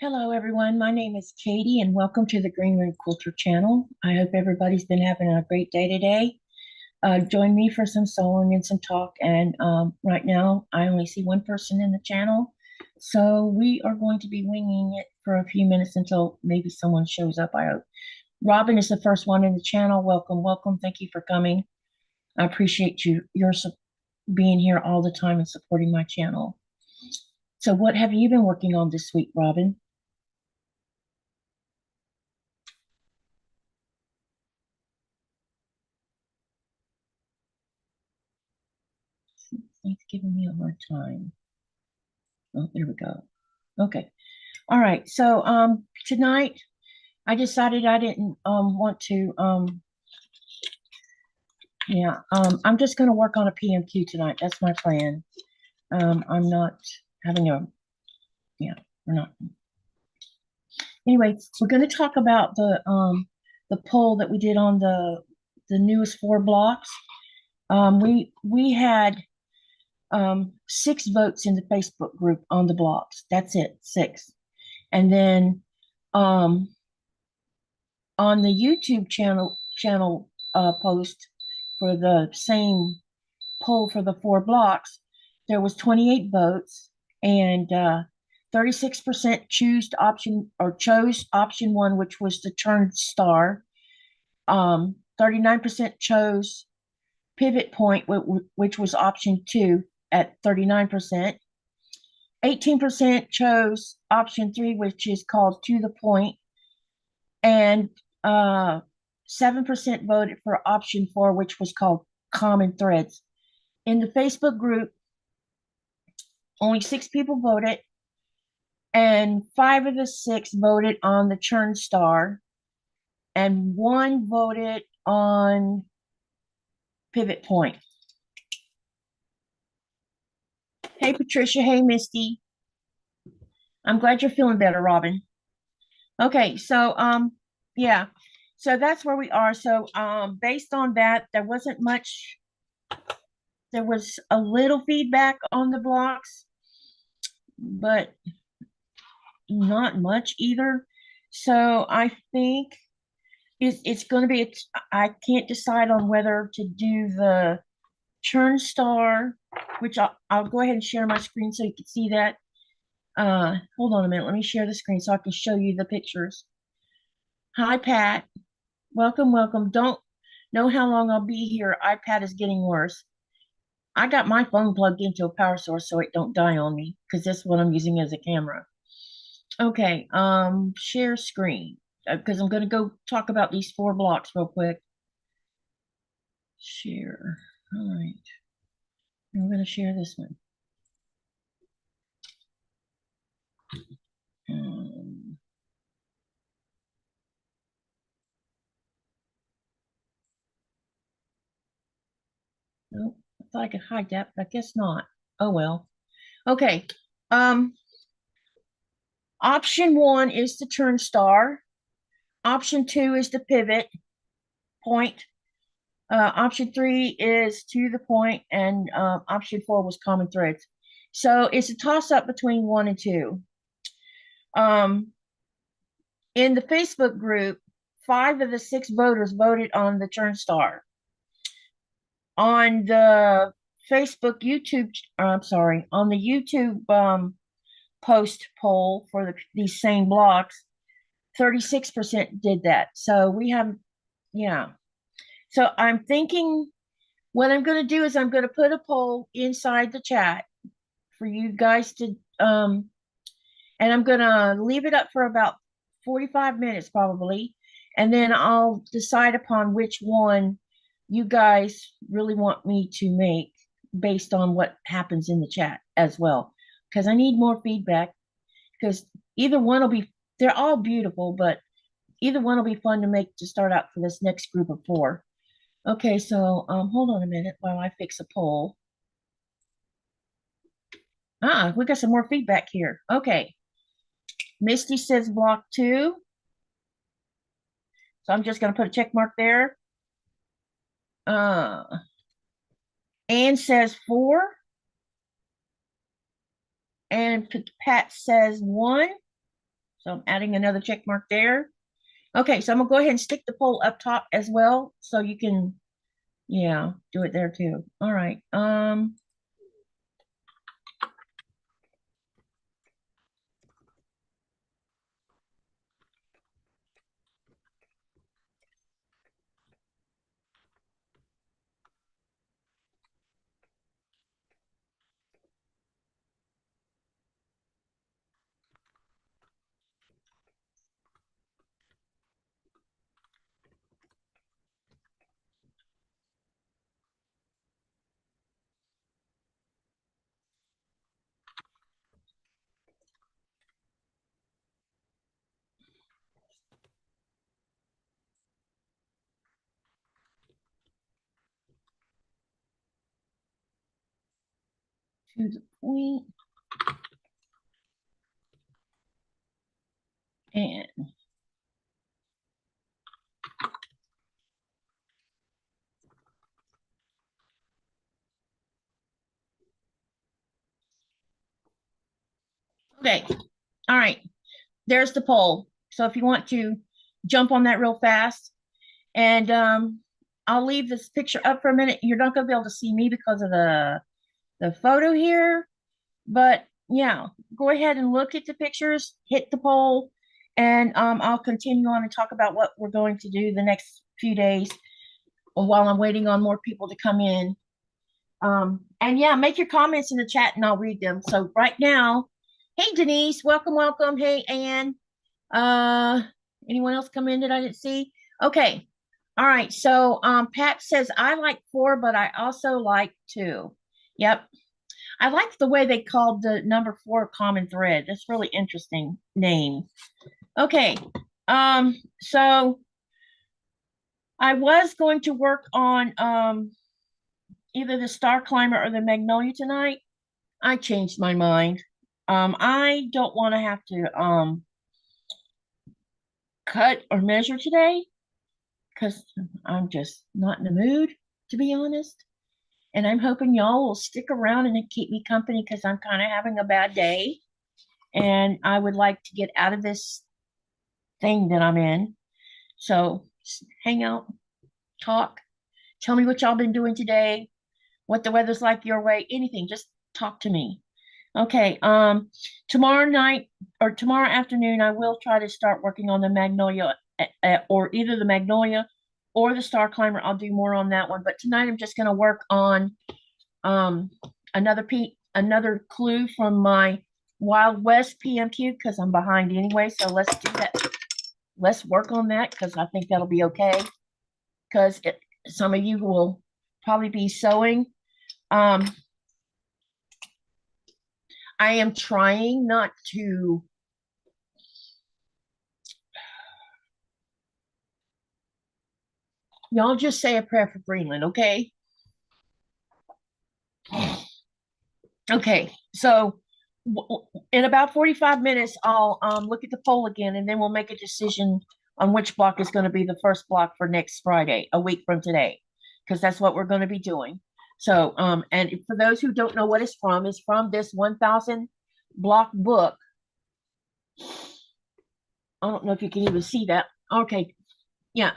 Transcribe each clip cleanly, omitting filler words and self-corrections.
Hello, everyone. My name is Katie, and welcome to the Greenland Quilter channel. I hope everybody's been having a great day today. Join me for some sewing and some talk. And right now, I only see one person in the channel, so we are going to be winging it for a few minutes until maybe someone shows up, I hope. Robin is the first one in the channel. Welcome, welcome. Thank you for coming. I appreciate your being here all the time and supporting my channel. So what have you been working on this week, Robin? It's giving me a hard time. Oh, there we go. Okay. All right. So tonight I decided I didn't want to I'm just gonna work on a PMQ tonight. That's my plan. I'm not having a we're not. Anyway, we're gonna talk about the poll that we did on the newest 4 blocks. We had 6 votes in the Facebook group on the blocks. That's it, 6. And then on the YouTube channel post for the same poll for the 4 blocks, there was 28 votes, and 36% chose option 1, which was the turned star. 39% chose pivot point, which was option 2 at 39%. 18% chose option 3, which is called to the point, and 7% voted for option 4, which was called common threads. In the Facebook group, only 6 people voted, and 5 of the 6 voted on the churn star, and 1 voted on pivot point. Hey, Patricia. Hey, Misty. I'm glad you're feeling better, Robin. Okay, so yeah, so that's where we are. So based on that, there wasn't much. There was a little feedback on the blocks, but not much either. So I think it's going to be. I can't decide on whether to do the churn star, which I'll go ahead and share my screen so you can see that. Hold on a minute. Let me share the screen so I can show you the pictures. Hi, Pat. Welcome, welcome. Don't know how long I'll be here. iPad is getting worse. I got my phone plugged into a power source so it don't die on me, because that's what I'm using as a camera. Okay, share screen, because I'm going to go talk about these 4 blocks real quick. Share. All right. I'm going to share this one. Nope, I thought I could hide that, but I guess not. Oh well. Okay. Option 1 is the turn star. Option 2 is the pivot point. Option 3 is to the point, and option 4 was common threads. So it's a toss up between 1 and 2. In the Facebook group, 5 of the 6 voters voted on the turn star. On the Facebook YouTube, I'm sorry, on the YouTube post poll for these same blocks, 36% did that. So we have, yeah. So I'm thinking what I'm going to do is I'm going to put a poll inside the chat for you guys to, and I'm going to leave it up for about 45 minutes probably. And then I'll decide upon which one you guys really want me to make based on what happens in the chat as well. Because I need more feedback, because either one will be, they're all beautiful, but either one will be fun to make to start out for this next group of 4. Okay, so hold on a minute while I fix a poll. We got some more feedback here. Okay. Misty says block 2. So I'm just going to put a check mark there. Anne says 4. And Pat says 1. So I'm adding another check mark there. Okay, so I'm gonna go ahead and stick the pole up top as well, so you can, yeah, do it there too. All right. 2 the point, and okay. All right. There's the pole. So if you want to jump on that real fast, and I'll leave this picture up for a minute. You're not gonna be able to see me because of the photo here, but yeah, go ahead and look at the pictures, hit the poll, and I'll continue on and talk about what we're going to do the next few days while I'm waiting on more people to come in. And yeah, make your comments in the chat and I'll read them. So right now, hey Denise, welcome, welcome. Hey Ann. Uh, anyone else come in that I didn't see? Okay. All right. So Pat says I like 4, but I also like 2. Yep. I like the way they called the number 4 common thread. That's really interesting name. Okay. So I was going to work on either the Star Climber or the Magnolia tonight. I changed my mind. I don't want to have to cut or measure today because I'm just not in the mood, to be honest. And I'm hoping y'all will stick around and keep me company because I'm kind of having a bad day. And I would like to get out of this thing that I'm in. So hang out, talk, tell me what y'all been doing today, what the weather's like your way, anything, just talk to me. Okay, tomorrow night or tomorrow afternoon, I will try to start working on the Magnolia or either the Magnolia or the Star Climber. I'll do more on that one, but tonight I'm just going to work on um, another clue from my Wild West PMQ because I'm behind anyway. So let's do that. Let's work on that because I think that'll be okay. Because some of you will probably be sewing. I am trying not to y'all just say a prayer for Greenland, okay? Okay, so in about 45 minutes, I'll look at the poll again, and then we'll make a decision on which block is going to be the first block for next Friday, a week from today, because that's what we're going to be doing. So, and for those who don't know what it's from this 1,000 block book. I don't know if you can even see that. Okay, yeah.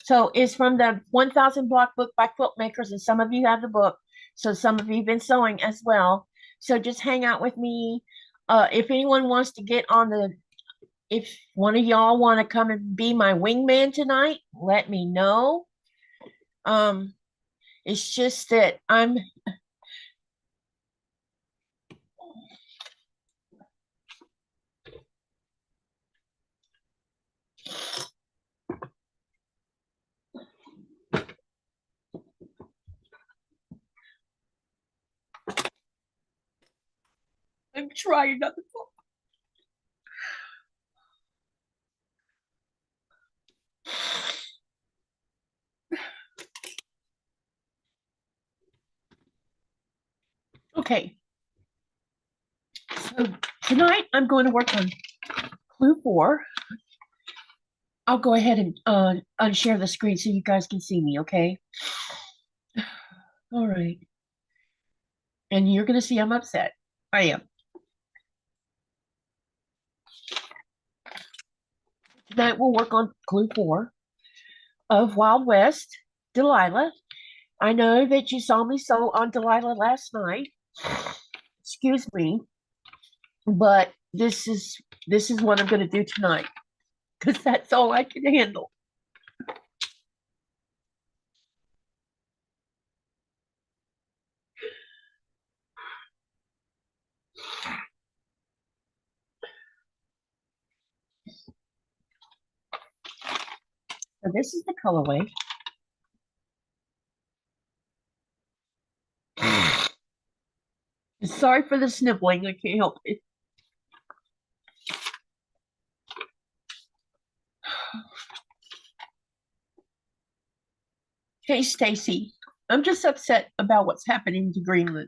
So it's from the 1,000 block book by Quiltmakers, and some of you have the book. So some of you have been sewing as well. So just hang out with me. If anyone wants to get on if one of y'all want to come and be my wingman tonight, let me know. It's just that I'm trying not to fall. Okay. So tonight I'm going to work on clue 4. I'll go ahead and unshare the screen so you guys can see me, okay? All right. And you're going to see I'm upset. I am. Tonight we'll work on clue 4 of Wild West, Delilah. I know that you saw me sew on Delilah last night. Excuse me, but this is what I'm going to do tonight because that's all I can handle. So this is the colorway. Sorry for the sniffling. I can't help it. Hey, Stacy. I'm just upset about what's happening to Greenland.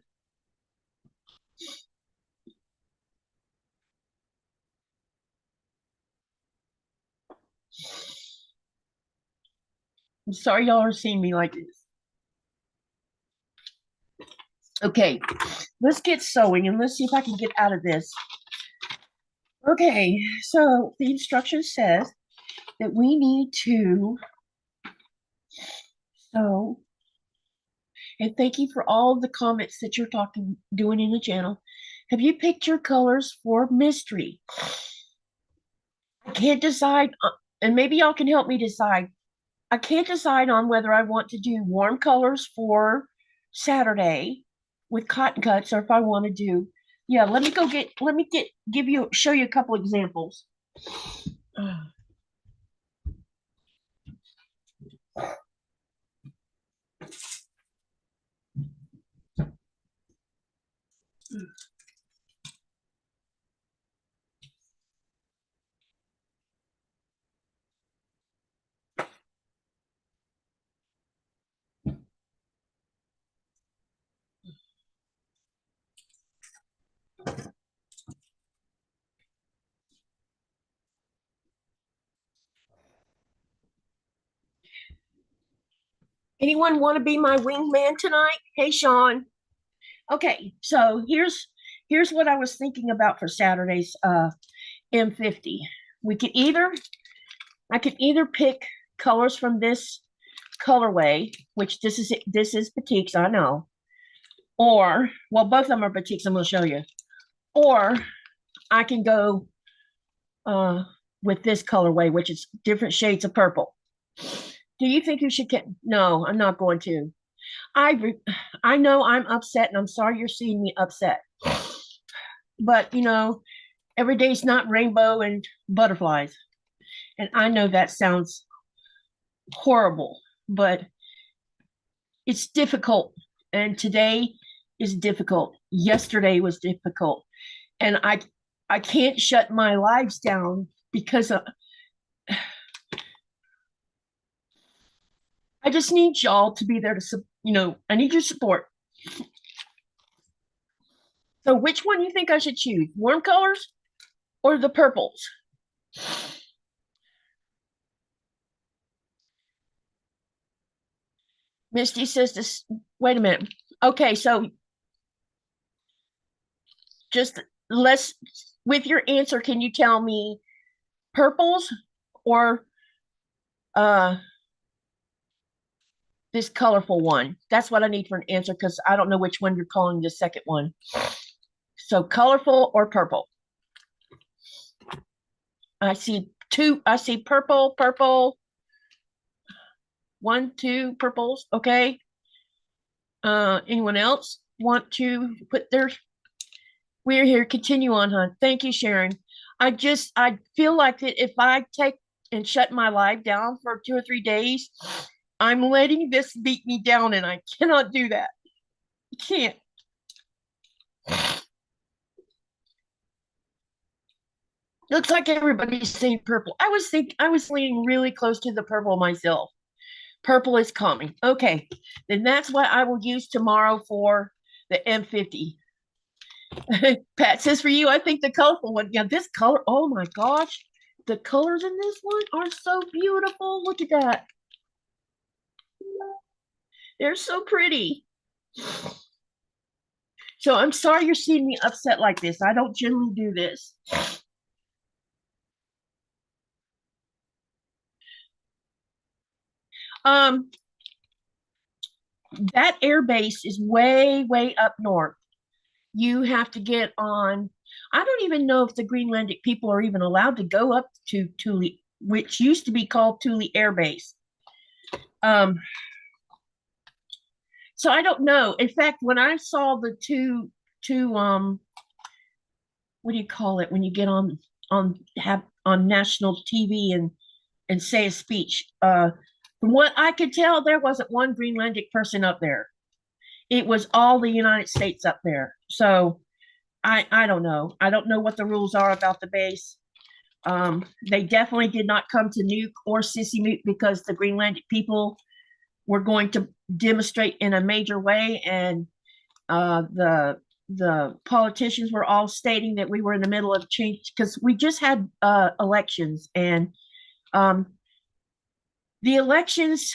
I'm sorry y'all are seeing me like this. Okay, let's get sewing and let's see if I can get out of this. Okay, so the instruction says that we need to sew. And thank you for all the comments that you're doing in the channel. Have you picked your colors for mystery? I can't decide, and maybe y'all can help me decide. I can't decide on whether I want to do warm colors for Saturday with cotton cuts or if I want to do, yeah, show you a couple examples. Anyone want to be my wingman tonight? Hey, Sean. Okay, so here's what I was thinking about for Saturday's M50. I could either pick colors from this colorway, which this is batiks, I know, or well, both of them are batiks. I'm going to show you, or I can go with this colorway, which is different shades of purple. Do you think you should get? No, I'm not going to. I know I'm upset, and I'm sorry you're seeing me upset. But you know, every day's not rainbow and butterflies, and I know that sounds horrible, but it's difficult. And today is difficult. Yesterday was difficult, and I can't shut my lives down because I just need y'all to be there to, I need your support. So which one do you think I should choose? Warm colors or the purples? Misty says this, wait a minute. Okay, so just with your answer, can you tell me purples or this colorful one? That's what I need for an answer because I don't know which one you're calling the second one. So colorful or purple? I see purple, purple. 1, 2 purples. Okay. Anyone else want to put their, we're here. Continue on, hon. Thank you, Sharon. I feel like that if I take and shut my live down for 2 or 3 days, I'm letting this beat me down and I cannot do that. I can't. Looks like everybody's saying purple. I was leaning really close to the purple myself. Purple is coming. Okay, then that's what I will use tomorrow for the M50. Pat says for you, I think the colorful one. Yeah, this color. Oh my gosh, the colors in this one are so beautiful. Look at that. They're so pretty. So I'm sorry you're seeing me upset like this. I don't generally do this. Um, that air base is way, way up north. You have to get on. I don't even know if the Greenlandic people are even allowed to go up to Thule, which used to be called Thule Air Base. So I don't know. In fact, when I saw the two what do you call it when you get on national TV and say a speech? From what I could tell, there wasn't one Greenlandic person up there. It was all the United States up there. So I don't know. I don't know what the rules are about the base. They definitely did not come to Nuke or Sissymook because the Greenlandic people were going to demonstrate in a major way, and the politicians were all stating that we were in the middle of change because we just had elections, and the elections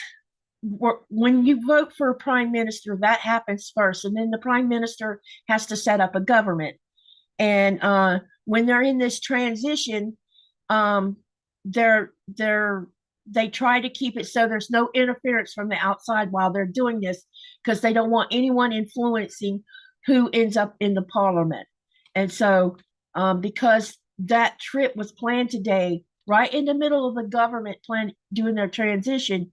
were, when you vote for a prime minister, that happens first, and then the prime minister has to set up a government. And when they're in this transition, they're they try to keep it so there's no interference from the outside while they're doing this, because they don't want anyone influencing who ends up in the parliament. And so because that trip was planned today, right in the middle of the government plan doing their transition,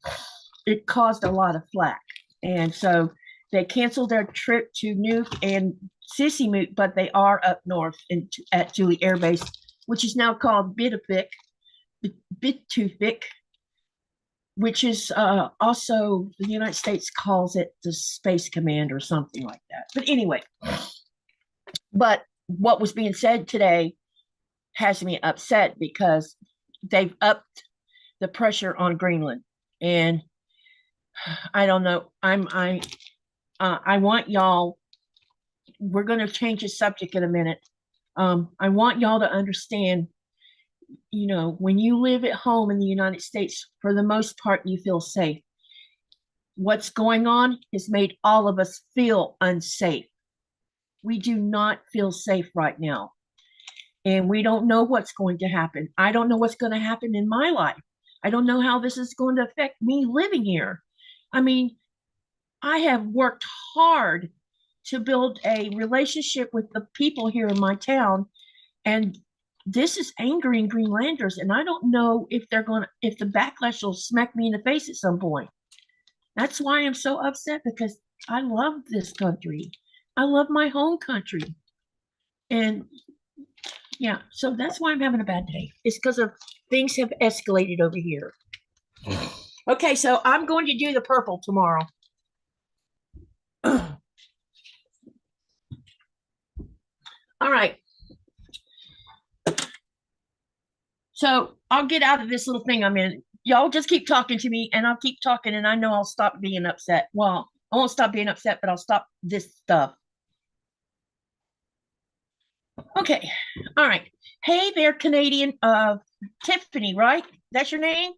it caused a lot of flack. And so they canceled their trip to Nuke and Sissymook, but they are up north at Thule Air Base, which is now called Bitufik, which is also, the United States calls it the Space Command or something like that. But anyway, but what was being said today has me upset because they've upped the pressure on Greenland. And I don't know, I want y'all, we're going to change the subject in a minute. I want y'all to understand, you know, when you live at home in the United States, for the most part, you feel safe. What's going on has made all of us feel unsafe. We do not feel safe right now. And we don't know what's going to happen. I don't know what's going to happen in my life. I don't know how this is going to affect me living here. I mean, I have worked hard to build a relationship with the people here in my town, and this is angering Greenlanders, and I don't know if if the backlash will smack me in the face at some point. That's why I'm so upset, because I love this country. I love my home country. And yeah, so that's why I'm having a bad day. It's because of things have escalated over here. Okay, so I'm going to do the purple tomorrow. All right. So I'll get out of this little thing I'm in. Y'all just keep talking to me, and I'll keep talking, and I know I'll stop being upset. Well, I won't stop being upset, but I'll stop this stuff. Okay. All right. Hey there, Canadian. Tiffany, right? That's your name?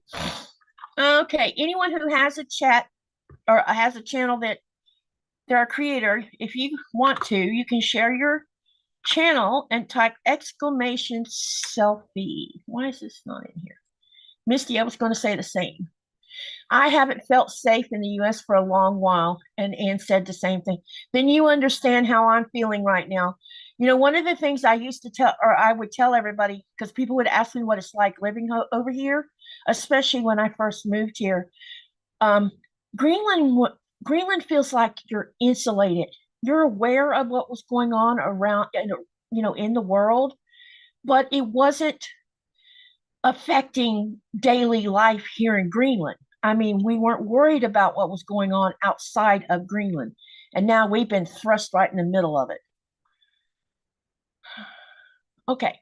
Okay. Anyone who has a chat or has a channel that they're a creator, if you want to, you can share your channel and type exclamation selfie. Why is this not in here? Misty, I was going to say the same. I haven't felt safe in the US for a long while, and Anne said the same thing. Then you understand how I'm feeling right now. You know, one of the things I used to tell, or I would tell everybody, because people would ask me what it's like living over here, especially when I first moved here. Um, Greenland, Greenland feels like you're insulated. You're aware of what was going on around, you know, in the world, but it wasn't affecting daily life here in Greenland. I mean, we weren't worried about what was going on outside of Greenland. And now we've been thrust right in the middle of it. Okay.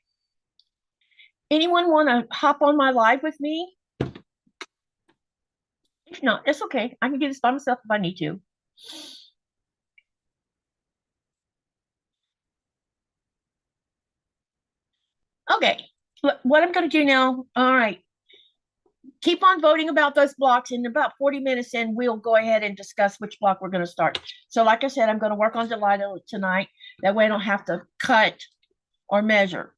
Anyone want to hop on my live with me? If not, it's okay. I can do this by myself if I need to. Okay. What I'm going to do now, all right. Keep on voting about those blocks. In about 40 minutes, and we'll go ahead and discuss which block we're going to start. So like I said, I'm going to work on Delilah tonight. That way I don't have to cut or measure.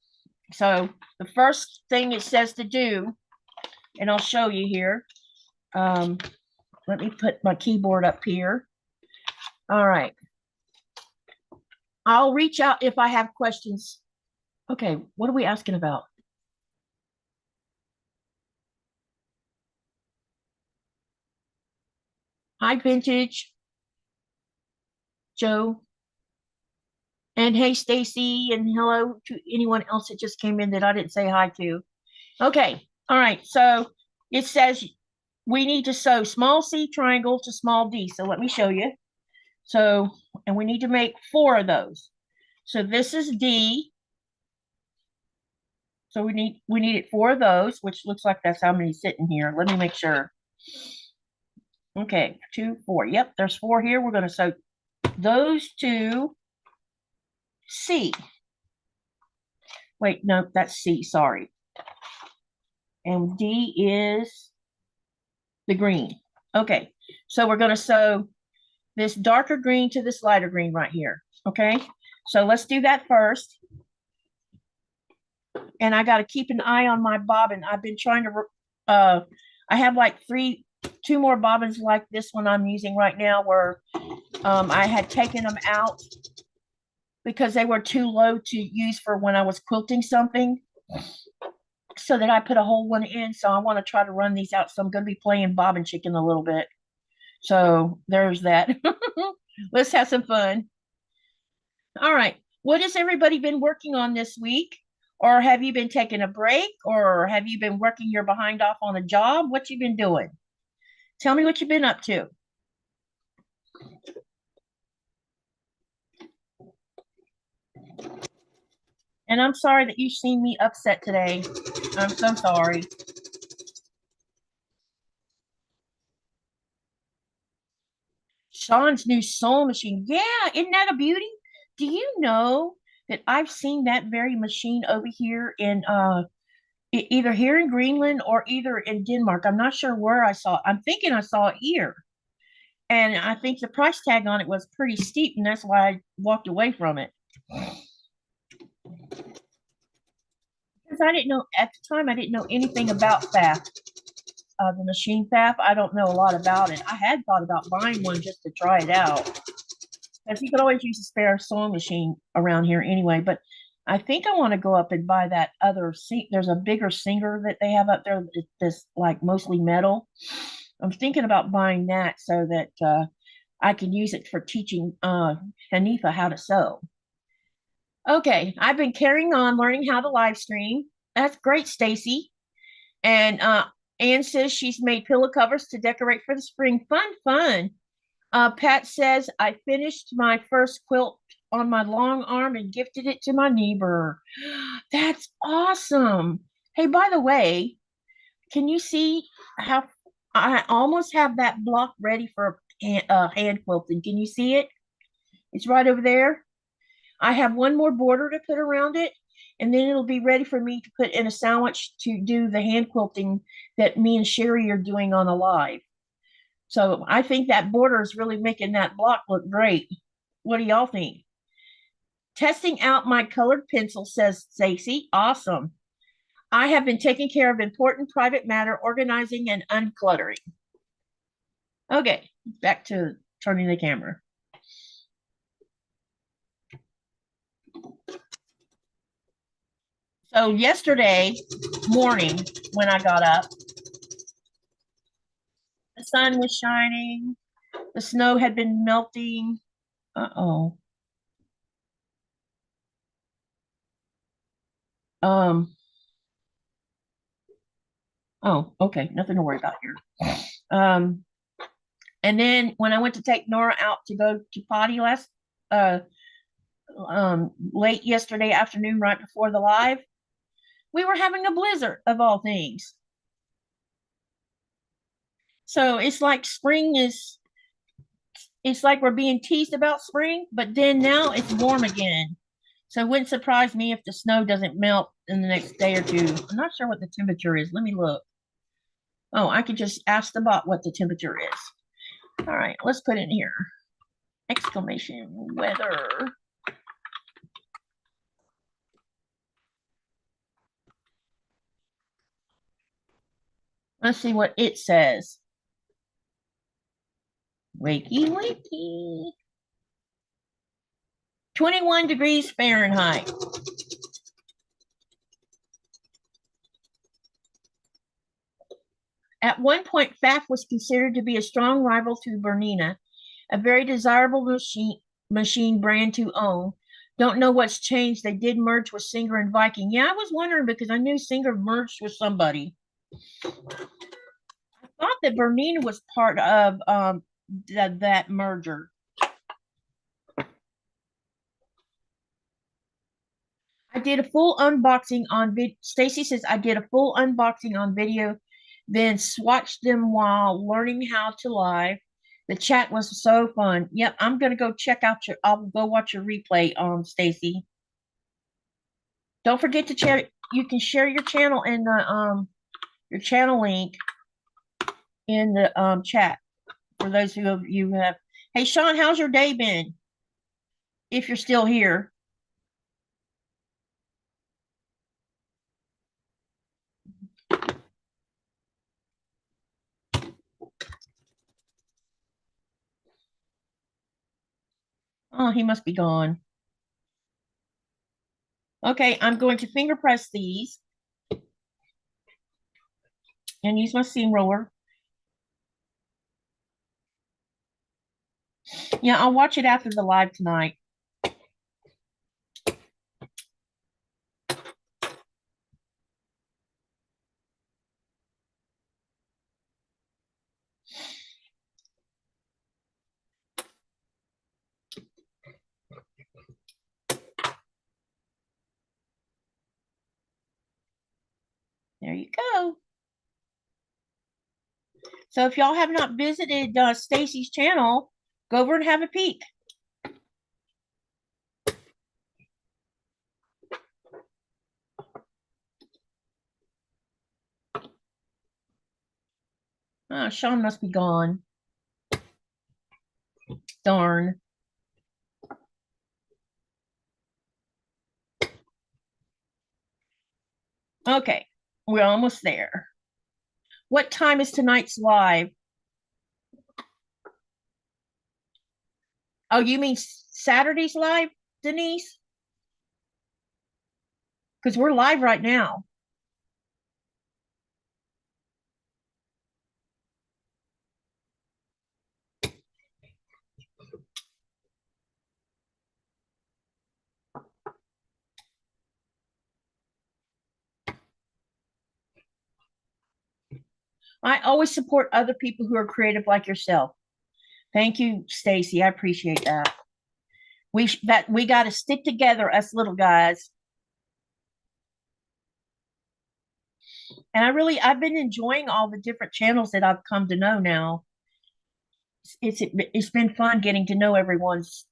So the first thing it says to do, and I'll show you here. let me put my keyboard up here. All right. I'll reach out if I have questions. Okay, what are we asking about? Hi, Vintage, Joe. And hey, Stacy, and hello to anyone else that just came in that I didn't say hi to. Okay, all right, so it says we need to sew small C triangle to small d. So let me show you. So, and we need to make 4 of those. So this is D. So we needed 4 of those, which looks like that's how many sitting here. Let me make sure. Okay, 2, 4. Yep, there's 4 here. We're going to sew those to C. Wait, no, that's C, sorry. And D is the green. Okay, so we're going to sew this darker green to this lighter green right here. Okay, so let's do that first. And I got to keep an eye on my bobbin. I've been trying to, I have like 2 more bobbins like this one I'm using right now where I had taken them out because they were too low to use for when I was quilting something. So that I put a whole one in. So I want to try to run these out. So I'm going to be playing bobbin chicken a little bit. So there's that. Let's have some fun. All right. What has everybody been working on this week? Or have you been taking a break? Or have you been working your behind off on a job? What you been doing? Tell me what you've been up to. And I'm sorry that you've seen me upset today. I'm so sorry. Sean's new sewing machine. Yeah, isn't that a beauty? Do you know that I've seen that very machine over here in either here in Greenland or either in Denmark. I'm not sure where I saw it. I'm thinking I saw it here. And I think the price tag on it was pretty steep, and that's why I walked away from it. Because I didn't know at the time, I didn't know anything about FAF, the machine FAF. I don't know a lot about it. I had thought about buying one just to try it out. Because you could always use a spare sewing machine around here anyway. But I think I want to go up and buy that other there's a bigger Singer that they have up there that's like mostly metal. I'm thinking about buying that so that I can use it for teaching Hanifa how to sew. Okay, I've been carrying on learning how to live stream. That's great, Stacy. And Anne says she's made pillow covers to decorate for the spring. Fun, fun. Pat says, I finished my first quilt on my long arm and gifted it to my neighbor. That's awesome. Hey, by the way, can you see how I almost have that block ready for hand quilting? Can you see it? It's right over there. I have one more border to put around it, and then it'll be ready for me to put in a sandwich to do the hand quilting that me and Sherry are doing on a live. So I think that border is really making that block look great. What do y'all think? Testing out my colored pencil, says Stacy. Awesome. I have been taking care of important private matter, organizing and uncluttering. Okay, back to turning the camera. So yesterday morning when I got up, the sun was shining, the snow had been melting. Uh-oh. Um, oh, okay, nothing to worry about here. And then when I went to take Nora out to go to potty uh late yesterday afternoon, right before the live, we were having a blizzard of all things. So it's like it's like we're being teased about spring, but then now it's warm again. So it wouldn't surprise me if the snow doesn't melt in the next day or two. I'm not sure what the temperature is. Let me look. Oh, I could just ask the bot what the temperature is. All right, let's put in here. Exclamation weather. Let's see what it says. Wakey, wakey. 21 degrees Fahrenheit. At one point, Pfaff was considered to be a strong rival to Bernina, a very desirable machine brand to own. Don't know what's changed. They did merge with Singer and Viking. Yeah, I was wondering because I knew Singer merged with somebody. I thought that Bernina was part of that merger. I did a full unboxing on video. Stacy says I did a full unboxing on video, then swatched them while learning how to live. The chat was so fun. Yep, I'm gonna go check out your. I'll go watch your replay, Stacy. Don't forget to share. You can share your channel in the your channel link in the chat for those who you have. Hey Sean, how's your day been? If you're still here. Oh, he must be gone. Okay, I'm going to finger press these and use my seam roller. Yeah, I'll watch it after the live tonight. There you go. So if y'all have not visited Stacy's channel, go over and have a peek. Oh, Sean must be gone. Darn. Okay, we're almost there. What time is tonight's live? Oh, you mean Saturday's live, Denise? Because we're live right now. I always support other people who are creative like yourself. Thank you, Stacy. I appreciate that. We got to stick together, us little guys. And I've been enjoying all the different channels that I've come to know now. It's been fun getting to know everyone's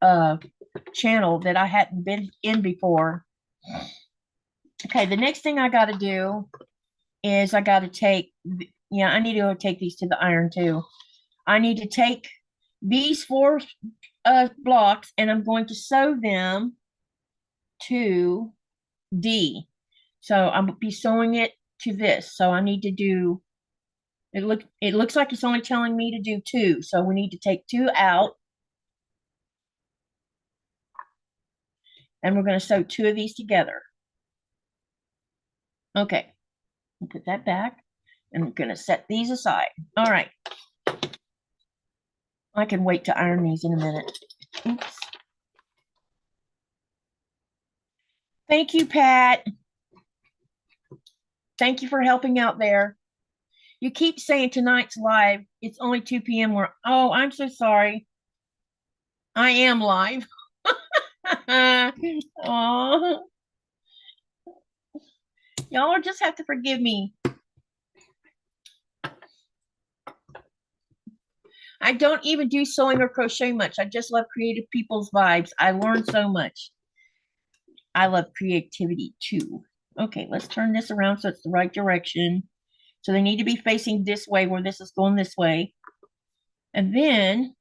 channel that I hadn't been in before. Okay, the next thing I got to do is I got to take, yeah, I need to go take these to the iron too. I need to take these four blocks and I'm going to sew them to D. So I'm be sewing it to this. So I need to do, it looks like it's only telling me to do two. So we need to take two out. And we're going to sew two of these together. Okay, I'll put that back and I'm going to set these aside. All right. I can wait to iron these in a minute. Oops. Thank you, Pat. Thank you for helping out there. You keep saying tonight's live. It's only 2 p.m. Oh, I'm so sorry. I am live. Oh, y'all just have to forgive me. I don't even do sewing or crochet much. I just love creative people's vibes. I learn so much. I love creativity too. Okay, let's turn this around so it's the right direction. So they need to be facing this way where this is going this way. And then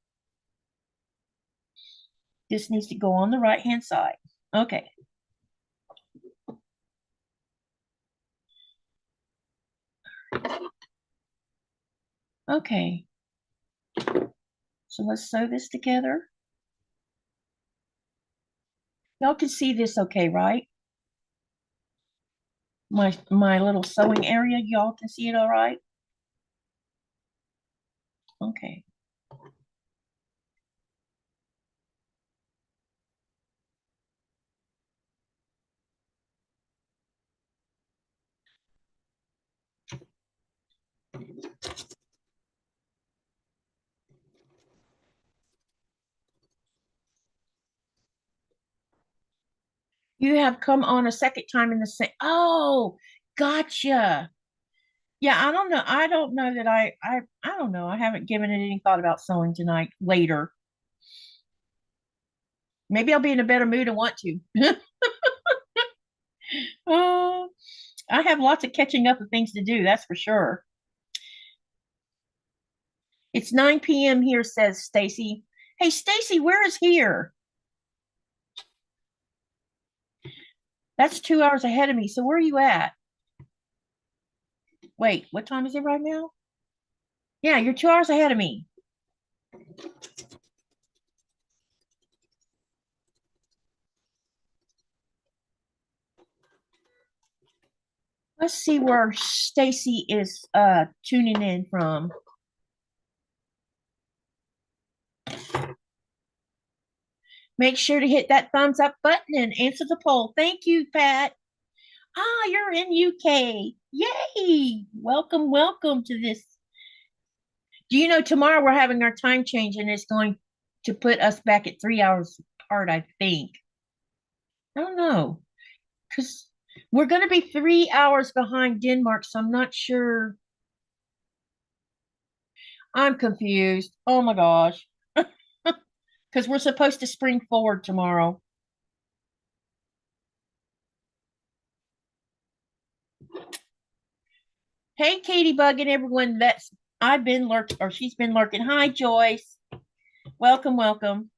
this needs to go on the right-hand side. Okay. Okay. So let's sew this together. Y'all can see this okay, right? My little sewing area, y'all can see it all right? Okay. You have come on a second time in the same. Oh, gotcha. Yeah, I don't know. I don't know that I don't know. I haven't given it any thought about sewing tonight later. Maybe I'll be in a better mood and want to. Oh, I have lots of catching up of things to do, that's for sure. It's 9 p.m. here, says Stacy. Hey, Stacy, where is here? That's 2 hours ahead of me. So where are you at? Wait, what time is it right now? Yeah, you're 2 hours ahead of me. Let's see where Stacy is tuning in from. Make sure to hit that thumbs up button and answer the poll. Thank you, Pat. Ah, you're in UK. Yay! Welcome, welcome to this. Do you know tomorrow we're having our time change and it's going to put us back at 3 hours apart, I think. I don't know. Because we're going to be 3 hours behind Denmark, so I'm not sure. I'm confused. Oh my gosh. Because we're supposed to spring forward tomorrow. Hey, Katie Bug and everyone that's I've been lurking or she's been lurking. Hi, Joyce. Welcome, welcome.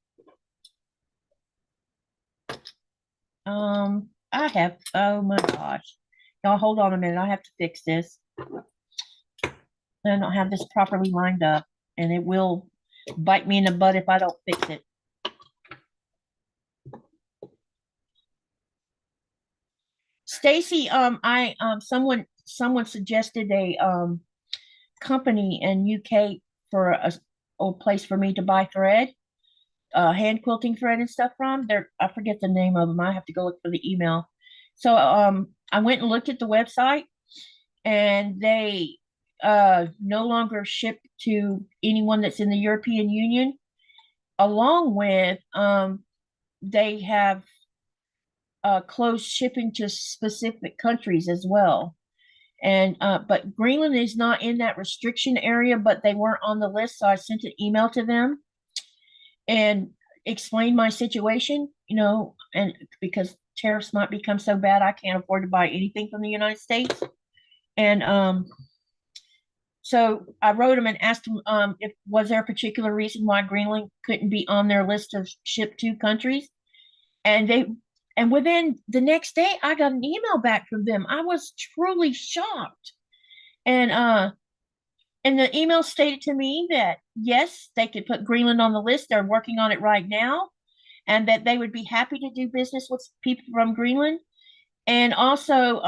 I have, oh my gosh. Y'all hold on a minute. I have to fix this. I don't have this properly lined up and it will bite me in the butt if I don't fix it. Stacy, someone suggested a company in UK for a place for me to buy thread, hand quilting thread and stuff from. There, I forget the name of them. I have to go look for the email. So I went and looked at the website, and they no longer ship to anyone that's in the European Union. Along with they have closed shipping to specific countries as well. And but Greenland is not in that restriction area, but they weren't on the list, so I sent an email to them and explained my situation, and because tariffs might become so bad I can't afford to buy anything from the United States. And so I wrote them and asked them if was there a particular reason why Greenland couldn't be on their list of shipped to countries. And within the next day I got an email back from them. I was truly shocked. And the email stated to me that yes, they could put Greenland on the list. They're working on it right now, and that they would be happy to do business with people from Greenland. And also,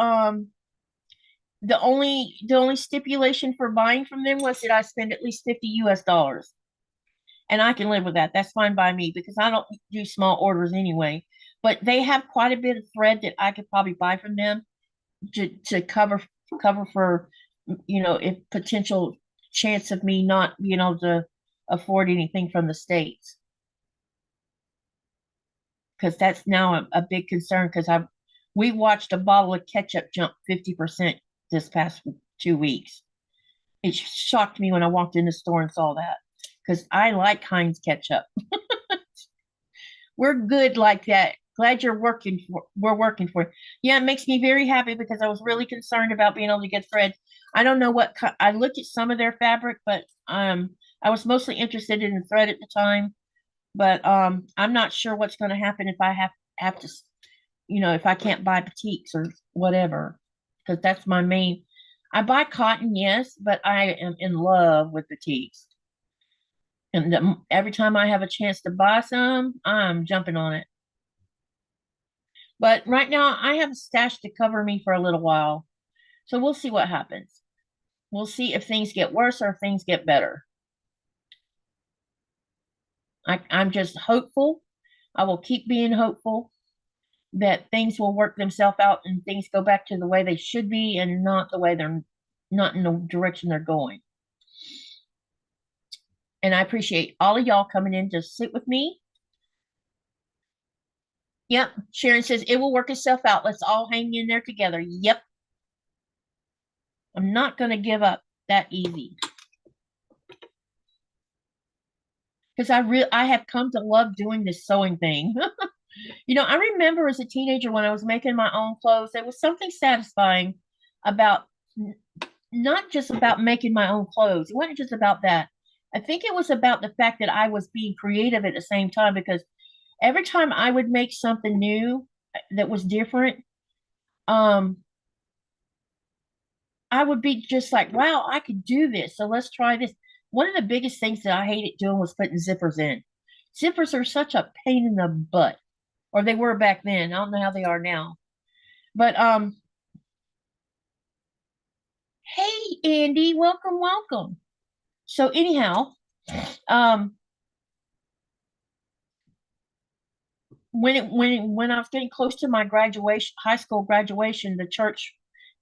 the only stipulation for buying from them was that I spend at least $50 US, and I can live with that. That's fine by me because I don't do small orders anyway. But they have quite a bit of thread that I could probably buy from them to cover for if potential chance of me not being able to afford anything from the States, because that's now a big concern because we watched a bottle of ketchup jump 50% this past 2 weeks. It shocked me when I walked in the store and saw that because I like Heinz ketchup. We're good like that. Glad we're working for it. Yeah, it makes me very happy because I was really concerned about being able to get thread. I don't know I looked at some of their fabric, but I was mostly interested in the thread at the time. But I'm not sure what's going to happen if I have to, if I can't buy batiks or whatever, because that's my main. I buy cotton, yes, but I am in love with batiks. And every time I have a chance to buy some, I'm jumping on it. But right now, I have a stash to cover me for a little while. So we'll see what happens. We'll see if things get worse or if things get better. I'm just hopeful. I will keep being hopeful that things will work themselves out and things go back to the way they should be and not the way they're not in the direction they're going. And I appreciate all of y'all coming in to sit with me. Yep. Sharon says it will work itself out. Let's all hang in there together. Yep. I'm not going to give up that easy. Because I have come to love doing this sewing thing. You know, I remember as a teenager when I was making my own clothes, there was something satisfying about not just about making my own clothes. It wasn't just about that. I think it was about the fact that I was being creative at the same time, because every time I would make something new that was different, I would be just like, wow, I could do this. So let's try this. One of the biggest things that I hated doing was putting zippers in. Zippers are such a pain in the butt, or they were back then. I don't know how they are now. But hey Andy, welcome, welcome. So anyhow, when I was getting close to my graduation, high school graduation, the church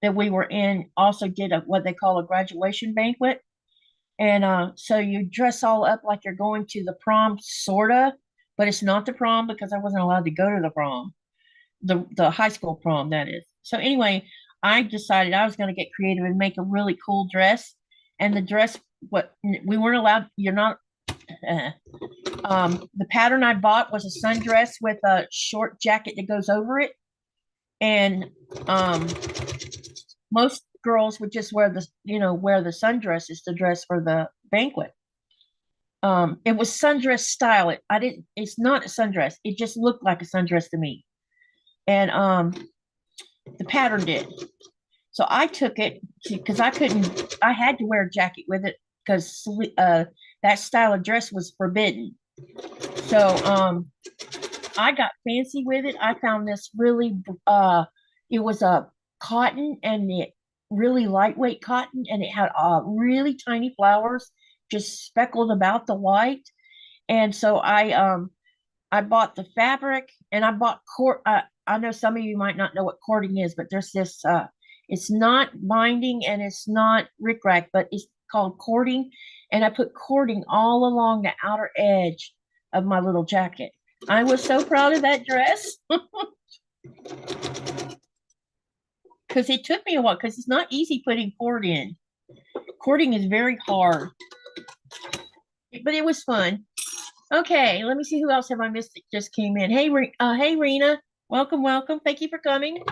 that we were in also did what they call a graduation banquet. And so you dress all up like you're going to the prom, sorta, but it's not the prom because I wasn't allowed to go to the prom, the high school prom, that is. So anyway, I decided I was going to get creative and make a really cool dress. And the dress, what we weren't allowed, you're not. The pattern I bought was a sundress with a short jacket that goes over it, and most girls would just wear the sundress is the dress for the banquet. It was sundress style. It's not a sundress. It just looked like a sundress to me. And the pattern did. So I took it because I had to wear a jacket with it because that style of dress was forbidden. So I got fancy with it. I found this really it was a cotton, and it really lightweight cotton, and it had really tiny flowers just speckled about the white. And so I bought the fabric, and I bought cord. I know some of you might not know what cording is, but there's this it's not binding and it's not rickrack, but it's called cording. And I put cording all along the outer edge of my little jacket. I was so proud of that dress. Because it took me a while, because it's not easy putting cord in. Cording is very hard. But it was fun. Okay, let me see who else have I missed that just came in. Hey, hey, Rena. Welcome, welcome. Thank you for coming.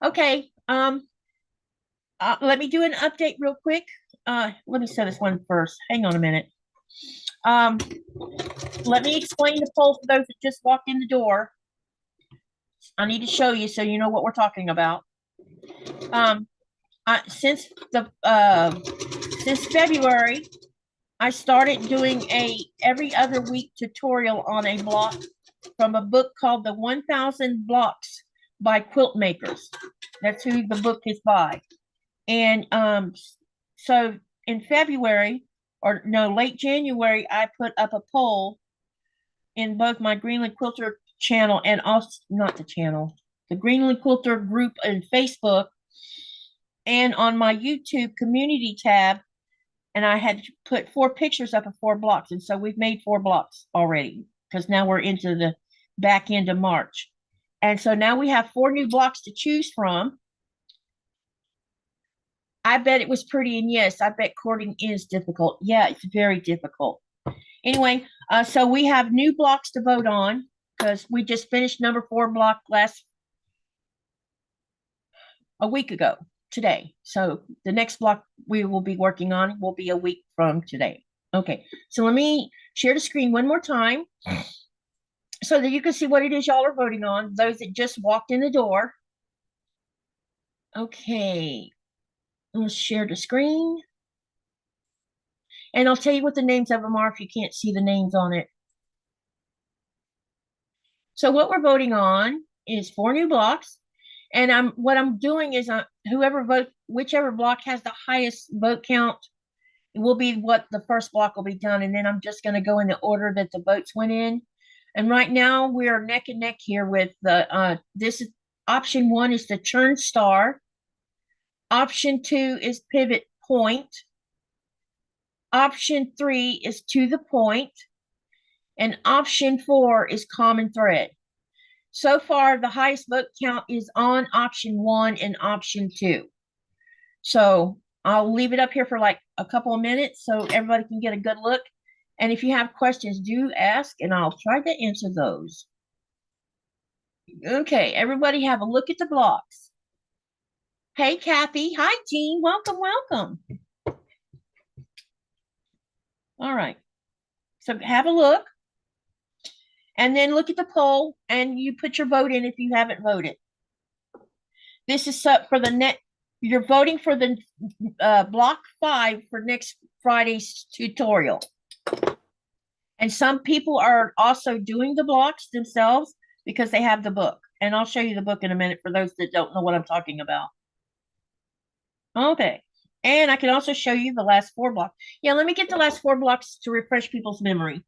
Okay, let me do an update real quick. Let me set this one first. Hang on a minute. Let me explain the poll for those that just walked in the door. I need to show you so you know what we're talking about. Since February, I started doing a every other week tutorial on a block from a book called The 1000 Blocks by Quiltmakers. That's who the book is by. And so in February, or no, late January, I put up a poll in both my Greenland Quilter channel and also, not the channel, the Greenland Quilter group in Facebook, and on my YouTube community tab. And I had put 4 pictures up of 4 blocks. And so we've made 4 blocks already, because now we're into the back end of March. And so now we have 4 new blocks to choose from. I bet it was pretty, and yes, I bet cording is difficult. Yeah, it's very difficult. Anyway, so we have new blocks to vote on, because we just finished number 4 block a week ago today. So the next block we will be working on will be a week from today. Okay, so let me share the screen one more time so that you can see what it is y'all are voting on, those that just walked in the door. Okay, let's share the screen. And I'll tell you what the names of them are if you can't see the names on it. So what we're voting on is 4 new blocks. And what I'm doing is whichever block has the highest vote count will be what the first block will be done. And then I'm just going to go in the order that the votes went in. And right now we are neck and neck here with the this is option 1 is the turn star. Option 2 is pivot point. Option 3 is to the point. And option 4 is common thread. So far, the highest vote count is on option 1 and option 2. So I'll leave it up here for like a couple of minutes so everybody can get a good look. And if you have questions, do ask, and I'll try to answer those. Okay, everybody have a look at the blocks. Hey, Kathy. Hi, team. Welcome, welcome. All right. So have a look. And then look at the poll, and you put your vote in if you haven't voted. This is up for the net. You're voting for the block 5 for next Friday's tutorial. And some people are also doing the blocks themselves because they have the book. And I'll show you the book in a minute for those that don't know what I'm talking about. Okay. And I can also show you the last 4 blocks. Yeah, let me get the last 4 blocks to refresh people's memory.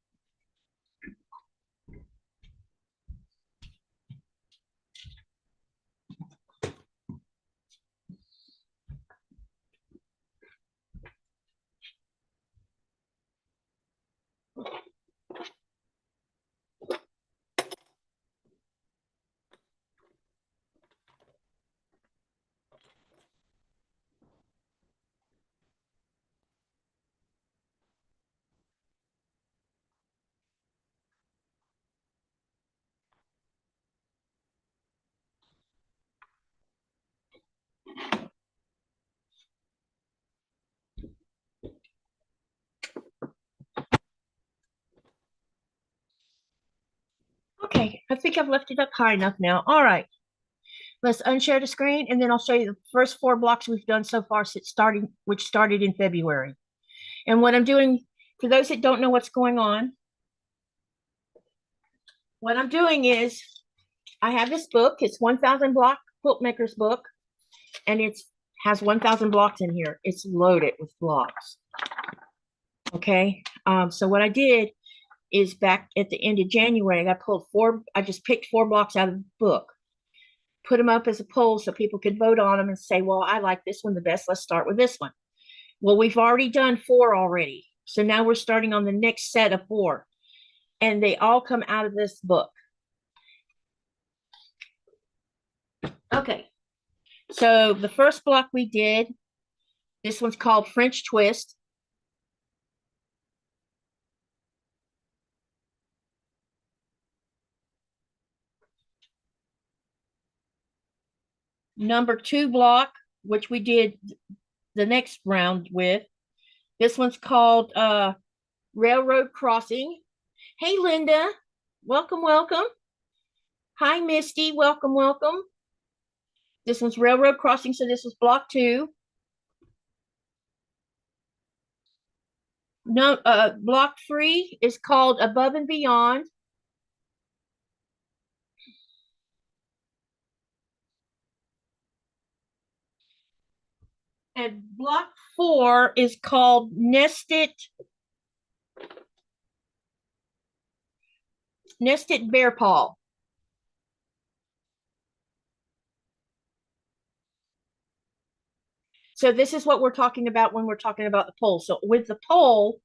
Okay, I think I've left it up high enough now. All right. Let's unshare the screen, and then I'll show you the first 4 blocks we've done so far since which started in February. And what I'm doing, for those that don't know what's going on, what I'm doing is I have this book. It's 1,000 block Quiltmakers book, and it has 1,000 blocks in here. It's loaded with blocks. Okay, so what I did is back at the end of January, I just picked 4 blocks out of the book, put them up as a poll so people could vote on them and say, well, I like this one the best. Let's start with this one. Well, we've already done 4 already. So now we're starting on the next set of 4. And they all come out of this book. Okay. So the first block we did, this one's called French Twist. Number 2 block, which we did the next round with. This one's called Railroad Crossing. Hey, Linda. Welcome, welcome. Hi, Misty. Welcome, welcome. This one's Railroad Crossing, so this was block 2. No, block 3 is called Above and Beyond. And block 4 is called Nested Bear Paw. So this is what we're talking about when we're talking about the poll. So with the poll,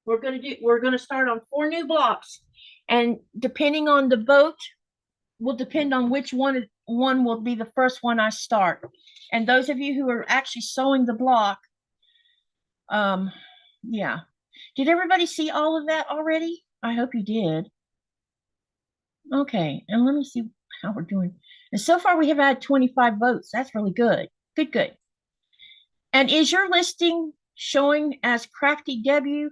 we're gonna start on 4 new blocks, and depending on the vote, will depend on which one will be the first one I start. And those of you who are actually sewing the block, yeah. Did everybody see all of that already? I hope you did. Okay, and let me see how we're doing. And so far we have had 25 votes. That's really good. Good, good. And is your listing showing as Crafty W?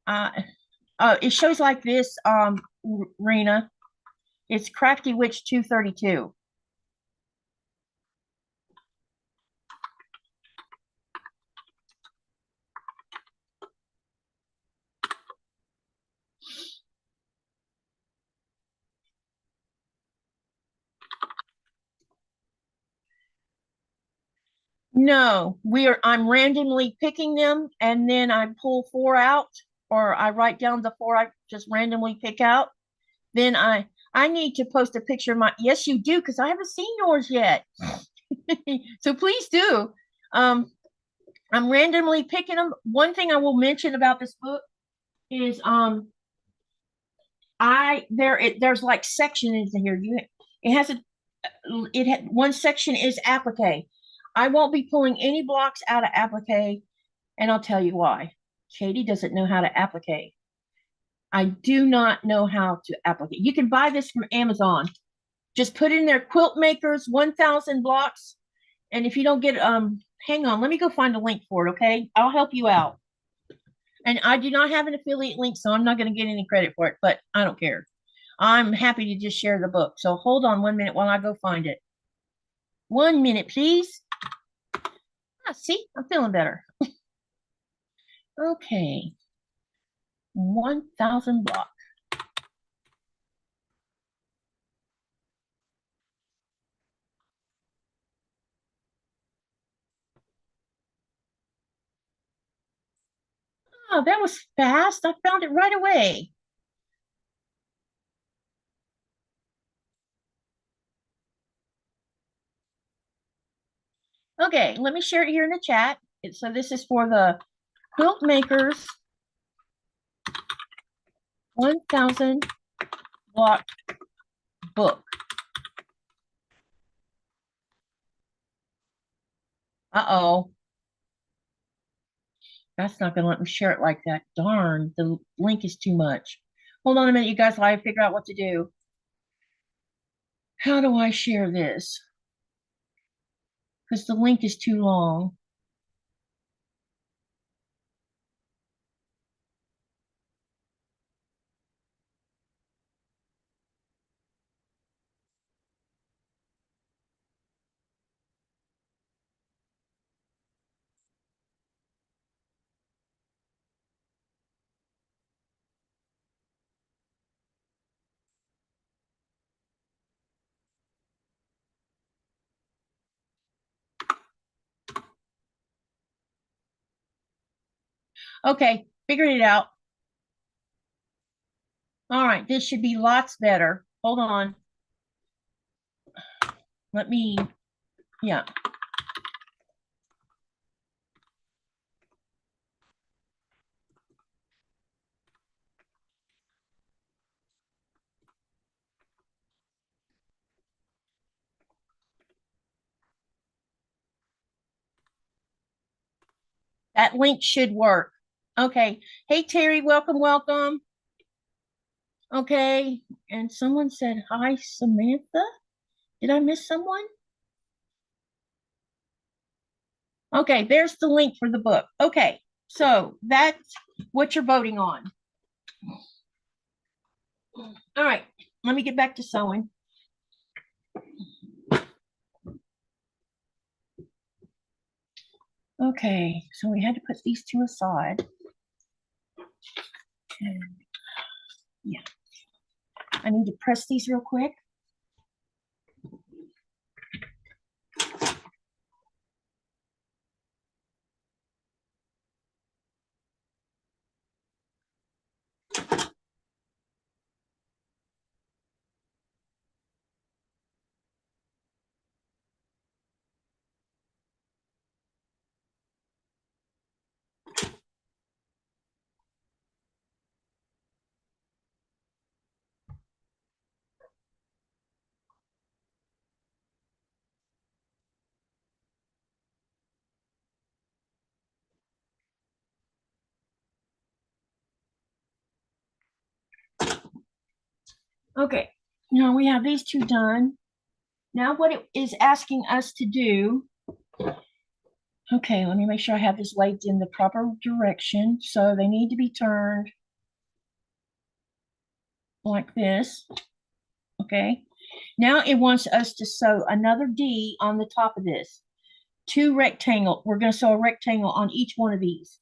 It shows like this, Rena. It's Crafty Witch 232. No, I'm randomly picking them and then I pull four out or I write down the four I just randomly pick out. Then I need to post a picture of my, yes, you do, because I haven't seen yours yet. So please do. I'm randomly picking them. One thing I will mention about this book is there's like sections in here. It has one section is applique. I won't be pulling any blocks out of applique, and I'll tell you why. Katie doesn't know how to applique. I do not know how to applique. You can buy this from Amazon. Just put in there Quiltmakers 1000 blocks. And if you don't get hang on, let me go find a link for it, okay? I'll help you out. And I do not have an affiliate link, so I'm not going to get any credit for it, but I don't care. I'm happy to just share the book. So hold on 1 minute while I go find it. 1 minute, please. See, I'm feeling better. Okay. 1000 block. Oh, that was fast. I found it right away. Okay, let me share it here in the chat. So this is for the Quiltmakers 1000 block book. Uh-oh. That's not going to let me share it like that. Darn, the link is too much. Hold on a minute, you guys, while I figure out what to do. How do I share this? Because the link is too long. Okay, figured it out. All right, this should be lots better. Hold on. Let me, yeah. That link should work. Okay. Hey, Terry, welcome, welcome. Okay. And someone said, hi, Samantha. Did I miss someone? Okay, there's the link for the book. Okay, so that's what you're voting on. All right, let me get back to sewing. Okay, so we had to put these two aside. And yeah, I need to press these real quick. Okay, now we have these two done. Now what it is asking us to do, okay, let me make sure I have this laid in the proper direction. So they need to be turned like this, okay? Now it wants us to sew another D on the top of this. Two rectangle, we're gonna sew a rectangle on each one of these.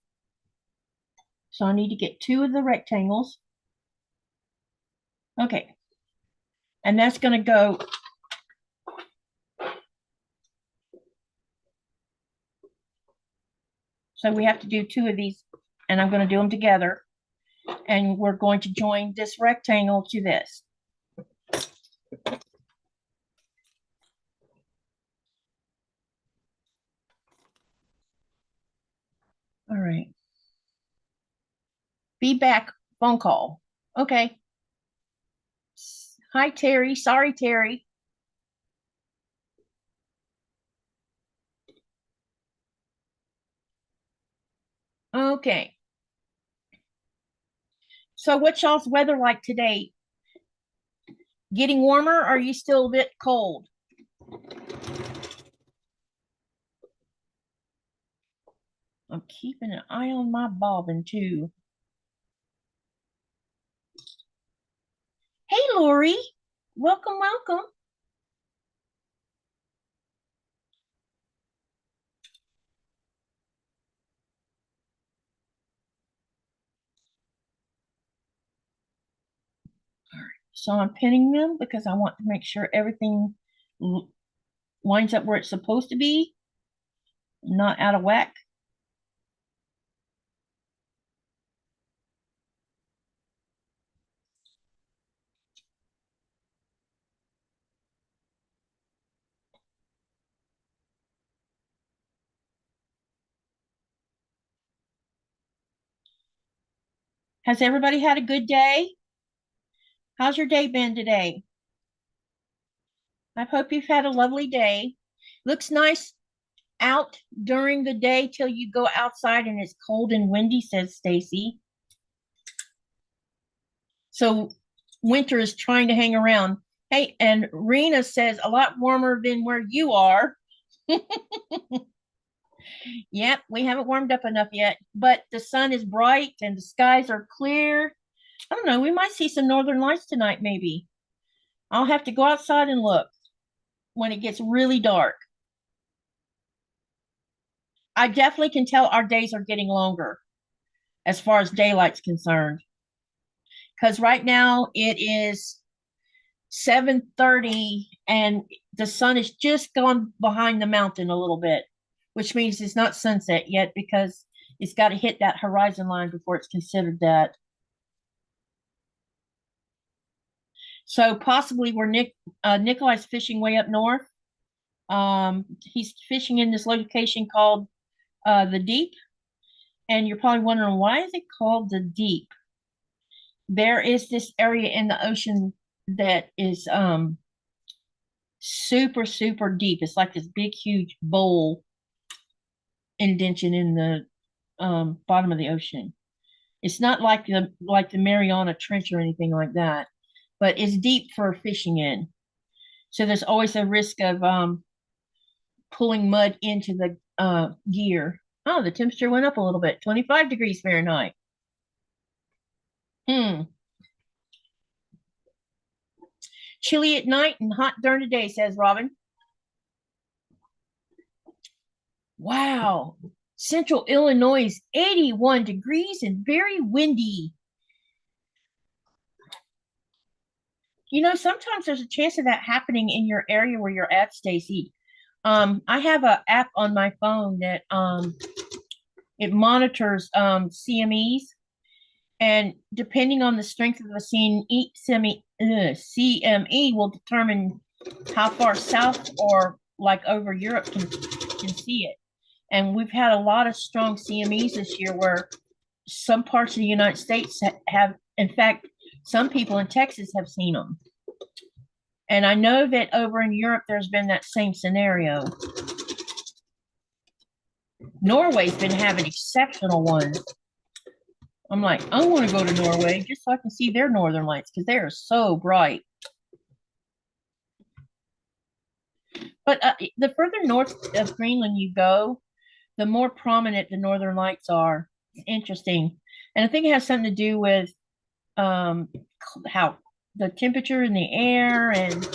So I need to get two of the rectangles. Okay, and that's gonna go So we have to do 2 of these, and I'm going to do them together. And we're going to join this rectangle to this. All right. Be back. Phone call. Okay. Hi, Terry. Sorry, Terry. Okay. So what's y'all's weather like today? Getting warmer, or are you still a bit cold? I'm keeping an eye on my bobbin too. Hey, Lori. Welcome, welcome. All right. So I'm pinning them because I want to make sure everything lines up where it's supposed to be, not out of whack. Has everybody had a good day? How's your day been today? I hope you've had a lovely day. Looks nice out during the day till you go outside and it's cold and windy, says Stacy. So winter is trying to hang around. Hey, and Rena says a lot warmer than where you are. Yep, we haven't warmed up enough yet, but the sun is bright and the skies are clear. I don't know, we might see some northern lights tonight, maybe. I'll have to go outside and look when it gets really dark. I definitely can tell our days are getting longer as far as daylight's concerned. Because right now it is 7:30 and the sun has just gone behind the mountain a little bit, which means it's not sunset yet because it's got to hit that horizon line before it's considered that. So possibly where Nikolai's fishing way up north. He's fishing in this location called the Deep, and you're probably wondering, why is it called the Deep? There is this area in the ocean that is super super deep. It's like this big huge bowl indention in the bottom of the ocean. It's not like the Mariana Trench or anything like that, but it's deep for fishing in. So there's always a risk of pulling mud into the gear. Oh, the temperature went up a little bit, 25 degrees Fahrenheit. Chilly at night and hot during the day, says Robin. Wow. Central Illinois is 81 degrees and very windy. You know, sometimes there's a chance of that happening in your area where you're at, Stacy. I have an app on my phone that it monitors CMEs, and depending on the strength of the CME will determine how far south or like over Europe can see it. And we've had a lot of strong CMEs this year where some parts of the United States have, in fact, some people in Texas have seen them. And I know that over in Europe, there's been that same scenario. Norway's been having exceptional ones. I'm like, I want to go to Norway just so I can see their northern lights because they are so bright. But the further north of Greenland you go, the more prominent the northern lights are. It's interesting. And I think it has something to do with how the temperature in the air, and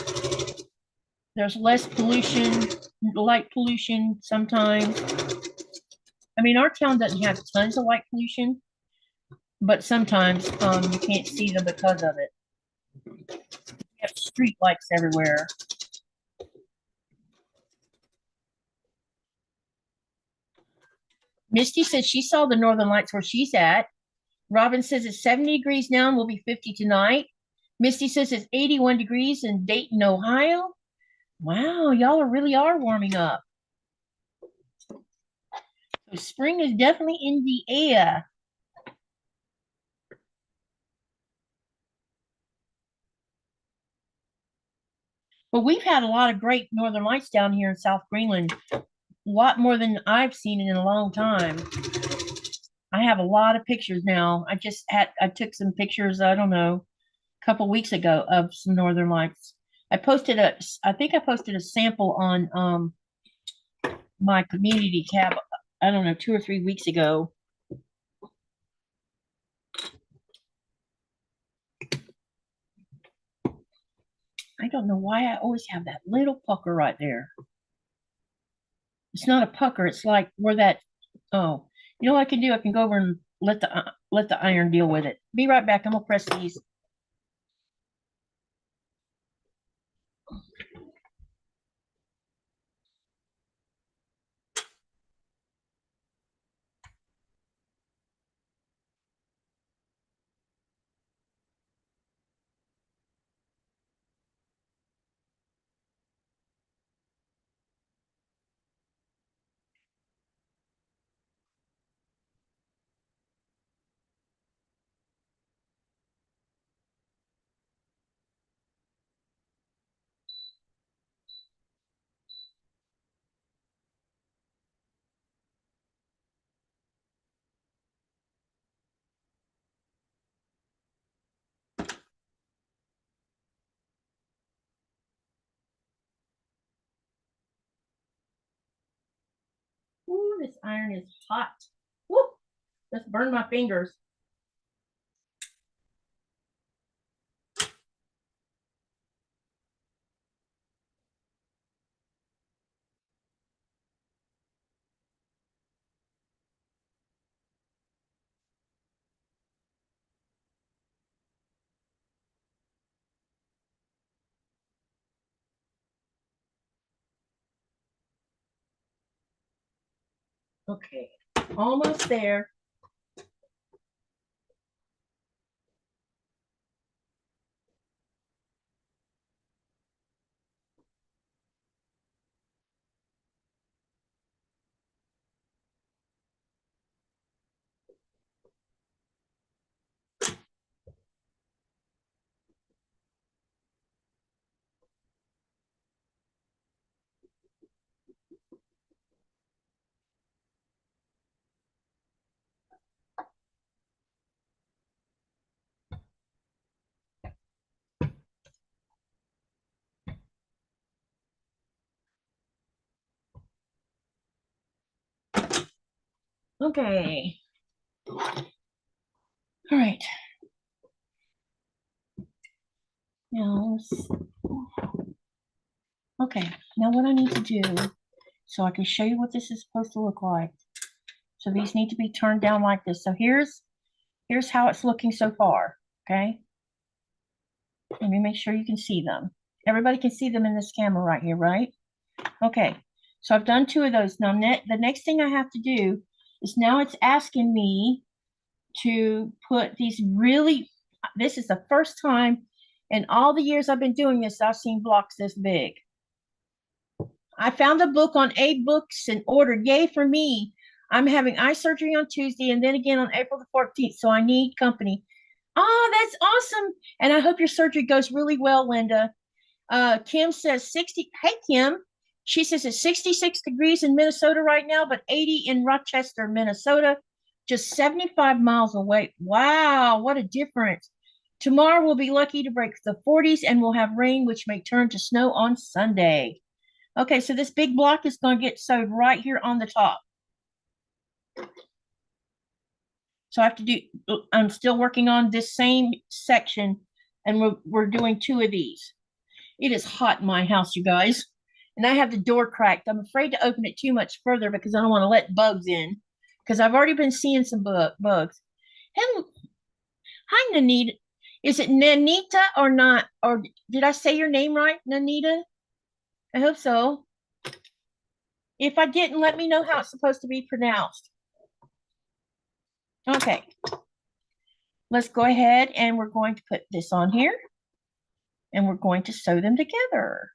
there's less pollution, light pollution sometimes. I mean, our town doesn't have tons of light pollution, but sometimes you can't see them because of it. We have street lights everywhere. Misty says she saw the northern lights where she's at. Robin says it's 70 degrees now and will be 50 tonight. Misty says it's 81 degrees in Dayton, Ohio. Wow, y'all really are warming up. So spring is definitely in the air. But we've had a lot of great northern lights down here in South Greenland. A lot more than I've seen in a long time. I have a lot of pictures now. I took some pictures, I don't know, a couple weeks ago of some northern lights. I think I posted a sample on my community tab, I don't know, 2 or 3 weeks ago. I don't know why I always have that little pucker right there. It's not a pucker. It's like where that, oh, you know what I can do? I can go over and let the iron deal with it. Be right back. I'm gonna press these. Ooh, this iron is hot. Woo! Just burned my fingers. Okay, almost there. Okay. All right. Now, okay. Now what I need to do, so I can show you what this is supposed to look like. So these need to be turned down like this. So here's how it's looking so far. Okay. Let me make sure you can see them. Everybody can see them in this camera right here, right? Okay. So I've done 2 of those. Now the next thing I have to do is now it's asking me to put these really, this is the first time in all the years I've been doing this, I've seen blocks this big. I found a book on A Books and ordered, yay for me. I'm having eye surgery on Tuesday and then again on April the 14th, so I need company. Oh, that's awesome. And I hope your surgery goes really well, Linda. Kim says 60. Hey, Kim. She says it's 66 degrees in Minnesota right now, but 80 in Rochester, Minnesota, just 75 miles away. Wow, what a difference. Tomorrow we'll be lucky to break the 40s and we'll have rain, which may turn to snow on Sunday. Okay, so this big block is going to get sewed right here on the top. So I have to do, I'm still working on this same section and we're doing 2 of these. It is hot in my house, you guys. And I have the door cracked. I'm afraid to open it too much further because I don't want to let bugs in. Because I've already been seeing some bugs. Hello. Hi, Nanita. Is it Nanita or not? Or did I say your name right, Nanita? I hope so. If I didn't, let me know how it's supposed to be pronounced. Okay. Let's go ahead and we're going to put this on here and we're going to sew them together.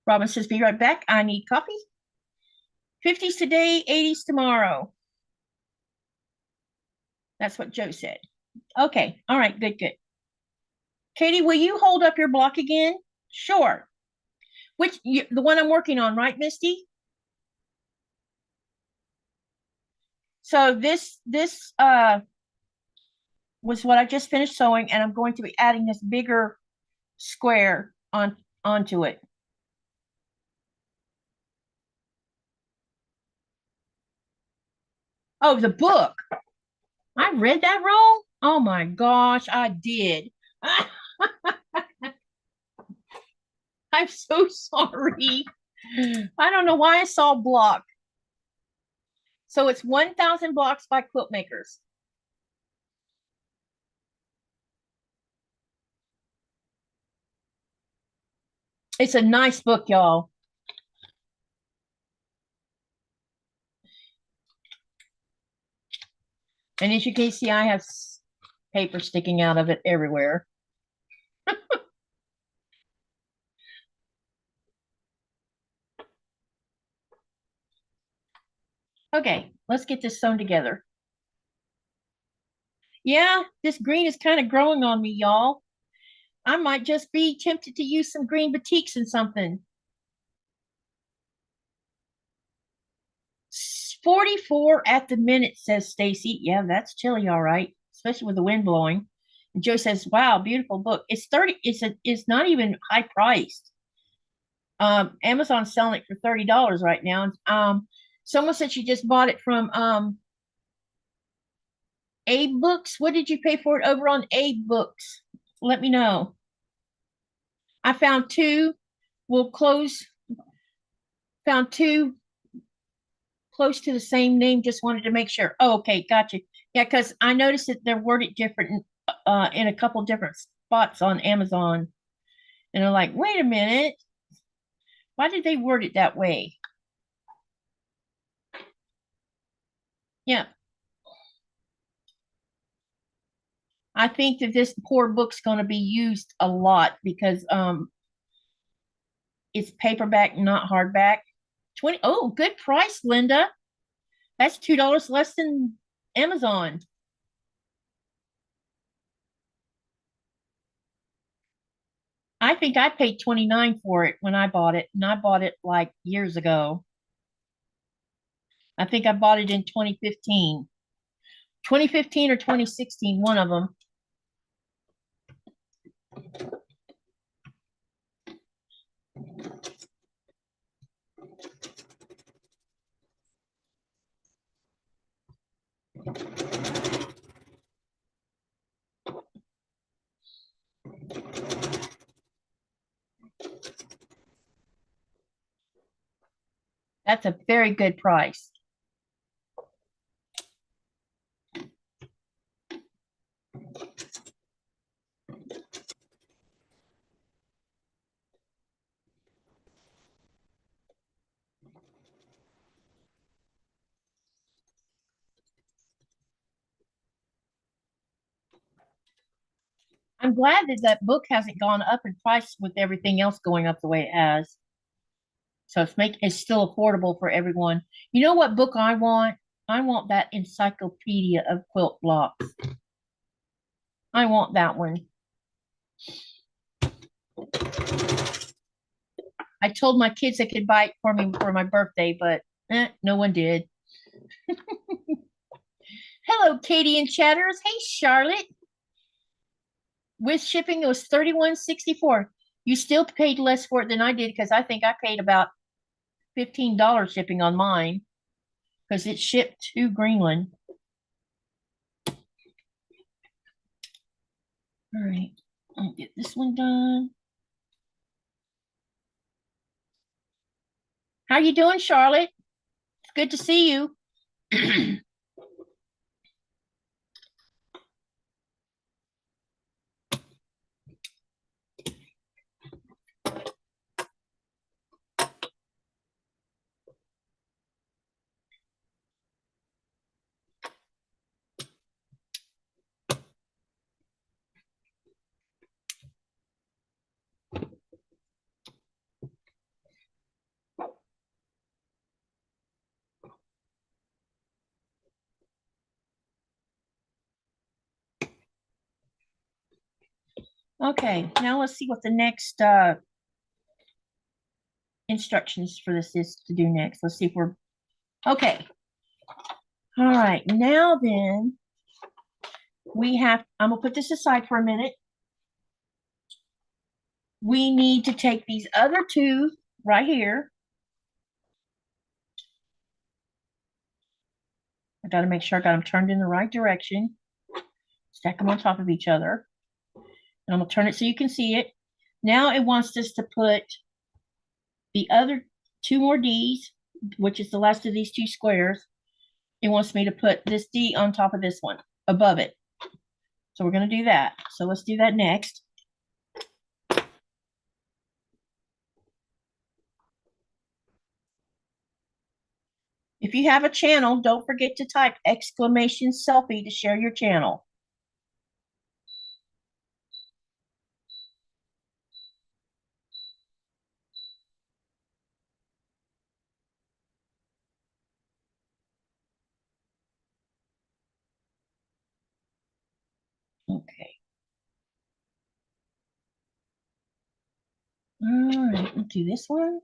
Robin says, be right back. I need coffee. 50s today, 80s tomorrow. That's what Joe said. Okay. All right. Good, good. Katie, will you hold up your block again? Sure. The one I'm working on, right, Misty? So this was what I just finished sewing, and I'm going to be adding this bigger square onto it. Oh, the book. I read that wrong? Oh my gosh, I did. I'm so sorry. I don't know why I saw block. So it's 1,000 blocks by Quiltmakers. It's a nice book, y'all. And as you can see, I have paper sticking out of it everywhere. Okay, let's get this sewn together. Yeah, this green is kind of growing on me, y'all. I might just be tempted to use some green batiks and something. 44 at the minute, says Stacy. Yeah, that's chilly, all right, especially with the wind blowing. And Joe says, wow, beautiful book. It's 30, it's not even high priced. Amazon's selling it for $30 right now. Someone said she just bought it from Abe Books. What did you pay for it over on Abe Books? Let me know. I found two. We'll close. Found two close to the same name. Just wanted to make sure. Oh, okay, gotcha. Yeah, because I noticed that they're worded different in a couple different spots on Amazon, and I'm like, wait a minute, why did they word it that way? Yeah, I think that this poor book's going to be used a lot because it's paperback, not hardback. 20. Oh, good price, Linda. That's $2 less than Amazon. I think I paid 29 for it when I bought it, and I bought it like years ago. I think I bought it in 2015. 2015 or 2016, one of them. That's a very good price. I'm glad that that book hasn't gone up in price with everything else going up the way it has. So it's still affordable for everyone. You know what book I want? I want that encyclopedia of quilt blocks. I want that one. I told my kids they could buy it for me for my birthday, but no one did. Hello, Katie and Chatters. Hey, Charlotte. With shipping, it was $31.64. You still paid less for it than I did because I think I paid about $15 shipping on mine because it shipped to Greenland. All right, I'll get this one done. How you doing, Charlotte? It's good to see you. Okay, now let's see what the next instructions for this is to do next. Let's see if we're okay. All right, now then I'm gonna put this aside for a minute. We need to take these other two right here. I got to make sure I got them turned in the right direction. Stack them on top of each other. And I'm going to turn it so you can see it. Now it wants us to put the other two more D's, which is the last of these two squares. It wants me to put this D on top of this one, above it. So we're going to do that. So let's do that next. If you have a channel, don't forget to type exclamation Sophie to share your channel. Okay. All right, let's do this one.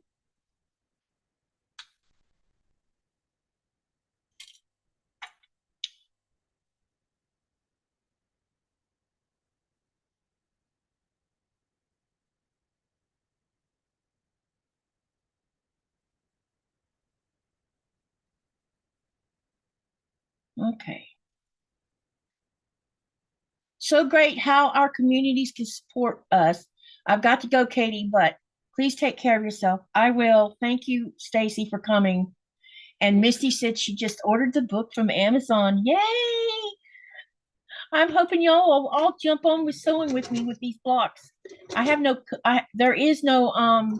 Okay. So great how our communities can support us. I've got to go, Katie, but please take care of yourself. I will. Thank you, Stacy, for coming. And Misty said she just ordered the book from Amazon. Yay! I'm hoping y'all will all jump on with sewing with me with these blocks. There is no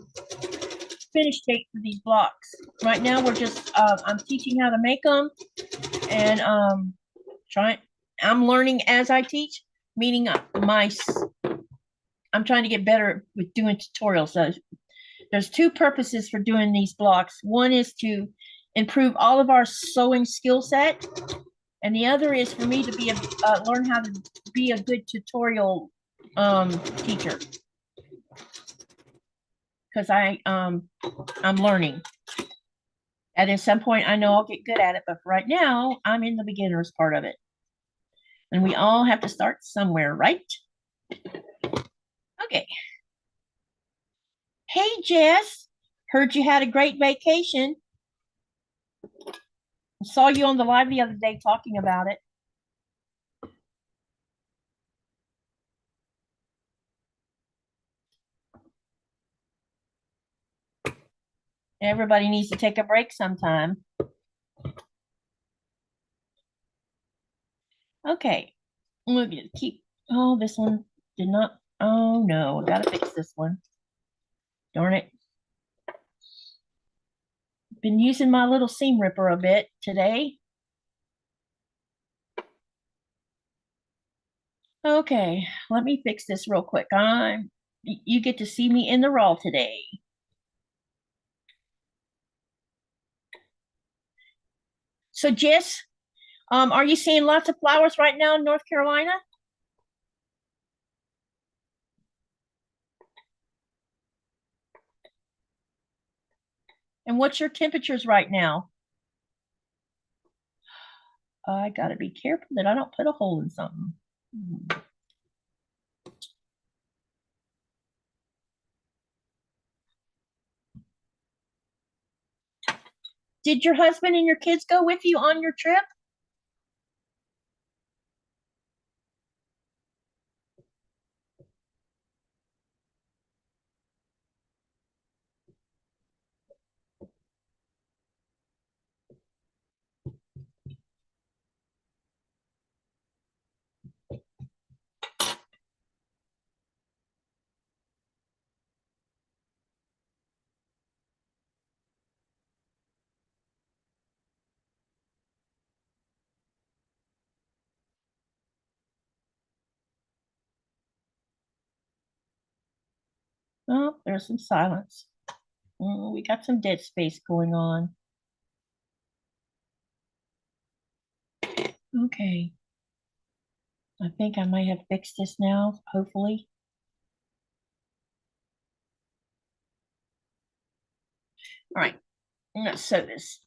finish date for these blocks. Right now we're just I'm teaching how to make them and I'm learning as I teach, meaning I'm trying to get better with doing tutorials. So there's two purposes for doing these blocks. One is to improve all of our sewing skill set, and the other is for me to learn how to be a good tutorial teacher, because I'm learning. And at some point, I know I'll get good at it, but right now, I'm in the beginners part of it. And we all have to start somewhere, right? Okay. Hey, Jess. Heard you had a great vacation. Saw you on the live the other day talking about it. Everybody needs to take a break sometime. Okay. We're going to keep. Oh, this one did not. Oh, no. I got to fix this one. Darn it. Been using my little seam ripper a bit today. Okay, let me fix this real quick. You get to see me in the raw today. So Jess, are you seeing lots of flowers right now in North Carolina? And what's your temperatures right now? I gotta be careful that I don't put a hole in something. Did your husband and your kids go with you on your trip? Oh, there's some silence. We got some dead space going on. Okay. I think I might have fixed this now, hopefully. All right, let's sew this.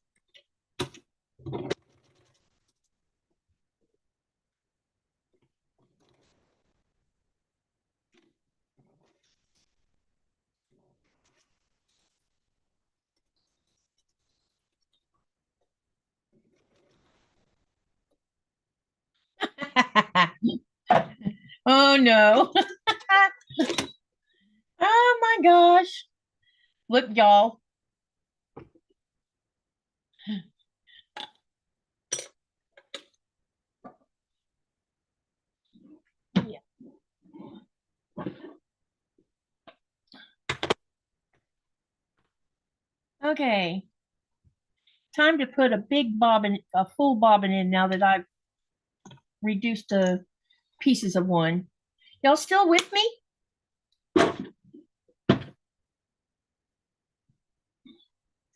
Oh no. Oh my gosh. Look, y'all. Yeah. Okay. Time to put a big bobbin, a full bobbin in now that I've reduced to pieces of one. Y'all still with me?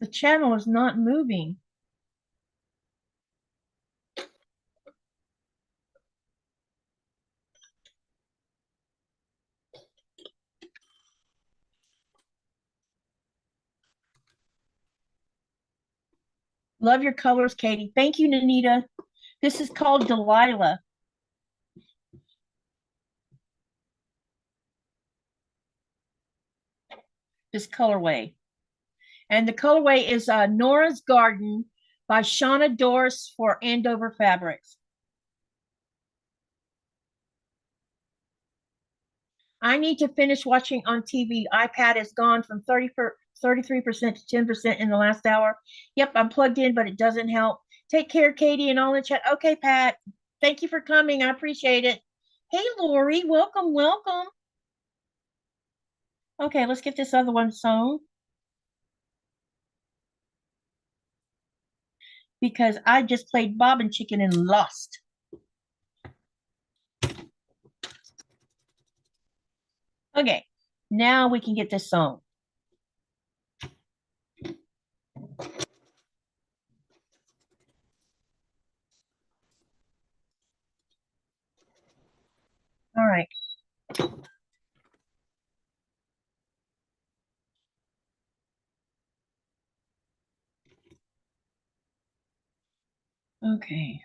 The channel is not moving. Love your colors, Katie. Thank you, Nanita. This is called Delilah. This colorway. And the colorway is Nora's Garden by Shauna Doris for Andover Fabrics. I need to finish watching on TV. iPad has gone from 33% to 10% in the last hour. Yep, I'm plugged in, but it doesn't help. Take care, Katie, and all in chat. Okay, Pat. Thank you for coming. I appreciate it. Hey, Lori. Welcome, welcome. Okay, let's get this other one sewn. Because I just played Bobbin Chicken and lost. Okay, now we can get this sewn. All right. Okay.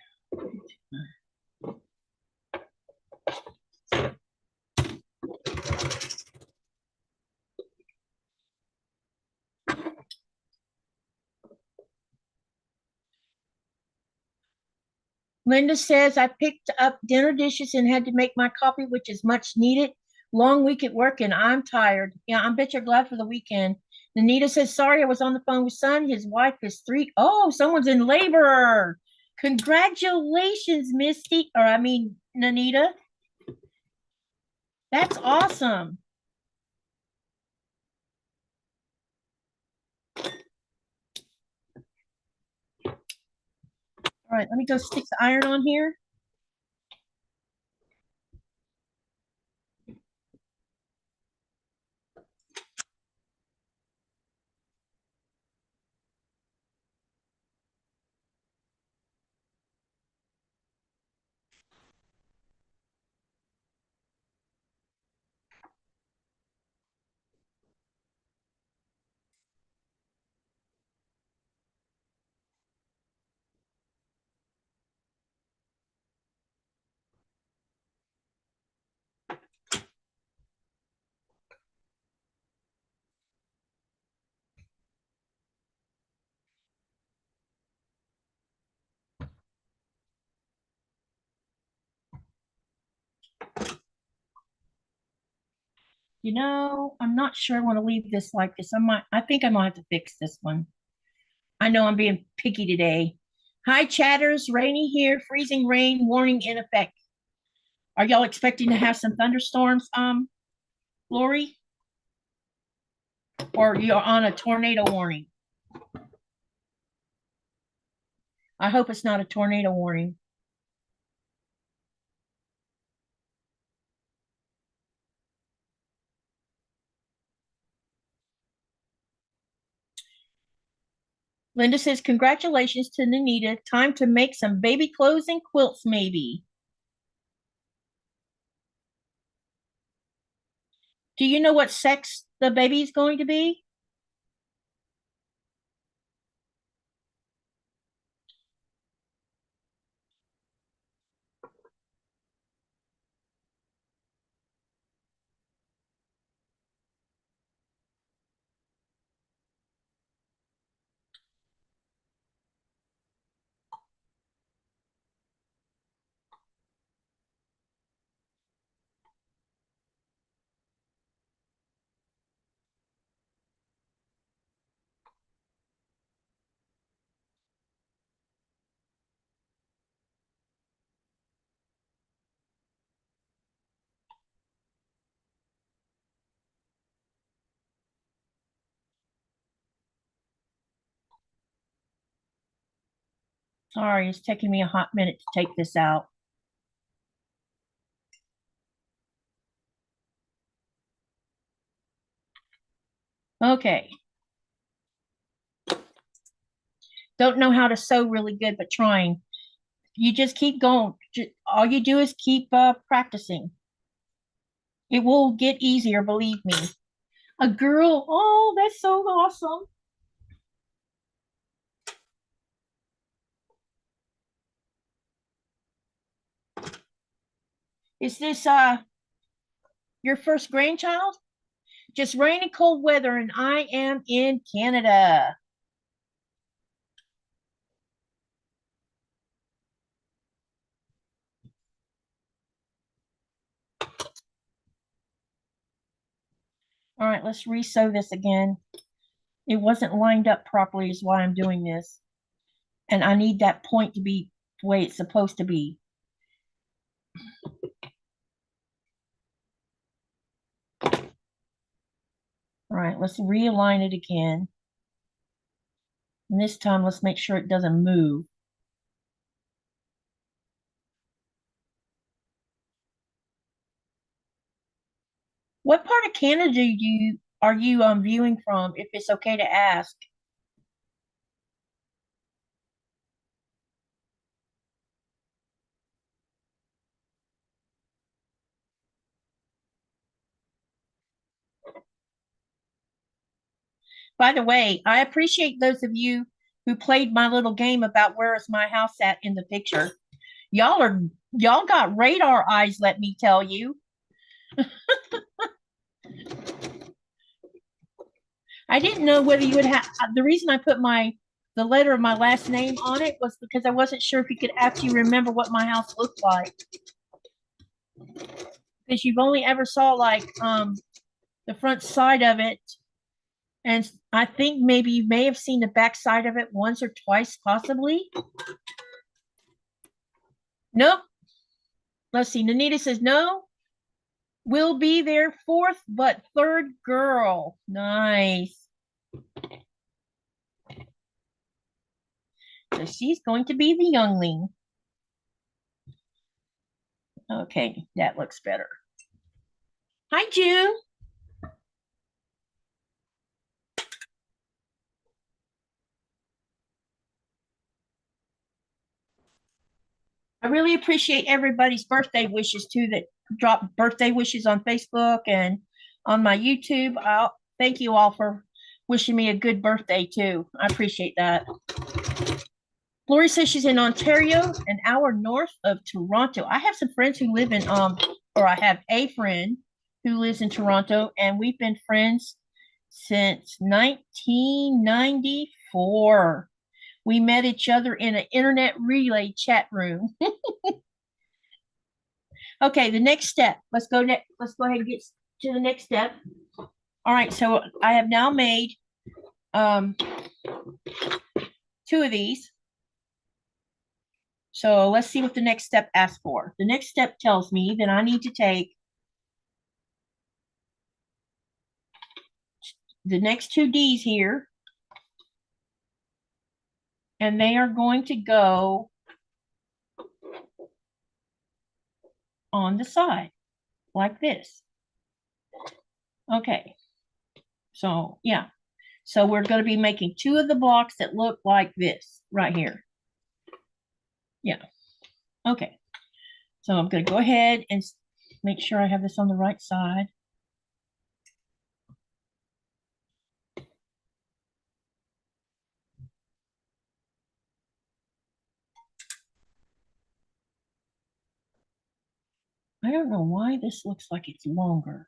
Linda says, I picked up dinner dishes and had to make my coffee, which is much needed. Long week at work and I'm tired. Yeah, I bet you're glad for the weekend. Nanita says, sorry, I was on the phone with son. His wife is 3. Oh, someone's in labor. Congratulations, Misty. Or I mean, Nanita. That's awesome. All right, let me go stick the iron on here. You know, I'm not sure I want to leave this like this. I think I might have to fix this one. I know I'm being picky today. Hi, chatters. Rainy here. Freezing rain warning in effect. Are y'all expecting to have some thunderstorms, Lori? Or you're on a tornado warning? I hope it's not a tornado warning. Linda says, congratulations to Nanita. Time to make some baby clothes and quilts, maybe. Do you know what sex the baby is going to be? Sorry, it's taking me a hot minute to take this out. Okay. Don't know how to sew really good, but trying. You just keep going. All you do is keep practicing. It will get easier, believe me. A girl, oh, that's so awesome. Is this your first grandchild? Just rain and cold weather, and I am in Canada. All right, let's re-sew this again. It wasn't lined up properly is why I'm doing this. And I need that point to be the way it's supposed to be. All right, let's realign it again. And this time, let's make sure it doesn't move. What part of Canada are you viewing from, if it's okay to ask? By the way, I appreciate those of you who played my little game about where is my house at in the picture. Y'all got radar eyes, let me tell you. I didn't know whether you would have the reason I put the letter of my last name on it was because I wasn't sure if you could actually remember what my house looked like. Because you've only ever saw like the front side of it. And I think maybe you may have seen the back side of it once or twice, possibly. Nope. Let's see. Nanita says no. Will be their fourth but third girl. Nice. So she's going to be the youngling. Okay, that looks better. Hi, June. I really appreciate everybody's birthday wishes too that drop birthday wishes on Facebook and on my YouTube. Thank you all for wishing me a good birthday too. I appreciate that. Lori says she's in Ontario, an hour north of Toronto. I have some friends who live in or I have a friend who lives in Toronto, and we've been friends since 1994. We met each other in an internet relay chat room. Okay, the next step. Let's go ahead and get to the next step. All right, so I have now made two of these. So let's see what the next step asks for. The next step tells me that I need to take the next two D's here, and they are going to go on the side like this. Okay, so yeah, so we're going to be making two of the blocks that look like this right here. Yeah, okay, so I'm going to go ahead and make sure I have this on the right side. I don't know why this looks like it's longer.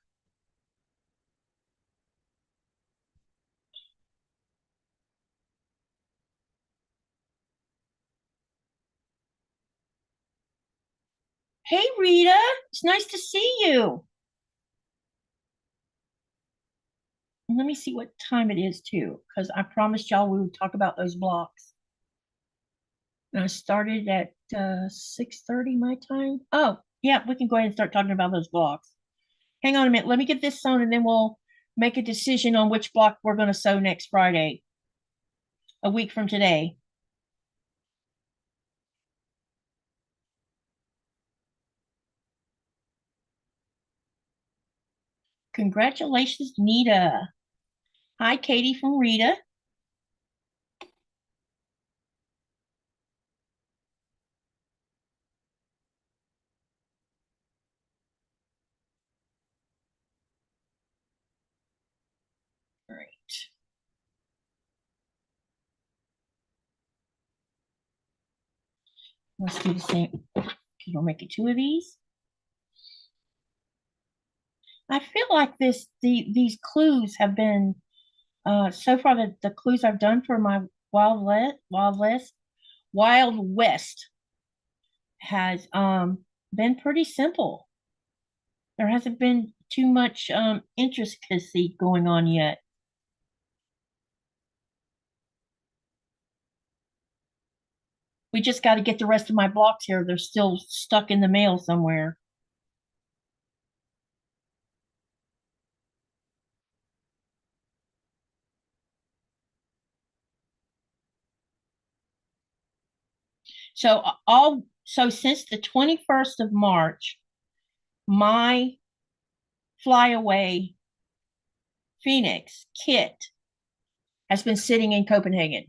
Hey, Rita, it's nice to see you. Let me see what time it is too, because I promised y'all we would talk about those blocks. And I started at 6:30 my time. Oh, yeah, we can go ahead and start talking about those blocks. Hang on a minute. Let me get this sewn, and then we'll make a decision on which block we're going to sew next Friday, a week from today. Congratulations, Nita. Hi, Katie from Rita. All right. Let's do the same. We'll make it two of these. I feel like these clues have been so far the clues I've done for my Wild West has been pretty simple. There hasn't been too much intricacy going on yet. We just got to get the rest of my blocks here. They're still stuck in the mail somewhere. So since the 21st of March, my Flyaway Phoenix kit has been sitting in Copenhagen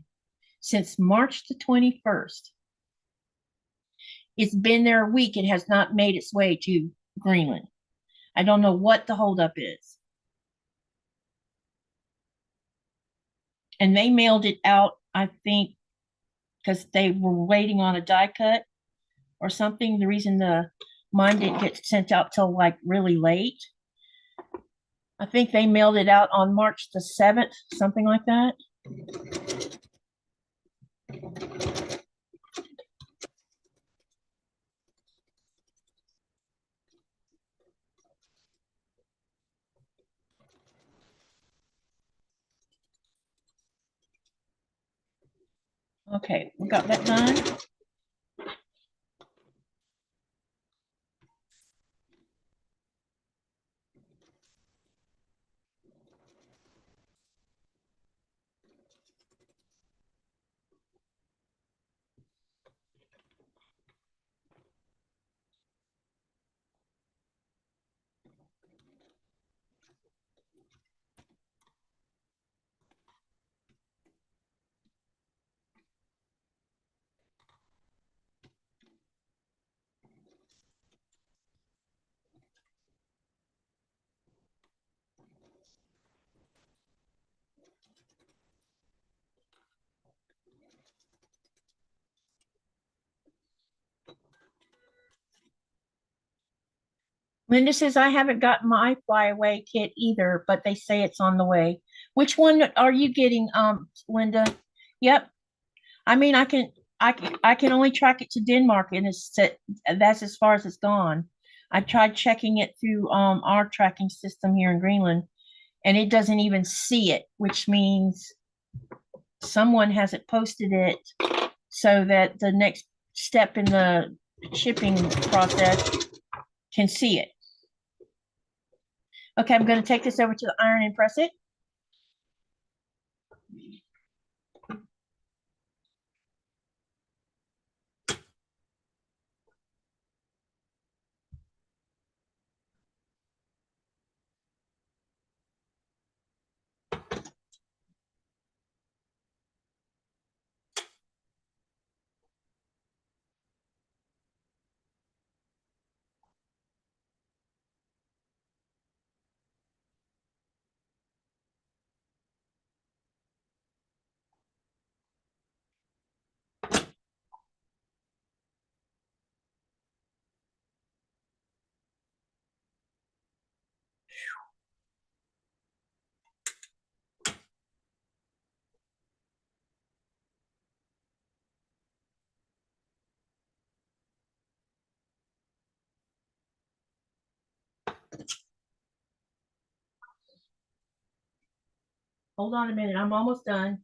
since March the 21st. It's been there a week. It has not made its way to Greenland. I don't know what the holdup is. And they mailed it out, I think, because they were waiting on a die cut or something. The reason mine didn't get sent out till like really late. I think they mailed it out on March the 7th, something like that. Okay, we got that done. Linda says, I haven't got my flyaway kit either, but they say it's on the way. Which one are you getting, Linda? Yep. I mean, I can only track it to Denmark, and that's as far as it's gone. I tried checking it through our tracking system here in Greenland, and it doesn't even see it, which means someone hasn't posted it so that the next step in the shipping process can see it. Okay, I'm going to take this over to the iron and press it. Hold on a minute, I'm almost done.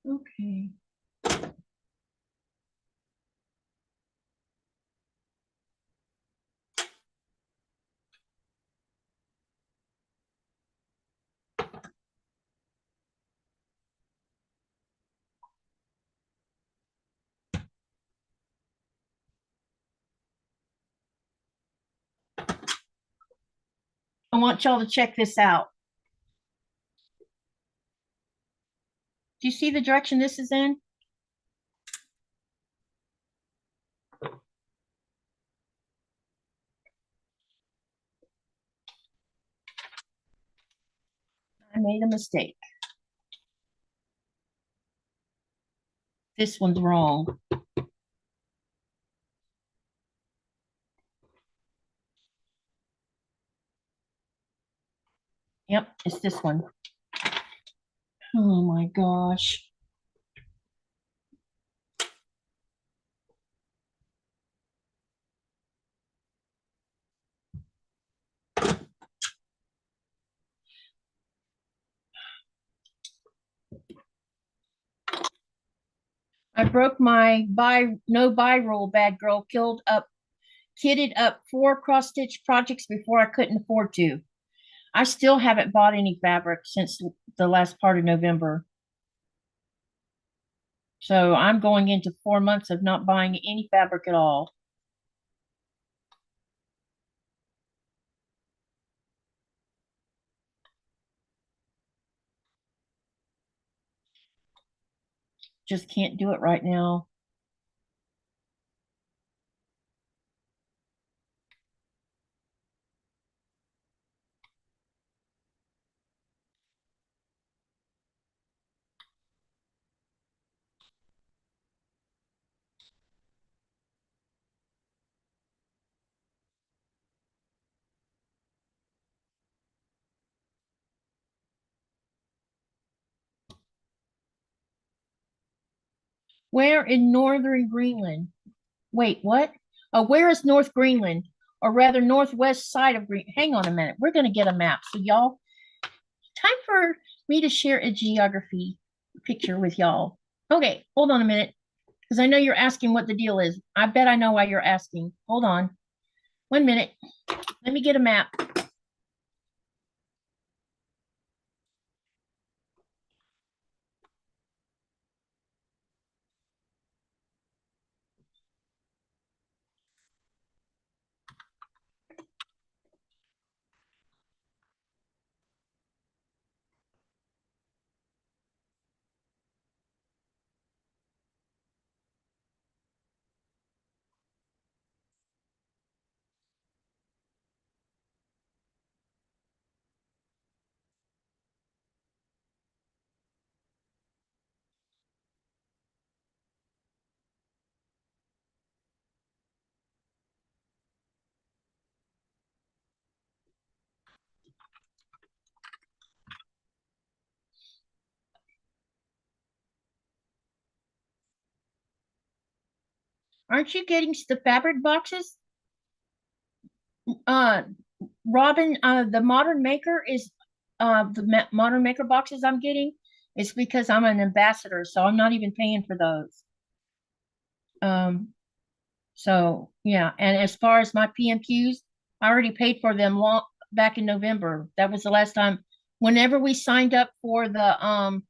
Okay. I want y'all to check this out. Do you see the direction this is in? I made a mistake. This one's wrong. Yep, it's this one. Oh my gosh. I broke my no buy rule, bad girl. Kitted up 4 cross stitch projects before I couldn't afford to. I still haven't bought any fabric since the last part of November. So I'm going into 4 months of not buying any fabric at all. Just can't do it right now. Where in northern Greenland? Wait, what? Where is North Greenland? Or rather, northwest side of Green. Hang on a minute. We're going to get a map. So, y'all, time for me to share a geography picture with y'all. Okay, hold on a minute. Because I know you're asking what the deal is. I bet I know why you're asking. Hold on. 1 minute. Let me get a map. Aren't you getting the fabric boxes? Uh, Robin, the Modern Maker is the Modern Maker boxes I'm getting. It's because I'm an ambassador, so I'm not even paying for those. So yeah, and as far as my PMQs, I already paid for them long back in November. That was the last time. Whenever we signed up for the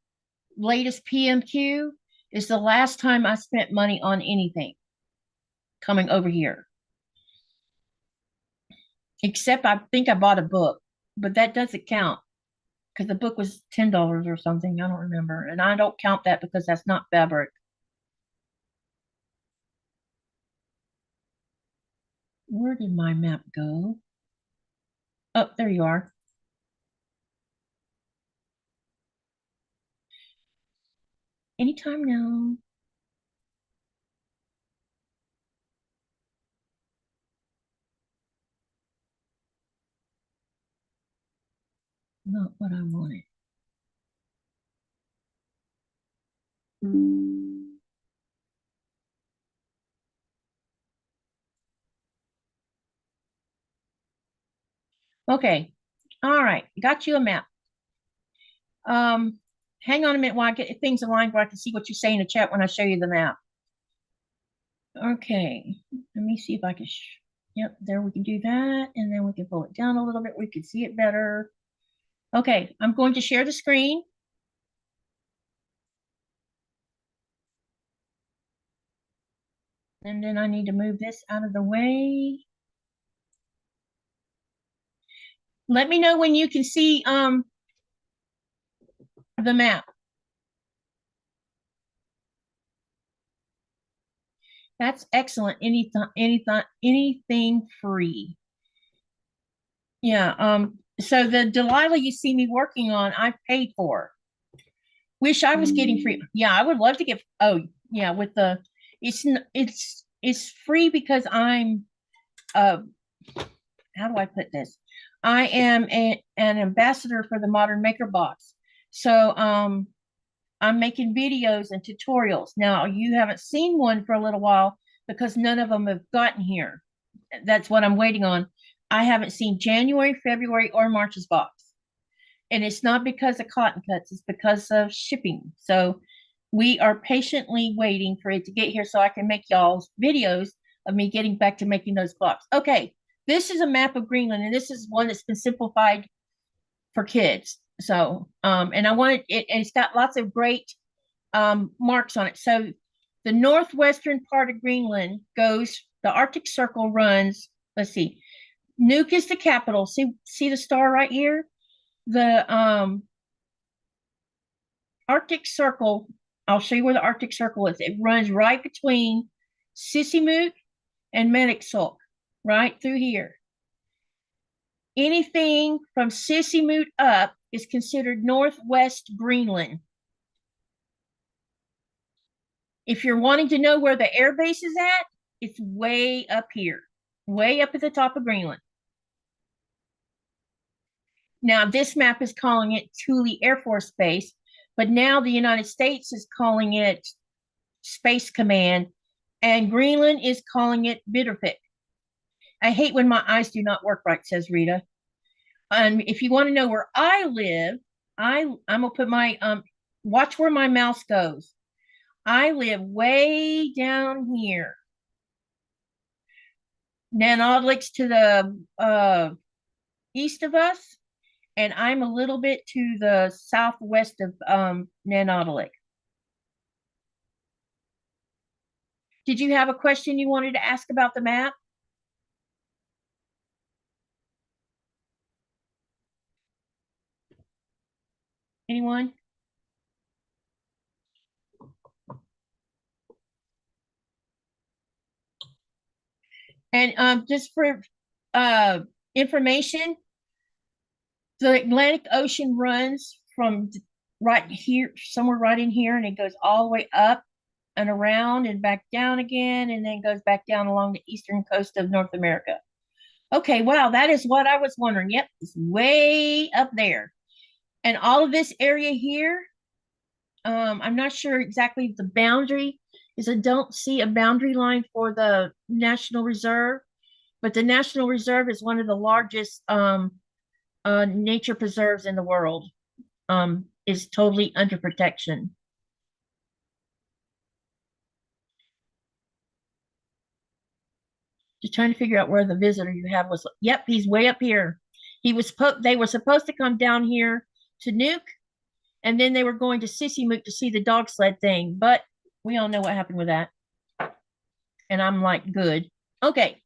latest PMQ, is the last time I spent money on anything coming over here. Except I think I bought a book, but that doesn't count because the book was $10 or something. I don't remember. And I don't count that because that's not fabric. Where did my map go? Oh, there you are. Anytime now. Not what I wanted. Okay. All right. Got you a map. Um, hang on a minute while I get things aligned where I can see what you say in the chat when I show you the map. Okay, let me see if I can, yep, there we can do that. And then we can pull it down a little bit. We can see it better. Okay, I'm going to share the screen. And then I need to move this out of the way. Let me know when you can see the map. That's excellent. Anything free. Yeah. So the Delilah you see me working on, I've paid for. Wish I was getting free. Yeah, I would love to get. Oh, yeah. With the, it's free because I'm. How do I put this? I am an ambassador for the Modern Maker Box. So I'm making videos and tutorials. Now, you haven't seen one for a little while because none of them have gotten here. That's what I'm waiting on. I haven't seen January, February, or March's box. And it's not because of cotton cuts, it's because of shipping. So we are patiently waiting for it to get here so I can make y'all's videos of me getting back to making those blocks. Okay, this is a map of Greenland, and this is one that's been simplified for kids. So, and I wanted it, and it's got lots of great marks on it. So the northwestern part of Greenland goes, the Arctic Circle runs, let's see, Nuuk is the capital. See the star right here? The Arctic Circle, I'll show you where the Arctic Circle is. It runs right between Sisimiut and Medixulk, right through here. Anything from Sisimiut up is considered Northwest Greenland. If you're wanting to know where the air base is at, it's way up here, way up at the top of Greenland. Now, this map is calling it Thule Air Force Base, but now the United States is calling it Space Command, and Greenland is calling it Bitterfik. I hate when my eyes do not work right, says Rita. If you want to know where I live, I'm gonna put my watch where my mouse goes. I live way down here. Nanodlic's to the east of us, and I'm a little bit to the southwest of Nanodlic. Did you have a question you wanted to ask about the map? Anyone? And just for information, the Atlantic Ocean runs from right here, somewhere right in here, and it goes all the way up and around and back down again, and then goes back down along the eastern coast of North America. Okay, wow, that is what I was wondering. Yep, it's way up there. And all of this area here, I'm not sure exactly the boundary, because I don't see a boundary line for the National Reserve, but the National Reserve is one of the largest nature preserves in the world, is totally under protection. Just trying to figure out where the visitor you have was. Yep, he's way up here. They were supposed to come down here to Nuuk, and then they were going to Sisimiut to see the dog sled thing, but we all know what happened with that. And I'm like, good. Okay.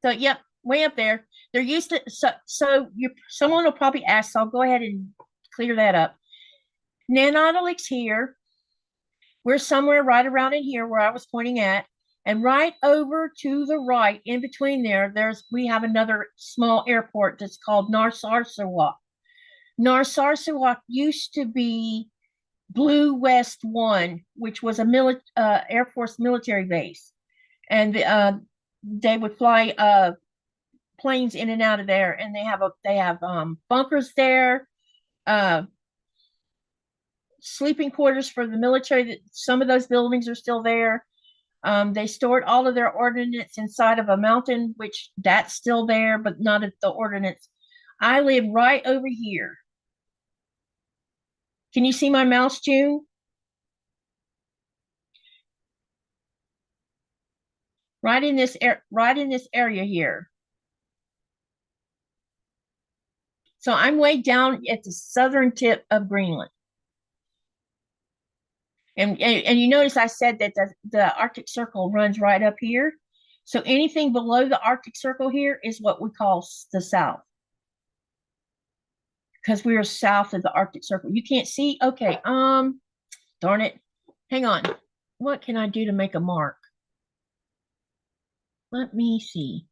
So, yep, way up there. They're used to, someone will probably ask, so I'll go ahead and clear that up. Nanodolic's here. We're somewhere right around in here where I was pointing at. And right over to the right, in between there, we have another small airport that's called Narsarsuaq. Narsarsuaq used to be Blue West 1, which was a Air Force military base. And they would fly planes in and out of there, and they have bunkers there, sleeping quarters for the military. Some of those buildings are still there. They stored all of their ordnance inside of a mountain, which that's still there, but not at the ordnance. I live right over here. Can you see my mouse, June? Right in this area here. So I'm way down at the southern tip of Greenland. And you notice I said that the Arctic Circle runs right up here. So anything below the Arctic Circle here is what we call the South. Because we are south of the Arctic Circle. You can't see? Okay, darn it. Hang on. What can I do to make a mark? Let me see.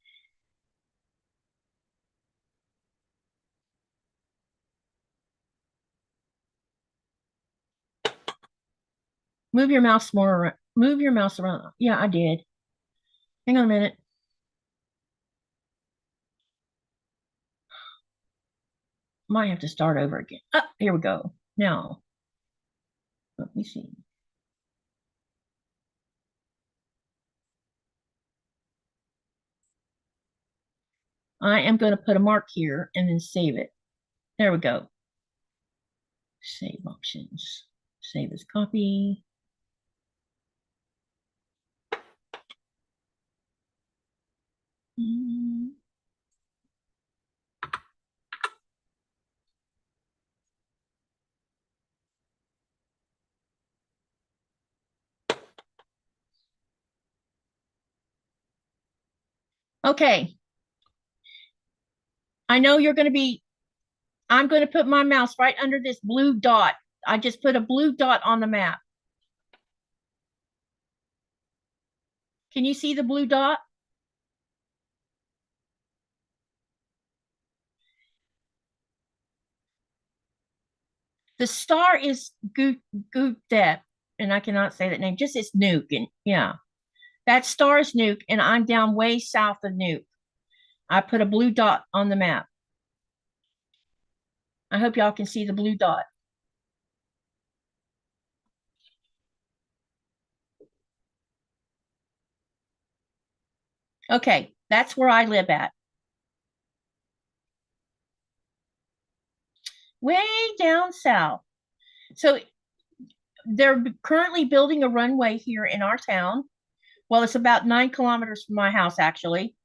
Move your mouse more around. Move your mouse around. Yeah, I did. Hang on a minute. Might have to start over again. Here we go. Now, let me see. I am going to put a mark here and then save it. There we go. Save options. Save as copy. Okay. I know you're going to be, I'm going to put my mouse right under this blue dot. I just put a blue dot on the map. Can you see the blue dot? The star is Gutep, and I cannot say that name. Just it's Nuke, and yeah, that star is Nuke, and I'm down way south of Nuke. I put a blue dot on the map. I hope y'all can see the blue dot. Okay, that's where I live at. Way down south. So they're currently building a runway here in our town. Well, it's about 9 kilometers from my house, actually,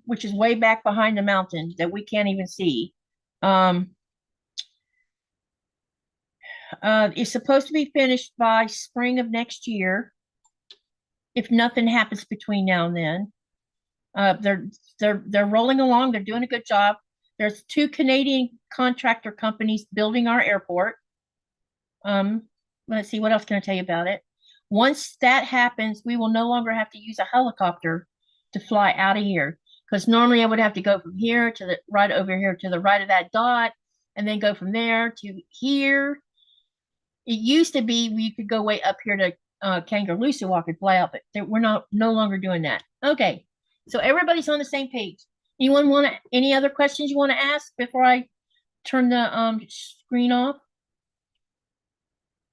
which is way back behind the mountain that we can't even see. It's supposed to be finished by spring of next year, if nothing happens between now and then. They're rolling along. They're doing a good job. There's 2 Canadian contractor companies building our airport. Let's see, what else can I tell you about it? Once that happens, we will no longer have to use a helicopter to fly out of here. Because normally I would have to go from here to the right over here to the right of that dot, and then go from there to here. It used to be we could go way up here to Kangerlussuaq and fly out, but we're no longer doing that. Okay, so everybody's on the same page. Anyone want any other questions you want to ask before I turn the screen off?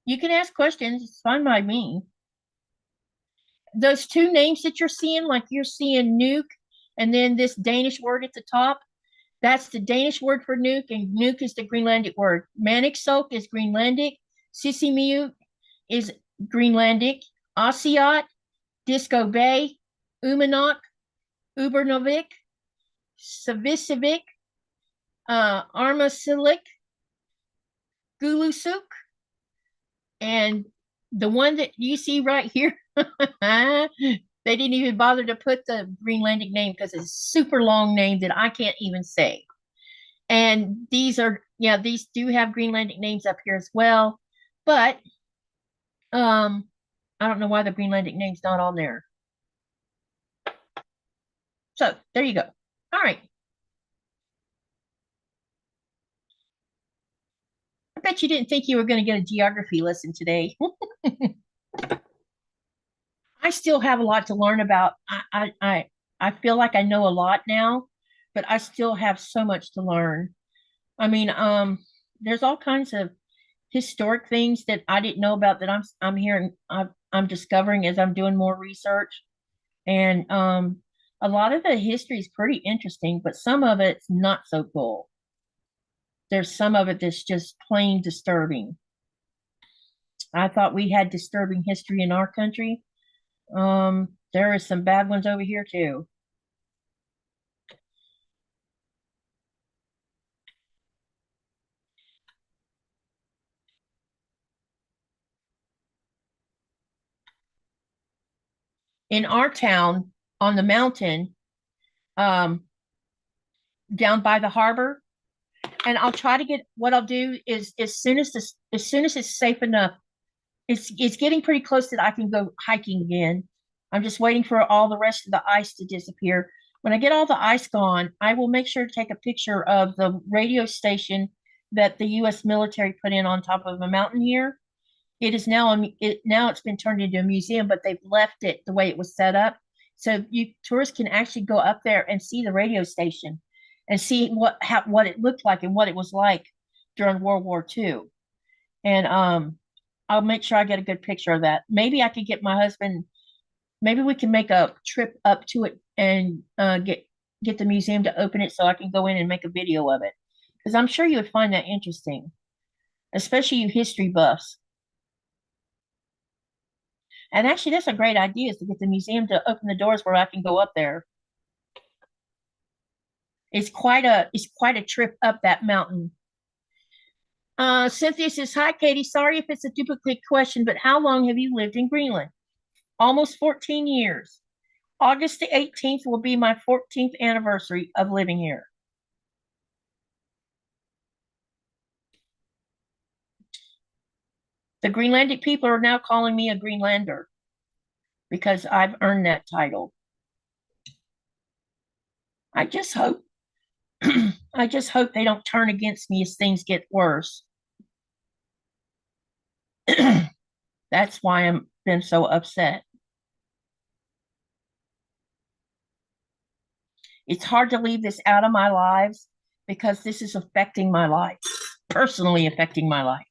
You can ask questions. It's fine by me. Those 2 names that you're seeing, like you're seeing nuke and then this Danish word at the top, that's the Danish word for nuke, and nuke is the Greenlandic word. Maniksoak is Greenlandic. Sisimiut is Greenlandic. Asiat, Disco Bay, Umanok, Ubernovik, Savisivik, Armasilik, Gulusuk, and the one that you see right here, they didn't even bother to put the Greenlandic name because it's a super long name that I can't even say. And these do have Greenlandic names up here as well, but I don't know why the Greenlandic name's not on there. So there you go. All right. I bet you didn't think you were going to get a geography lesson today. I still have a lot to learn about. I feel like I know a lot now, but I still have so much to learn. I mean, there's all kinds of historic things that I didn't know about that I'm hearing I'm discovering as I'm doing more research. And a lot of the history is pretty interesting, but some of it's not so cool. there's some of it that's just plain disturbing. I thought we had disturbing history in our country. There are some bad ones over here too. In our town on the mountain, um, down by the harbor, and I'll try to get what I'll do is as soon as it's safe enough, it's getting pretty close that I can go hiking again. I'm just waiting for all the rest of the ice to disappear. When I get all the ice gone, I will make sure to take a picture of the radio station that the U.S. military put in on top of a mountain here. It is now now it's been turned into a museum, but they've left it the way it was set up, so you tourists can actually go up there and see the radio station and see what it looked like and what it was like during World War II. And I'll make sure I get a good picture of that. Maybe I could get my husband. Maybe we can make a trip up to it and get the museum to open it so I can go in and make a video of it, because I'm sure you would find that interesting, especially you history buffs. And actually, that's a great idea, is to get the museum to open the doors where I can go up there. It's quite a trip up that mountain. Cynthia says, "Hi, Katie. Sorry if it's a duplicate question, but how long have you lived in Greenland?" Almost 14 years. August the 18th will be my 14th anniversary of living here. The Greenlandic people are now calling me a Greenlander because I've earned that title. I just hope I just hope they don't turn against me as things get worse. That's why I'm been so upset. It's hard to leave this out of my lives because this is affecting my life, personally affecting my life.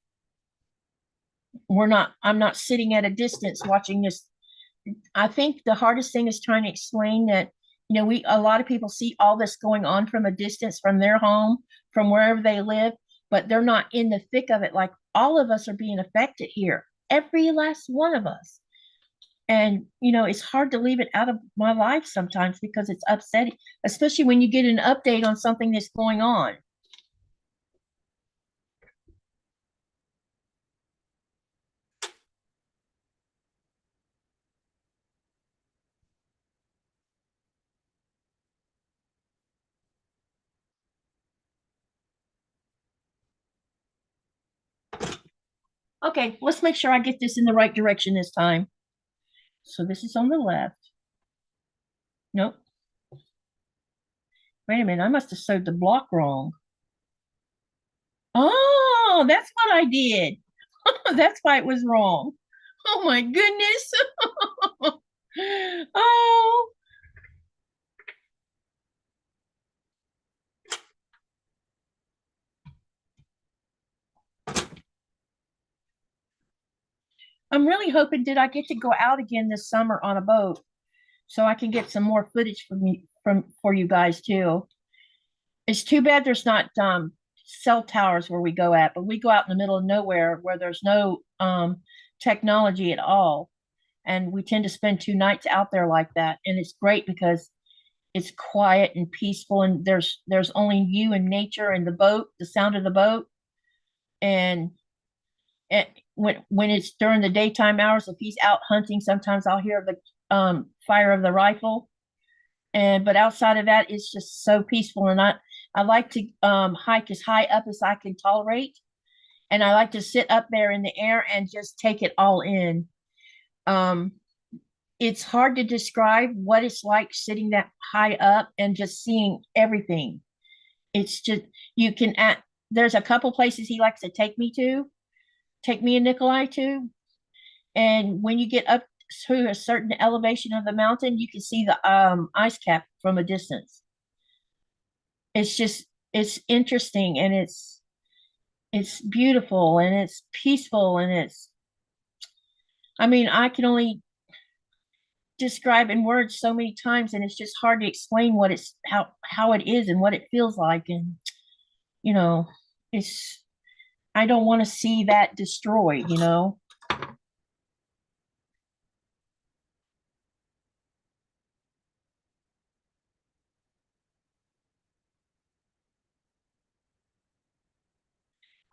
I'm not sitting at a distance watching this. I think the hardest thing is trying to explain that, a lot of people see all this going on from a distance, from their home, from wherever they live, but they're not in the thick of it. Like, all of us are being affected here, every last one of us. And, it's hard to leave it out of my life sometimes because it's upsetting, especially when you get an update on something that's going on. Okay, let's make sure I get this in the right direction this time. So this is on the left. Nope. Wait a minute, I must have sewed the block wrong. Oh, that's what I did. That's why it was wrong. Oh my goodness. Oh. I'm really hoping that I get to go out again this summer on a boat so I can get some more footage for you guys too. It's too bad there's not cell towers where we go at, but we go out in the middle of nowhere where there's no technology at all. And we tend to spend 2 nights out there like that. And it's great because it's quiet and peaceful, and there's only you and nature and the boat, the sound of the boat. And when it's during the daytime hours, if he's out hunting, sometimes I'll hear the fire of the rifle. But outside of that, it's just so peaceful. And I like to hike as high up as I can tolerate. And I like to sit up there in the air and just take it all in. It's hard to describe what it's like sitting that high up and just seeing everything. It's just, there's a couple places he likes to take me and Nikolai to. And when you get up to a certain elevation of the mountain, you can see the ice cap from a distance. It's interesting, and it's beautiful, and it's peaceful, and I can only describe in words so many times, and it's just hard to explain how it is and what it feels like. And It's, I don't want to see that destroyed, you know?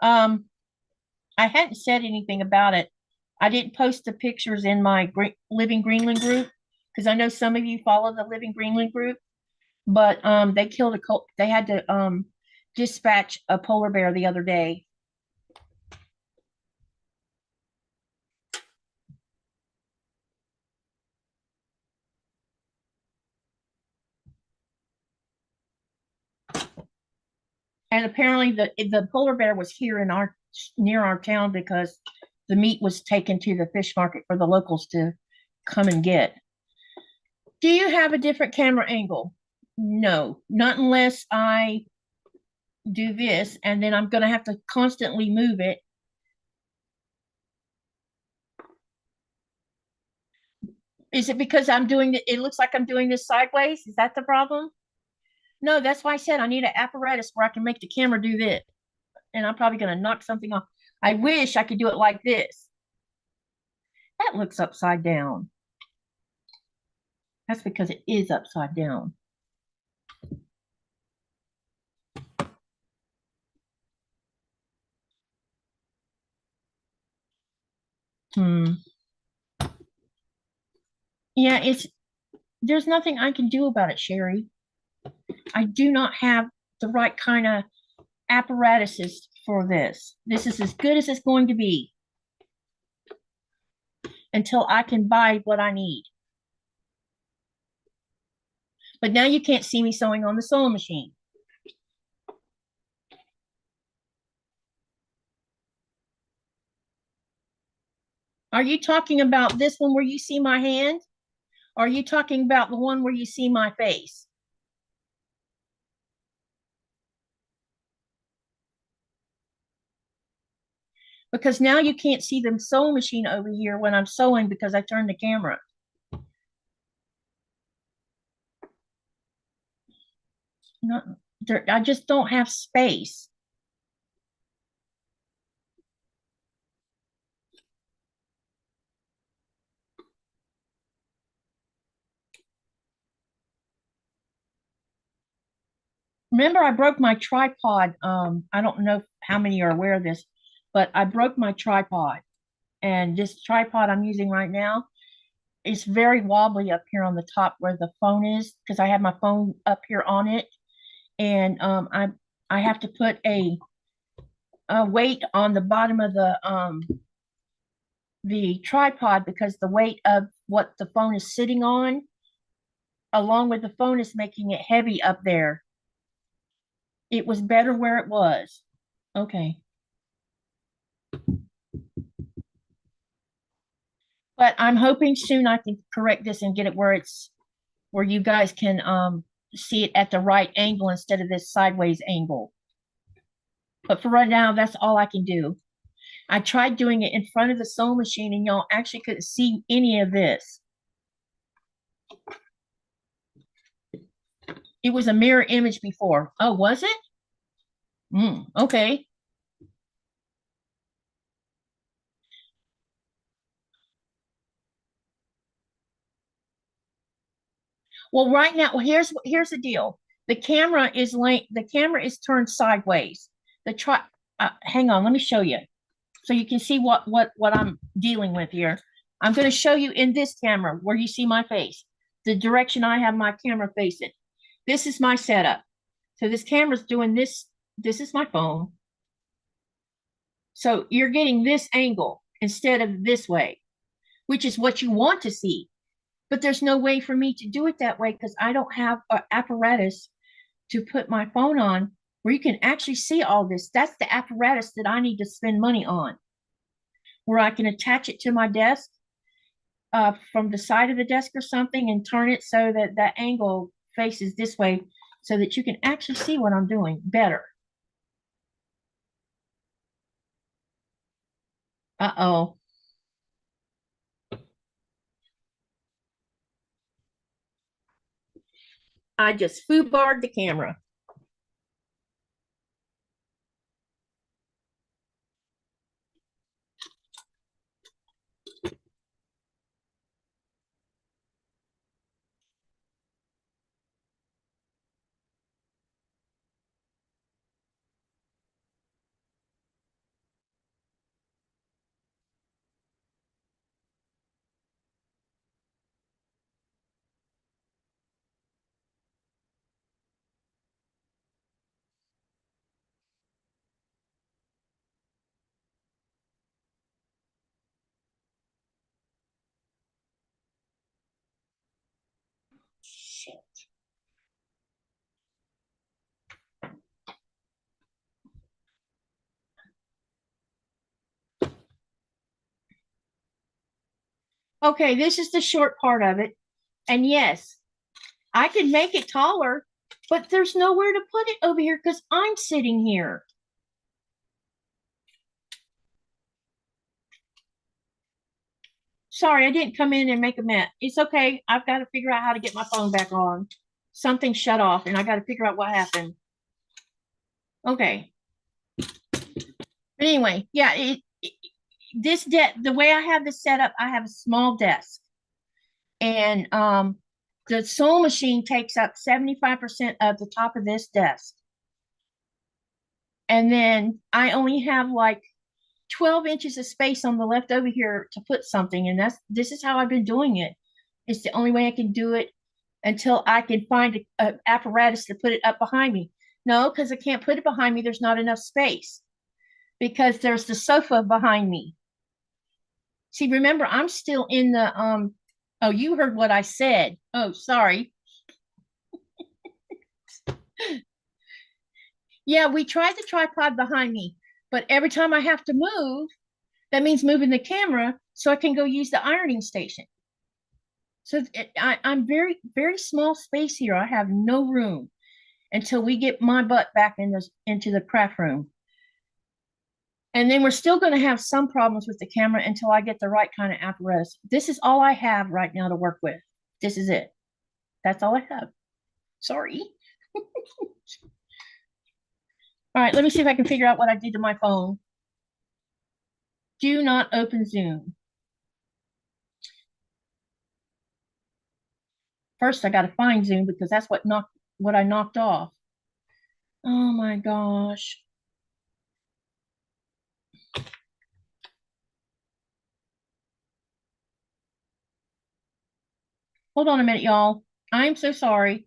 Um, I hadn't said anything about it. I didn't post the pictures in my Living Greenland group because I know some of you follow the Living Greenland group, but they killed they had to dispatch a polar bear the other day. And apparently the polar bear was here in our near our town because the meat was taken to the fish market for the locals to come and get. Do you have a different camera angle? No, not unless I do this, and then I'm going to have to constantly move it. Is it because I'm doing it? It looks like I'm doing this sideways. Is that the problem? No, that's why I said I need an apparatus where I can make the camera do this. And I'm probably going to knock something off. I wish I could do it like this. That looks upside down. That's because it is upside down. Hmm. Yeah, there's nothing I can do about it, Sherry. I do not have the right kind of apparatuses for this. This is as good as it's going to be until I can buy what I need. But now you can't see me sewing on the sewing machine. Are you talking about this one where you see my hand? Or are you talking about the one where you see my face? Because now you can't see the sewing machine over here when I'm sewing because I turned the camera. Not there, I just don't have space. Remember, I broke my tripod. I don't know how many are aware of this, but I broke my tripod. And this tripod I'm using right now is very wobbly up here on the top where the phone is because I have my phone up here on it. And I have to put a weight on the bottom of the tripod because the weight of what the phone is sitting on along with the phone is making it heavy up there. It was better where it was. Okay. But I'm hoping soon I can correct this and get it where it's where you guys can see it at the right angle instead of this sideways angle. But for right now, that's all I can do. I tried doing it in front of the sewing machine and y'all actually couldn't see any of this. It was a mirror image before. Oh, was it? Okay. Well, right now, well, here's the deal. The camera is turned sideways. Hang on, let me show you so you can see what I'm dealing with here. I'm going to show you in this camera where you see my face, the direction I have my camera facing. This is my setup. So this camera's doing this. This is my phone. So you're getting this angle instead of this way, which is what you want to see. But there's no way for me to do it that way because I don't have an apparatus to put my phone on where you can actually see all this. That's the apparatus that I need to spend money on, where I can attach it to my desk from the side of the desk or something and turn it so that that angle faces this way so that you can actually see what I'm doing better. Uh-oh. I just foobarred the camera. Okay, this is the short part of it. And yes, I could make it taller, but there's nowhere to put it over here because I'm sitting here. Sorry, I didn't come in and make a mess. It's okay. I've got to figure out how to get my phone back on. Something shut off and I got to figure out what happened. Okay. But anyway, yeah, this desk, the way I have this set up, I have a small desk. And the sewing machine takes up 75% of the top of this desk. And then I only have like 12 inches of space on the left over here to put something. And this is how I've been doing it. It's the only way I can do it until I can find an apparatus to put it up behind me. No, because I can't put it behind me. There's not enough space because there's the sofa behind me. See, remember, I'm still in the, oh, you heard what I said. Oh, sorry. Yeah, we tried the tripod behind me, but every time I have to move, that means moving the camera so I can go use the ironing station. So I'm very, very small space here. I have no room until we get my butt back into the craft room. And then we're still going to have some problems with the camera until I get the right kind of apparatus. This is all I have right now to work with. This is it. That's all I have. Sorry. All right, let me see if I can figure out what I did to my phone. Do not open Zoom. First, I got to find Zoom because that's what I knocked off. Oh my gosh. Hold on a minute, y'all. I'm so sorry.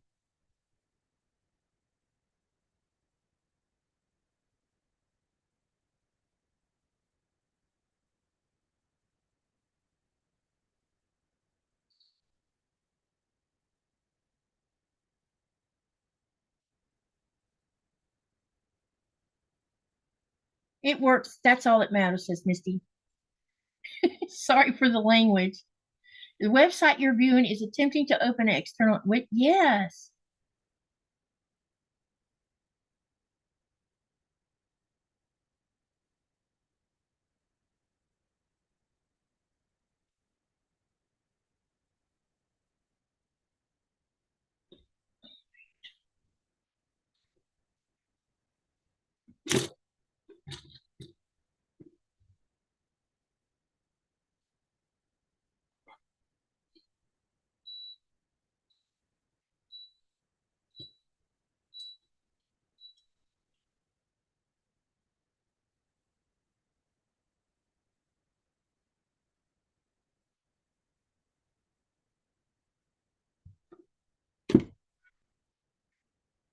It works. That's all that matters, says Misty. Sorry for the language. The website you're viewing is attempting to open an external. Yes.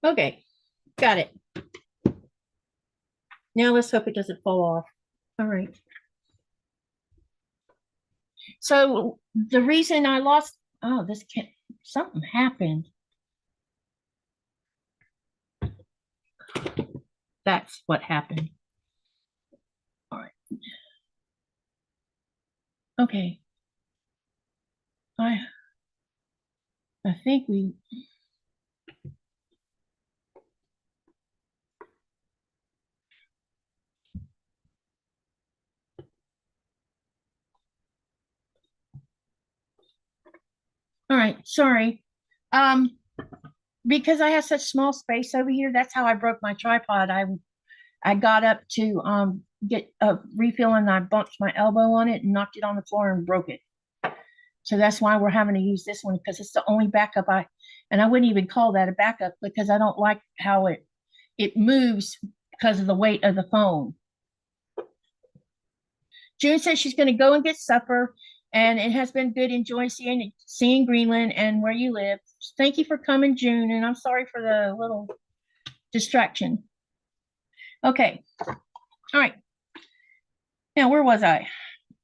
Okay. Got it. Now let's hope it doesn't fall off. All right. So the reason I lost, oh, this can't, something happened. That's what happened. All right. Okay. I I think we, all right, sorry. Um, because I have such small space over here, that's how I broke my tripod. I got up to get a refill and I bumped my elbow on it and knocked it on the floor and broke it. So that's why we're having to use this one because it's the only backup and I wouldn't even call that a backup because I don't like how it moves because of the weight of the phone. June says she's going to go and get supper, and it has been good enjoying seeing Greenland and where you live. Thank you for coming, June, and I'm sorry for the little distraction. Okay, all right. Now, where was I?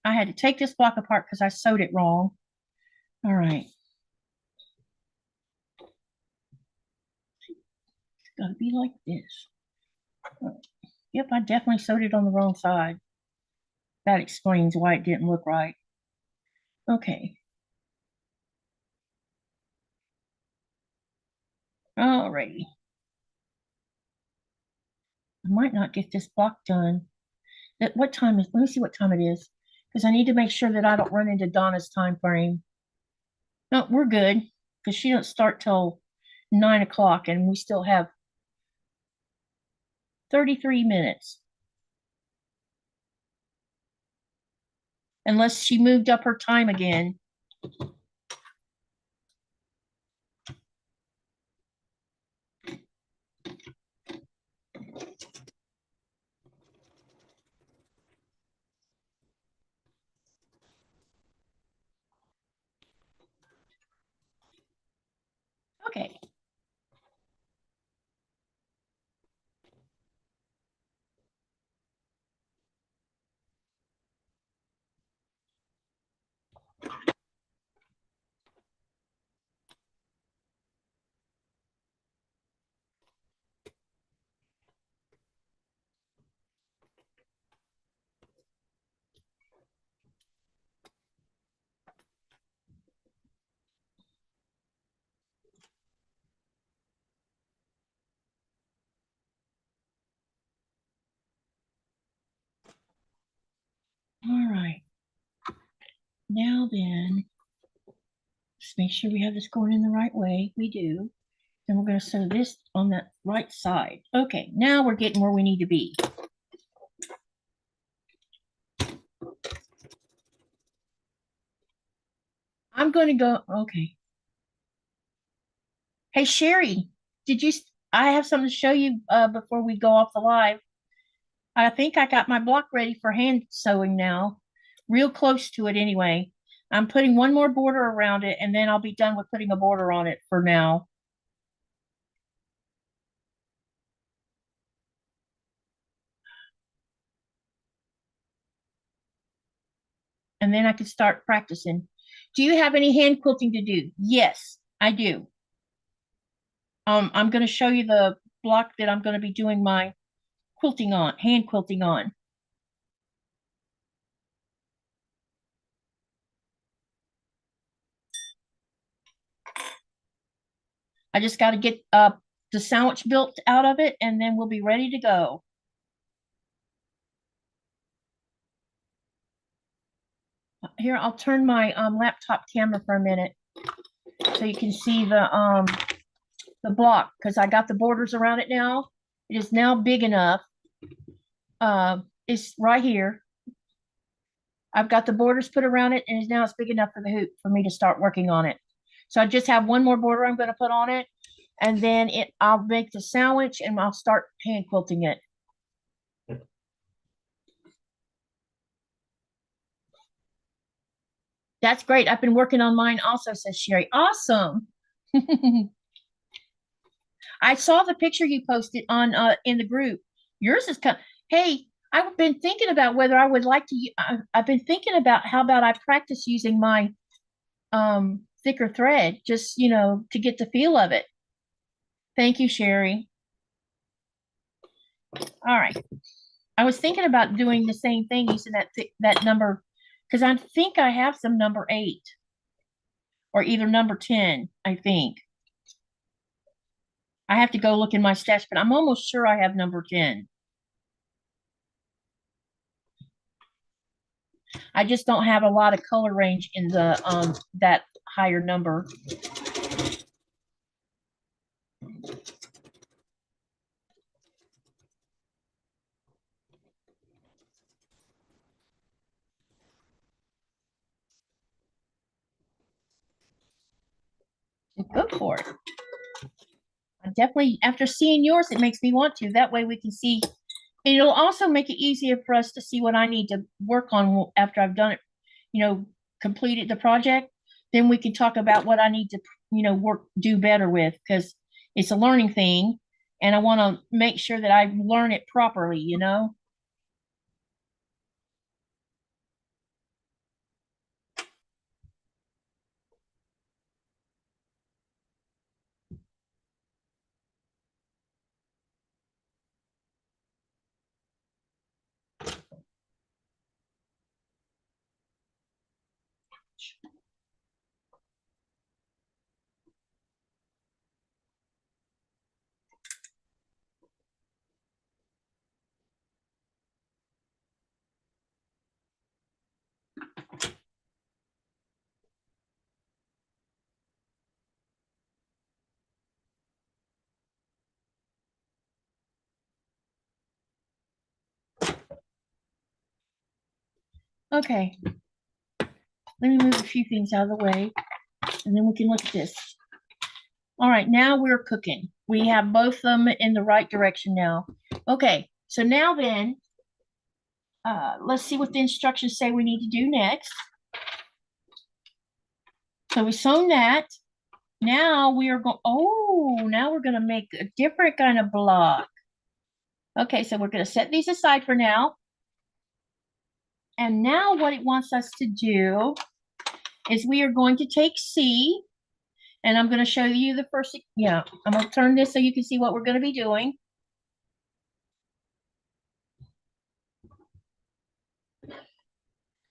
I had to take this block apart because I sewed it wrong. All right. It's got to be like this. Yep, I definitely sewed it on the wrong side. That explains why it didn't look right. Okay. Alrighty. I might not get this block done. What time is, let me see what time it is. Because I need to make sure that I don't run into Donna's time frame. No, we're good. Because she don't start till 9 o'clock and we still have 33 minutes. Unless she moved up her time again. Okay. All right. Now then, just make sure we have this going in the right way. We do. Then we're going to sew this on that right side. Okay, now we're getting where we need to be. I'm going to go, okay. Hey, Sherry, did you, I have something to show you before we go off the live. I think I got my block ready for hand sewing now. Real close to it anyway. I'm putting one more border around it and then I'll be done with putting a border on it for now. And then I can start practicing. Do you have any hand quilting to do? Yes, I do. I'm going to show you the block that I'm going to be doing my quilting on, hand quilting on. I just got to get the sandwich built out of it and then we'll be ready to go. Here, I'll turn my laptop camera for a minute so you can see the block because I got the borders around it now. It is now big enough. It's right here. I've got the borders put around it and now it's big enough for the hoop for me to start working on it. So I just have one more border I'm going to put on it and then I'll make the sandwich and I'll start hand quilting it. That's great. I've been working on mine also, says Sherry. Awesome. I saw the picture you posted on in the group. Yours is kind. Hey, I've been thinking about whether I would like to. I've been thinking about how about I practice using my thicker thread, just to get the feel of it. Thank you, Sherry. All right. I was thinking about doing the same thing using that number because I think I have some number 8 or either number 10, I think. I have to go look in my stash, but I'm almost sure I have number 10. I just don't have a lot of color range in the that higher number. Go for it. I definitely, after seeing yours, it makes me want to. That way we can see. And it'll also make it easier for us to see what I need to work on after I've done it, completed the project. Then we can talk about what I need to, do better with because it's a learning thing. And I want to make sure that I learn it properly. stitch. Okay, let me move a few things out of the way, and then we can look at this. All right, now we're cooking. We have both of them in the right direction now. Okay, so now then, let's see what the instructions say we need to do next. So we sewn that. Now we are going, oh, now we're going to make a different kind of block. Okay, so we're going to set these aside for now. And now what it wants us to do is we are going to take C, and I'm going to show you the first, yeah, I'm going to turn this so you can see what we're going to be doing.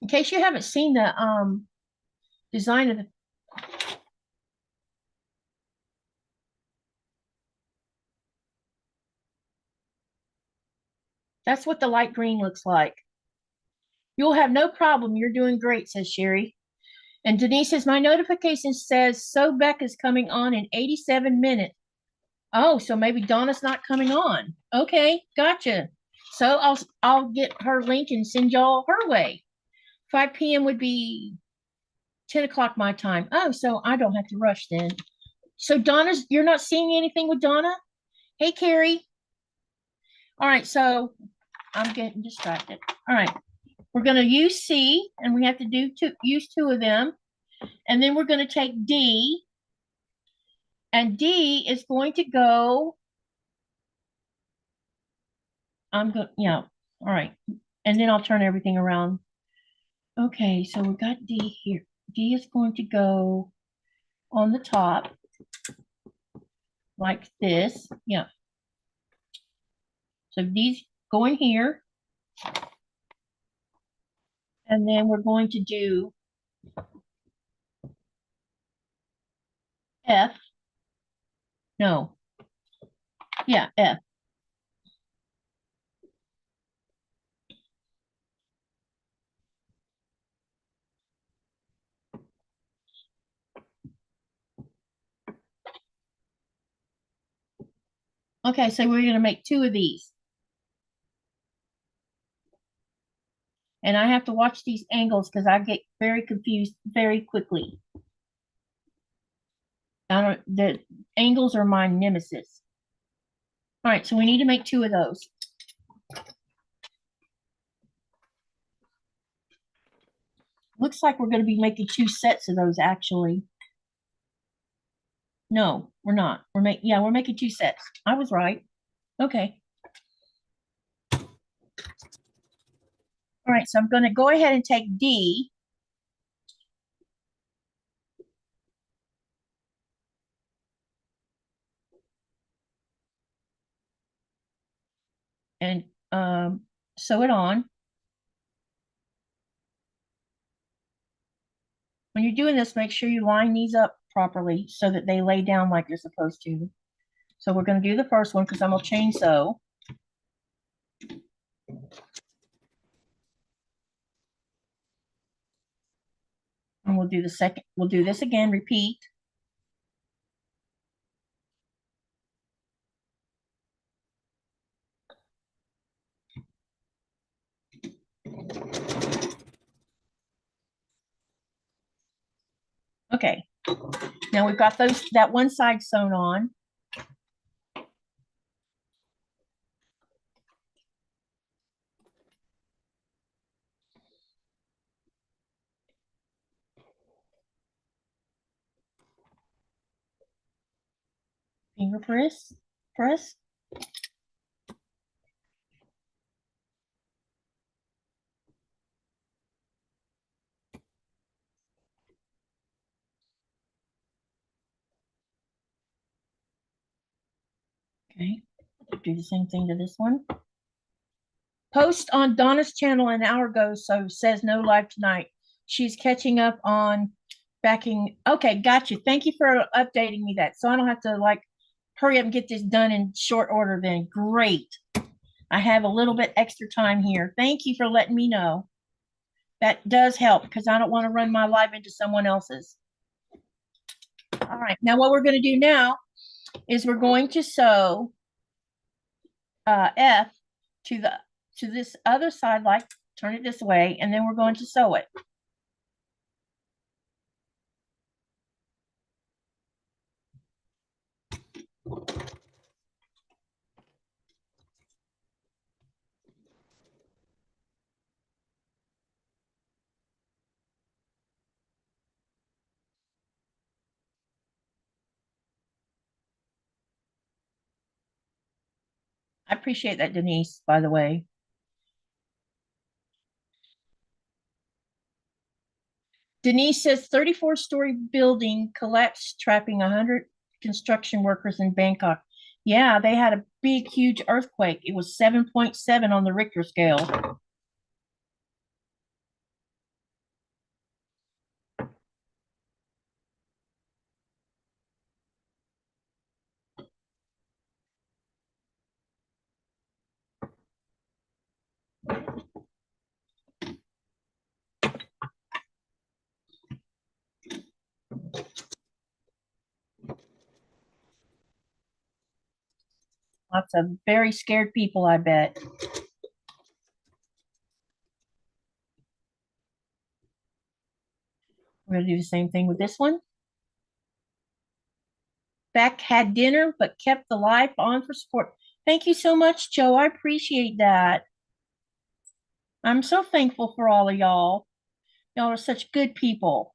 In case you haven't seen the design of the, that's what the light green looks like. You'll have no problem. You're doing great, says Sherry. And Denise says, my notification says So Beck is coming on in 87 minutes. Oh, so maybe Donna's not coming on. Okay, gotcha. So I'll get her link and send y'all her way. 5 p.m. would be 10 o'clock my time. Oh, so I don't have to rush then. So Donna's, you're not seeing anything with Donna? Hey, Carrie. All right, so I'm getting distracted. All right, we're going to use C, and we have to use two of them. And then we're going to take D, and D is going to go, I'm going, yeah, all right. And then I'll turn everything around. Okay, so we got D here. D is going to go on the top like this. Yeah. So D's going here. And then we're going to do F. No. Yeah, F. Okay, so we're going to make two of these. And I have to watch these angles because I get very confused very quickly. The angles are my nemesis. All right, so we need to make two of those. Looks like we're going to be making two sets of those actually. No, we're not. We're making two sets. I was right. Okay. All right, so I'm going to go ahead and take D. And sew it on. When you're doing this, make sure you line these up properly so that they lay down like you're supposed to. So we're going to do the first one because I'm going to chain sew. And we'll do the second, we'll do this again, repeat. Okay, now we've got that one side sewn on. Finger press. Okay, do the same thing to this one. Post on Donna's channel an hour ago, so says no live tonight. she's catching up on backing. Okay, got you. Thank you for updating me that, so I don't have to like hurry up and get this done in short order. Then great. I have a little bit extra time here. Thank you for letting me know. That does help because I don't want to run my live into someone else's. All right, now what we're going to do now is we're going to sew F to this other side, like turn it this way, and then we're going to sew it. I appreciate that, Denise, by the way. Denise says 34-story building collapsed, trapping 100 construction workers in Bangkok. Yeah, they had a big, huge earthquake. It was 7.7 on the Richter scale. Lots of very scared people, I bet. We're going to do the same thing with this one. Beck had dinner, but kept the live on for support. Thank you so much, Joe. I appreciate that. I'm so thankful for all of y'all. Y'all are such good people.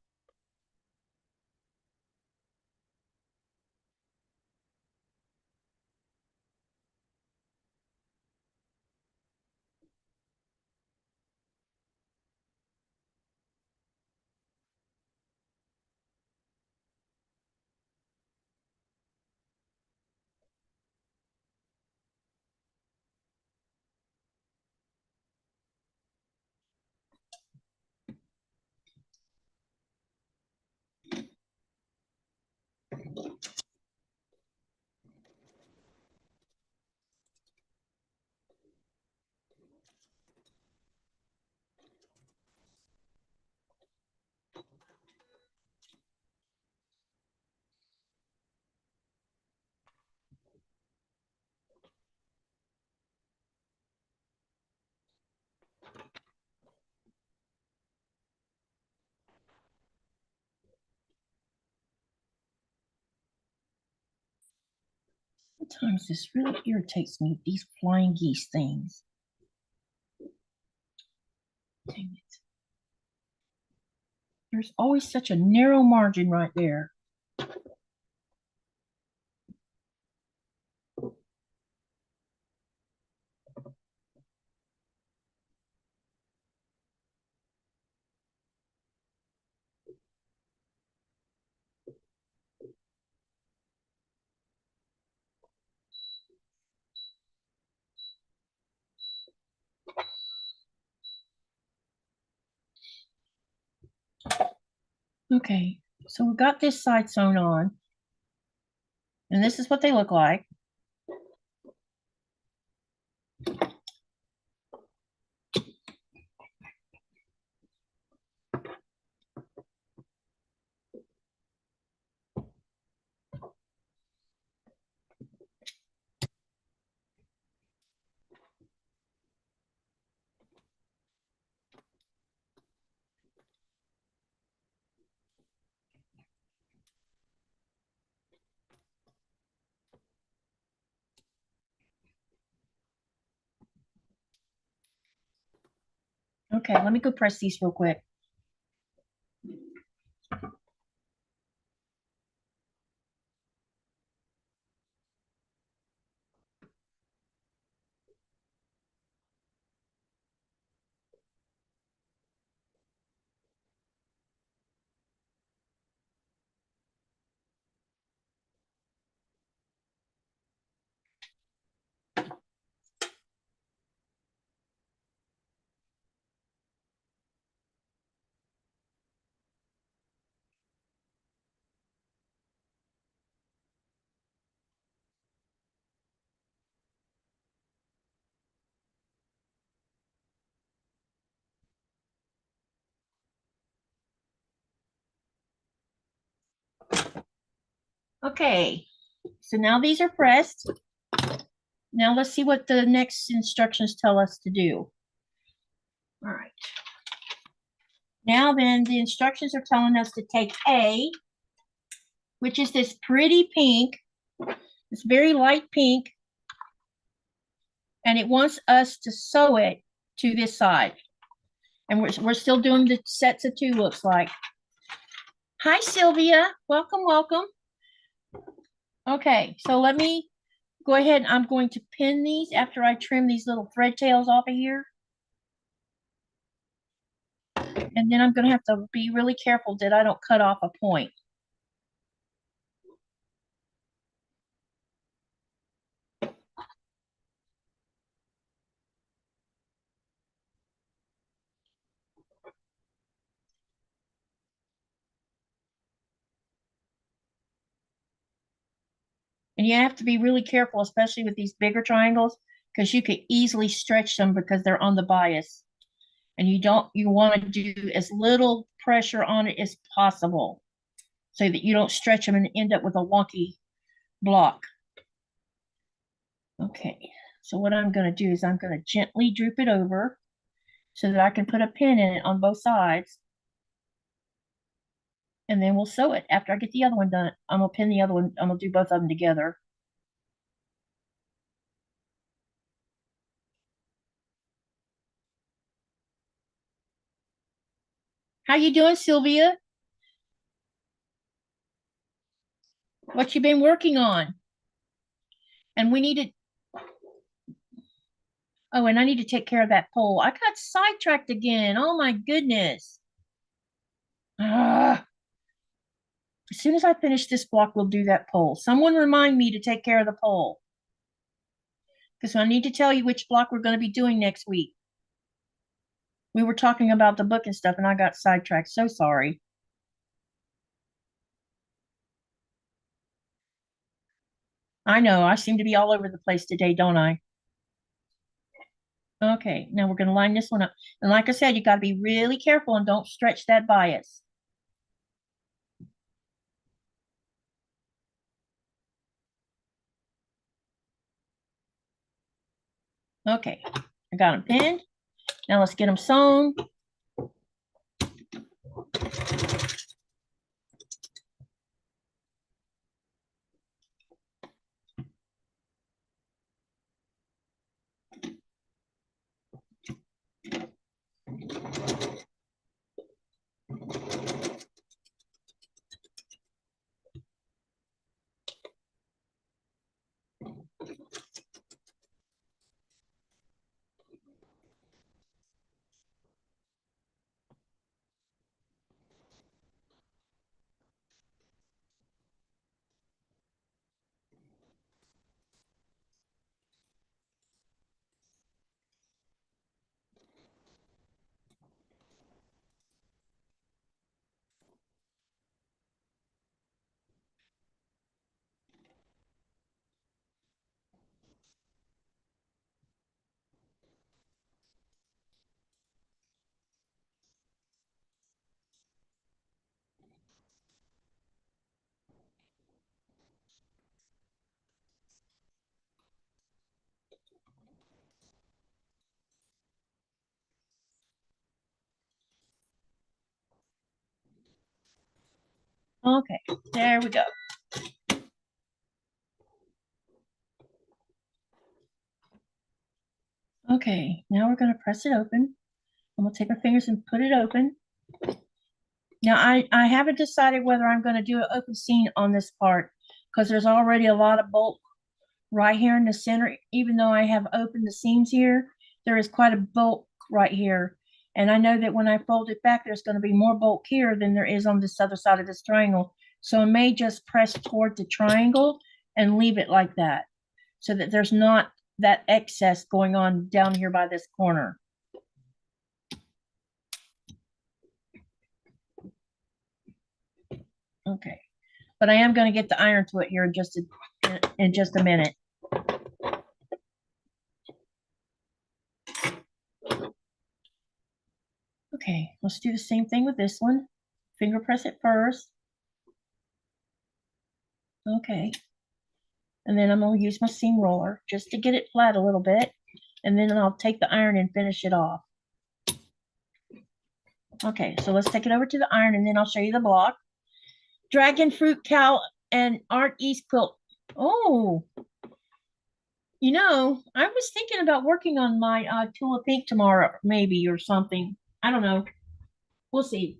Sometimes this really irritates me, these flying geese things. Dang it. There's always such a narrow margin right there. Okay, so we got this side sewn on, and this is what they look like. Okay, let me go press these real quick. Okay, so now these are pressed. Now let's see what the next instructions tell us to do. All right. Now then, the instructions are telling us to take A, which is this pretty pink. It's very light pink. And it wants us to sew it to this side. And we're still doing the sets of two, looks like. Hi, Sylvia. Welcome, welcome. Okay, so let me go ahead. I'm going to pin these after I trim these little thread tails off of here. And then I'm going to have to be really careful that I don't cut off a point. And you have to be really careful, especially with these bigger triangles, because you could easily stretch them because they're on the bias. And you want to do as little pressure on it as possible so that you don't stretch them and end up with a wonky block. Okay, so what I'm going to do is I'm going to gently droop it over so that I can put a pin in it on both sides. And then we'll sew it. After I get the other one done, I'm going to pin the other one. I'm going to do both of them together. How you doing, Sylvia? What you been working on? And we need to, oh, and I need to take care of that pole. I got sidetracked again. Oh my goodness. Ah. As soon as I finish this block, we'll do that pole. Someone remind me to take care of the pole. Because I need to tell you which block we're going to be doing next week. We were talking about the book and stuff, and I got sidetracked. So sorry. I know, I seem to be all over the place today, don't I? Okay, now we're going to line this one up. And like I said, you got to be really careful and don't stretch that bias. Okay, I got them pinned. Now let's get them sewn. Okay, there we go. Okay, now we're going to press it open. I'm going to take my fingers and put it open. Now, I haven't decided whether I'm going to do an open seam on this part because there's already a lot of bulk right here in the center. Even though I have opened the seams here, there is quite a bulk right here. And I know that when I fold it back, there's going to be more bulk here than there is on this other side of this triangle. So I may just press toward the triangle and leave it like that so that there's not that excess going on down here by this corner. Okay, but I am going to get the iron to it here in just a minute. Okay, let's do the same thing with this one. Finger press it first. Okay. And then I'm going to use my seam roller just to get it flat a little bit. And then I'll take the iron and finish it off. Okay, so let's take it over to the iron and then I'll show you the block. Dragon Fruit Cow and Art East Quilt. Oh, you know, I was thinking about working on my Tula Pink tomorrow, maybe, or something. I don't know. We'll see.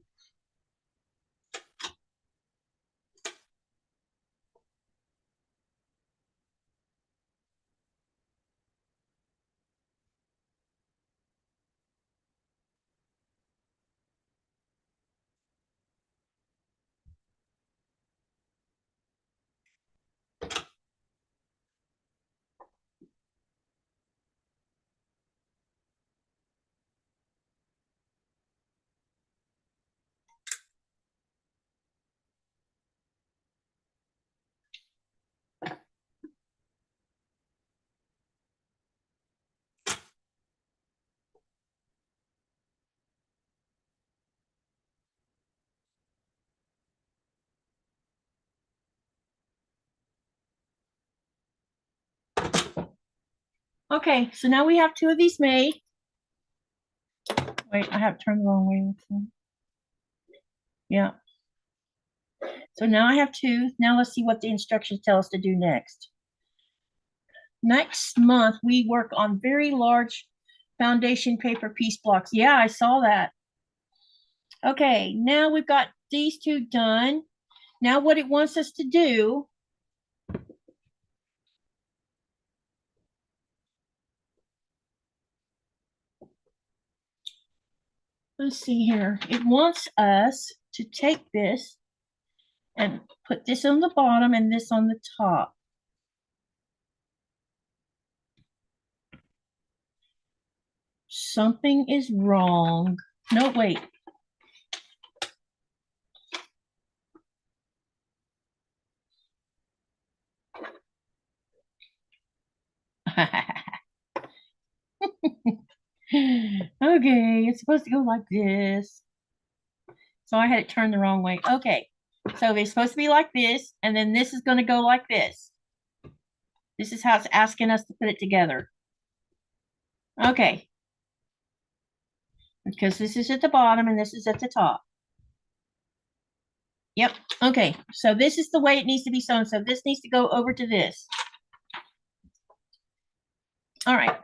Okay, so now we have two of these made. Wait, I have it turned the wrong way. Yeah. So now I have two. Now let's see what the instructions tell us to do next. Next month, we work on very large foundation paper piece blocks. Yeah, I saw that. Okay, now we've got these two done. Now what it wants us to do, let's see here. It wants us to take this and put this on the bottom and this on the top. Something is wrong. No, wait. Okay, it's supposed to go like this. So I had it turned the wrong way. Okay, so it's supposed to be like this, and then this is going to go like this. This is how it's asking us to put it together. Okay, because this is at the bottom and this is at the top. Yep, okay, so this is the way it needs to be sewn. So this needs to go over to this. All right.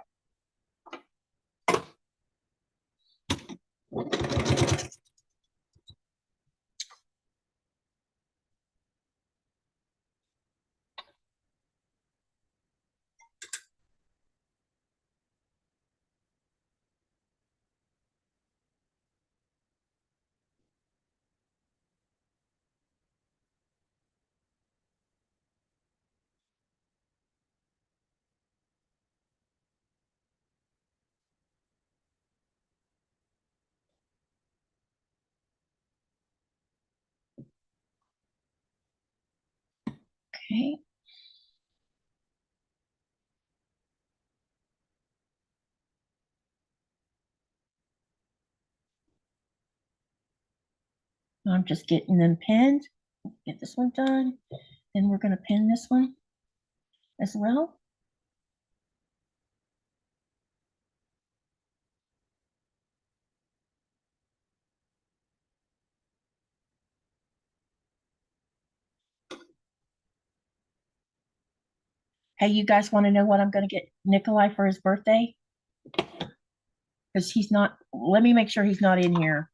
Okay. I'm just getting them pinned. Get this one done. Then we're going to pin this one as well. Hey, you guys want to know what I'm going to get Nikolai for his birthday? Because he's not, let me make sure he's not in here.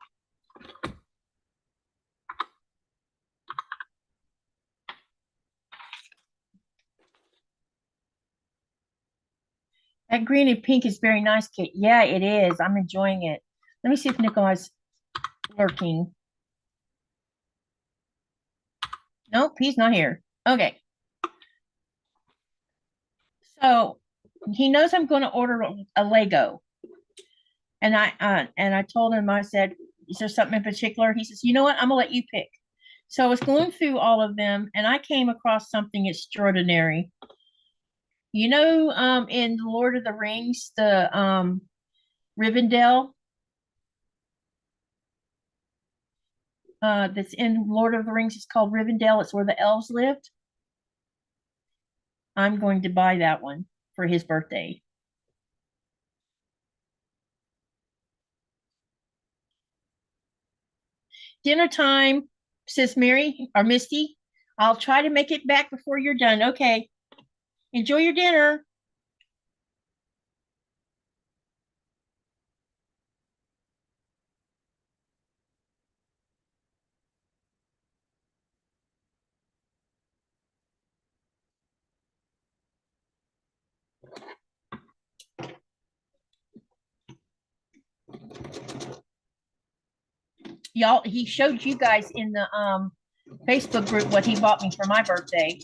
That green and pink is very nice, Kit. Yeah, it is. I'm enjoying it. Let me see if Nikolai's lurking. Nope, he's not here. Okay. So he knows I'm going to order a Lego. And I told him, I said, is there something in particular? He says, you know what? I'm gonna let you pick. So I was going through all of them and I came across something extraordinary. You know, in Lord of the Rings, the Rivendell, that's in Lord of the Rings, it's called Rivendell. It's where the elves lived. I'm going to buy that one for his birthday. Dinner time, says Mary or Misty. I'll try to make it back before you're done. Okay. Enjoy your dinner. Y'all, he showed you guys in the Facebook group what he bought me for my birthday.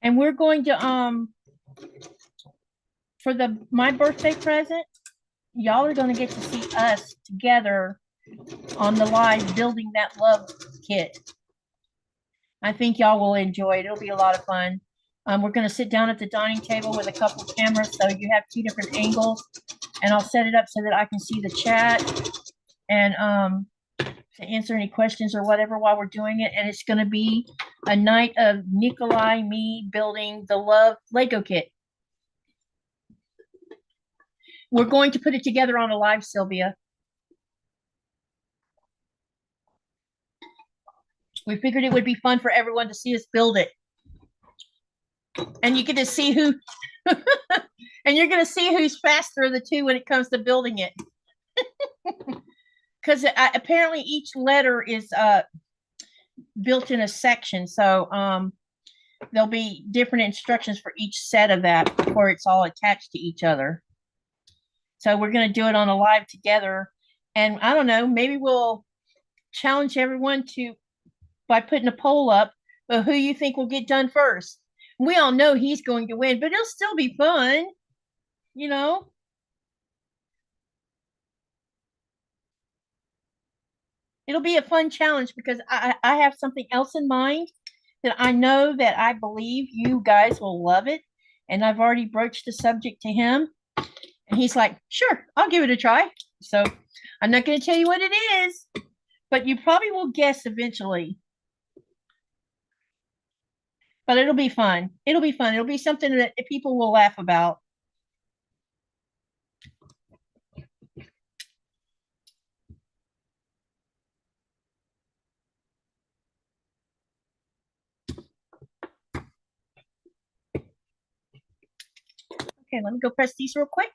And we're going to for the my birthday present, y'all are going to get to see us together on the live building that love kit. I think y'all will enjoy it. It'll be a lot of fun. We're going to sit down at the dining table with a couple of cameras so you have two different angles, and I'll set it up so that I can see the chat and to answer any questions or whatever while we're doing it. And it's going to be a night of Nikolai, me building the love Lego kit. We're going to put it together on a live, Sylvia. We figured it would be fun for everyone to see us build it. And you get to see who, and you're going to see who's faster of the two when it comes to building it. Because apparently each letter is built in a section. So there'll be different instructions for each set of that before it's all attached to each other. So we're going to do it on a live together. And I don't know, maybe we'll challenge everyone to, by putting a poll up, of who you think will get done first. We all know he's going to win, but it'll still be fun, you know? It'll be a fun challenge because I have something else in mind that I know that I believe you guys will love it. And I've already broached the subject to him. And he's like, sure, I'll give it a try. So I'm not going to tell you what it is, but you probably will guess eventually. But it'll be fun. It'll be fun. It'll be something that people will laugh about. Okay, let me go press these real quick.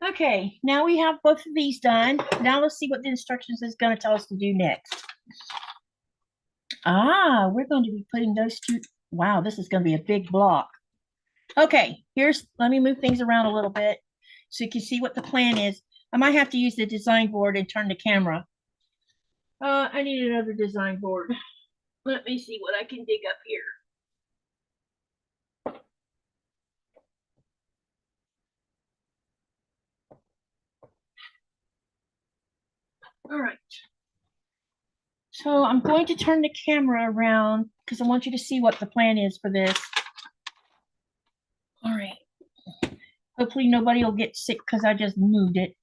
Okay, now we have both of these done. Now let's see what the instructions is going to tell us to do next. Ah, we're going to be putting those two. Wow, this is going to be a big block. Okay, let me move things around a little bit so you can see what the plan is. I might have to use the design board and turn the camera. I need another design board. Let me see what I can dig up here. All right. So I'm going to turn the camera around because I want you to see what the plan is for this. All right. Hopefully nobody will get sick because I just moved it.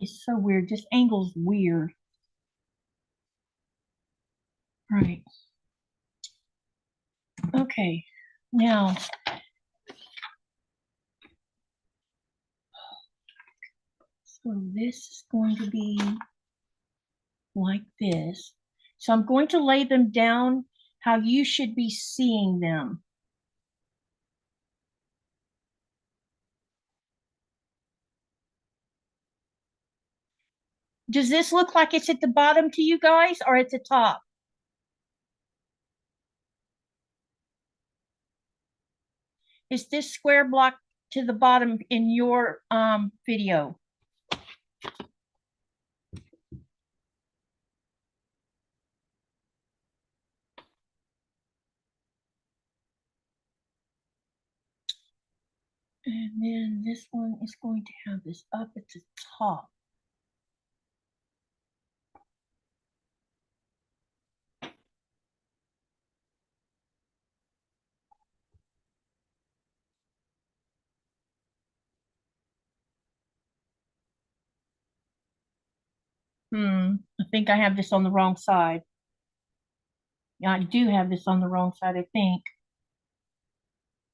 It's so weird. This angle's weird. All right. Okay. Now, So this is going to be like this. So I'm going to lay them down how you should be seeing them. Does this look like it's at the bottom to you guys or at the top? Is this square block to the bottom in your video? And then this one is going to have this up at the top. I think I have this on the wrong side. Yeah, I do have this on the wrong side, I think.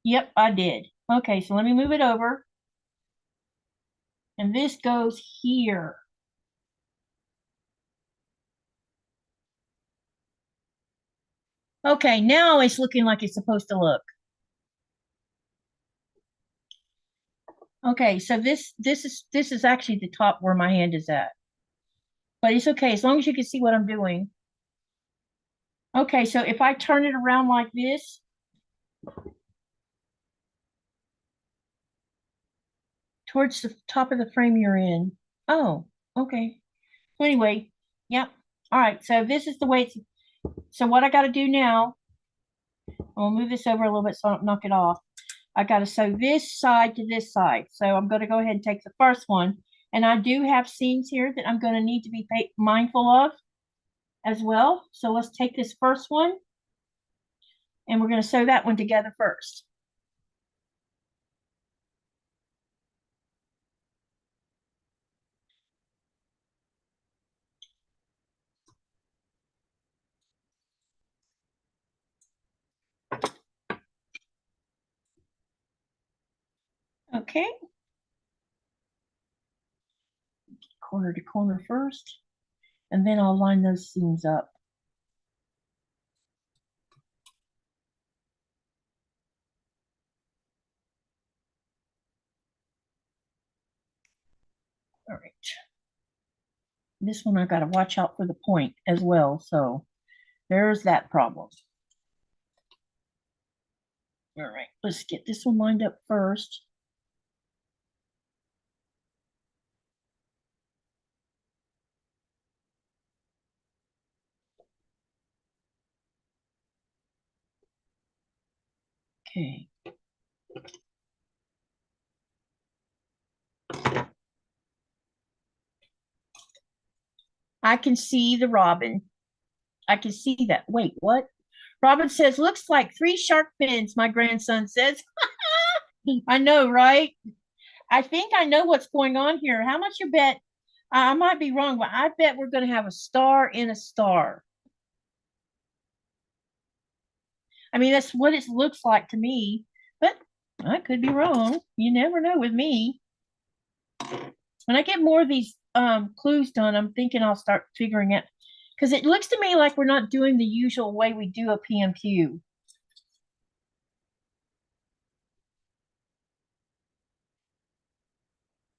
Yep, I did. Okay, so let me move it over. And this goes here. Okay, now it's looking like it's supposed to look. Okay, so this is actually the top where my hand is at. But it's okay, as long as you can see what I'm doing. Okay, so if I turn it around like this, towards the top of the frame you're in. Oh, okay. So anyway, yep. All right, so this is the way it's, so what I got to do now, I'll move this over a little bit so I don't knock it off. I got to sew this side to this side. So I'm going to go ahead and take the first one. And I do have seams here that I'm going to need to be mindful of as well. So let's take this first one and we're going to sew that one together first. Okay. Corner to corner first, and then I'll line those seams up. All right. This one I got to watch out for the point as well. So there's that problem. All right, let's get this one lined up first. Okay. I can see the robin. I can see that. Wait, what? Robin says, looks like 3 shark fins, my grandson says. I know, right? I think I know what's going on here. How much you bet? I might be wrong, but I bet we're going to have a star in a star. I mean, that's what it looks like to me, but I could be wrong. You never know with me. When I get more of these clues done, I'm thinking I'll start figuring it because it looks to me like we're not doing the usual way we do a PMQ.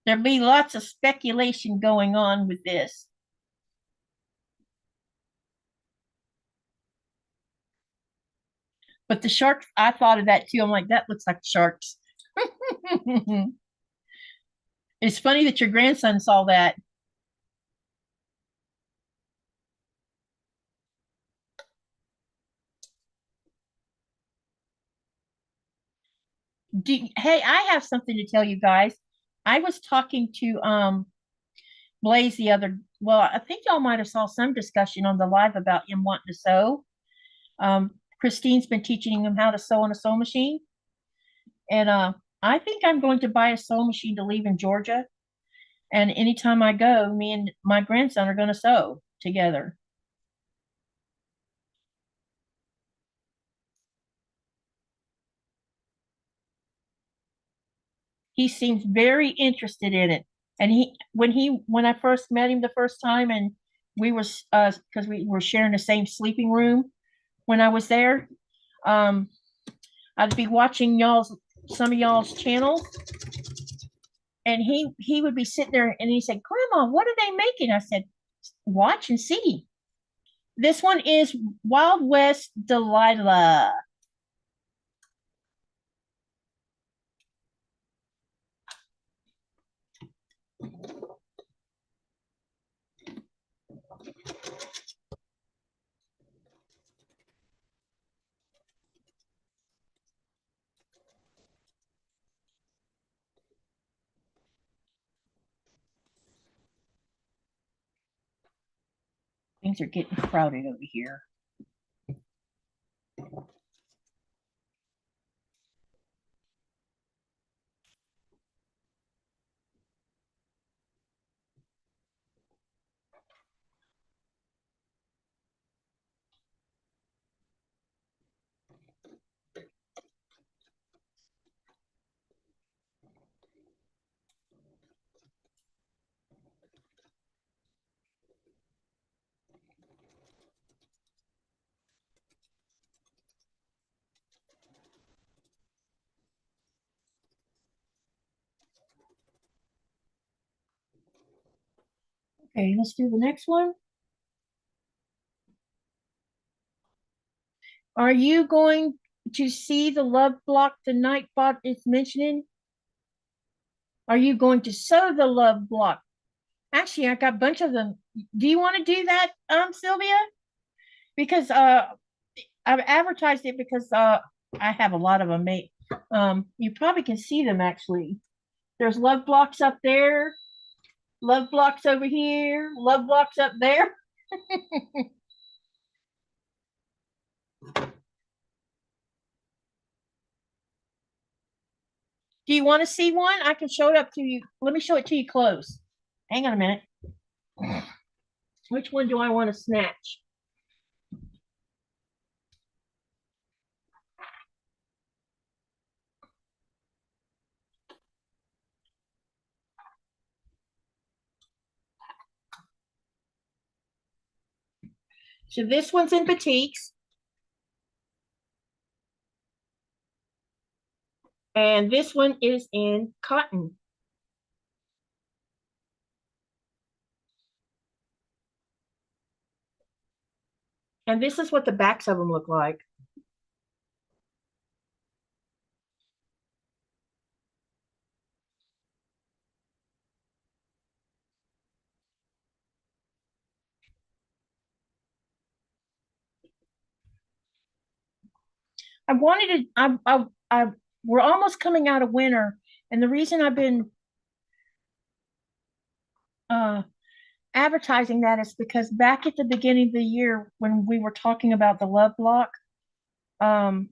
There'll be lots of speculation going on with this. But the sharks, I thought of that too. I'm like, that looks like sharks. It's funny that your grandson saw that. Hey, I have something to tell you guys. I was talking to Blaze the other, well, I think y'all might have saw some discussion on the live about him wanting to sew. Christine's been teaching him how to sew on a sewing machine. And I think I'm going to buy a sewing machine to leave in Georgia. And anytime I go, me and my grandson are going to sew together. He seems very interested in it. And when I first met him the first time, and we were because we were sharing the same sleeping room when I was there, um, I'd be watching some of y'all's channel, and he would be sitting there and he said, "Grandma, what are they making?" I said, "Watch and see." This one is Wild West Delilah. Things are getting crowded over here. Okay, let's do the next one. Are you going to see the love block the Nightbot is mentioning? Are you going to sew the love block? Actually, I got a bunch of them. Do you want to do that, Sylvia? Because I've advertised it because I have a lot of them made. You probably can see them actually. There's love blocks up there, love blocks over here, love blocks up there. Do you want to see one? I can show it up to you. Let me show it to you close. Hang on a minute. Which one do I want to snatch? So this one's in batiks. And this one is in cotton. And this is what the backs of them look like. I wanted to, we're almost coming out of winter. And the reason I've been uh, advertising that is because back at the beginning of the year, when we were talking about the love block, um,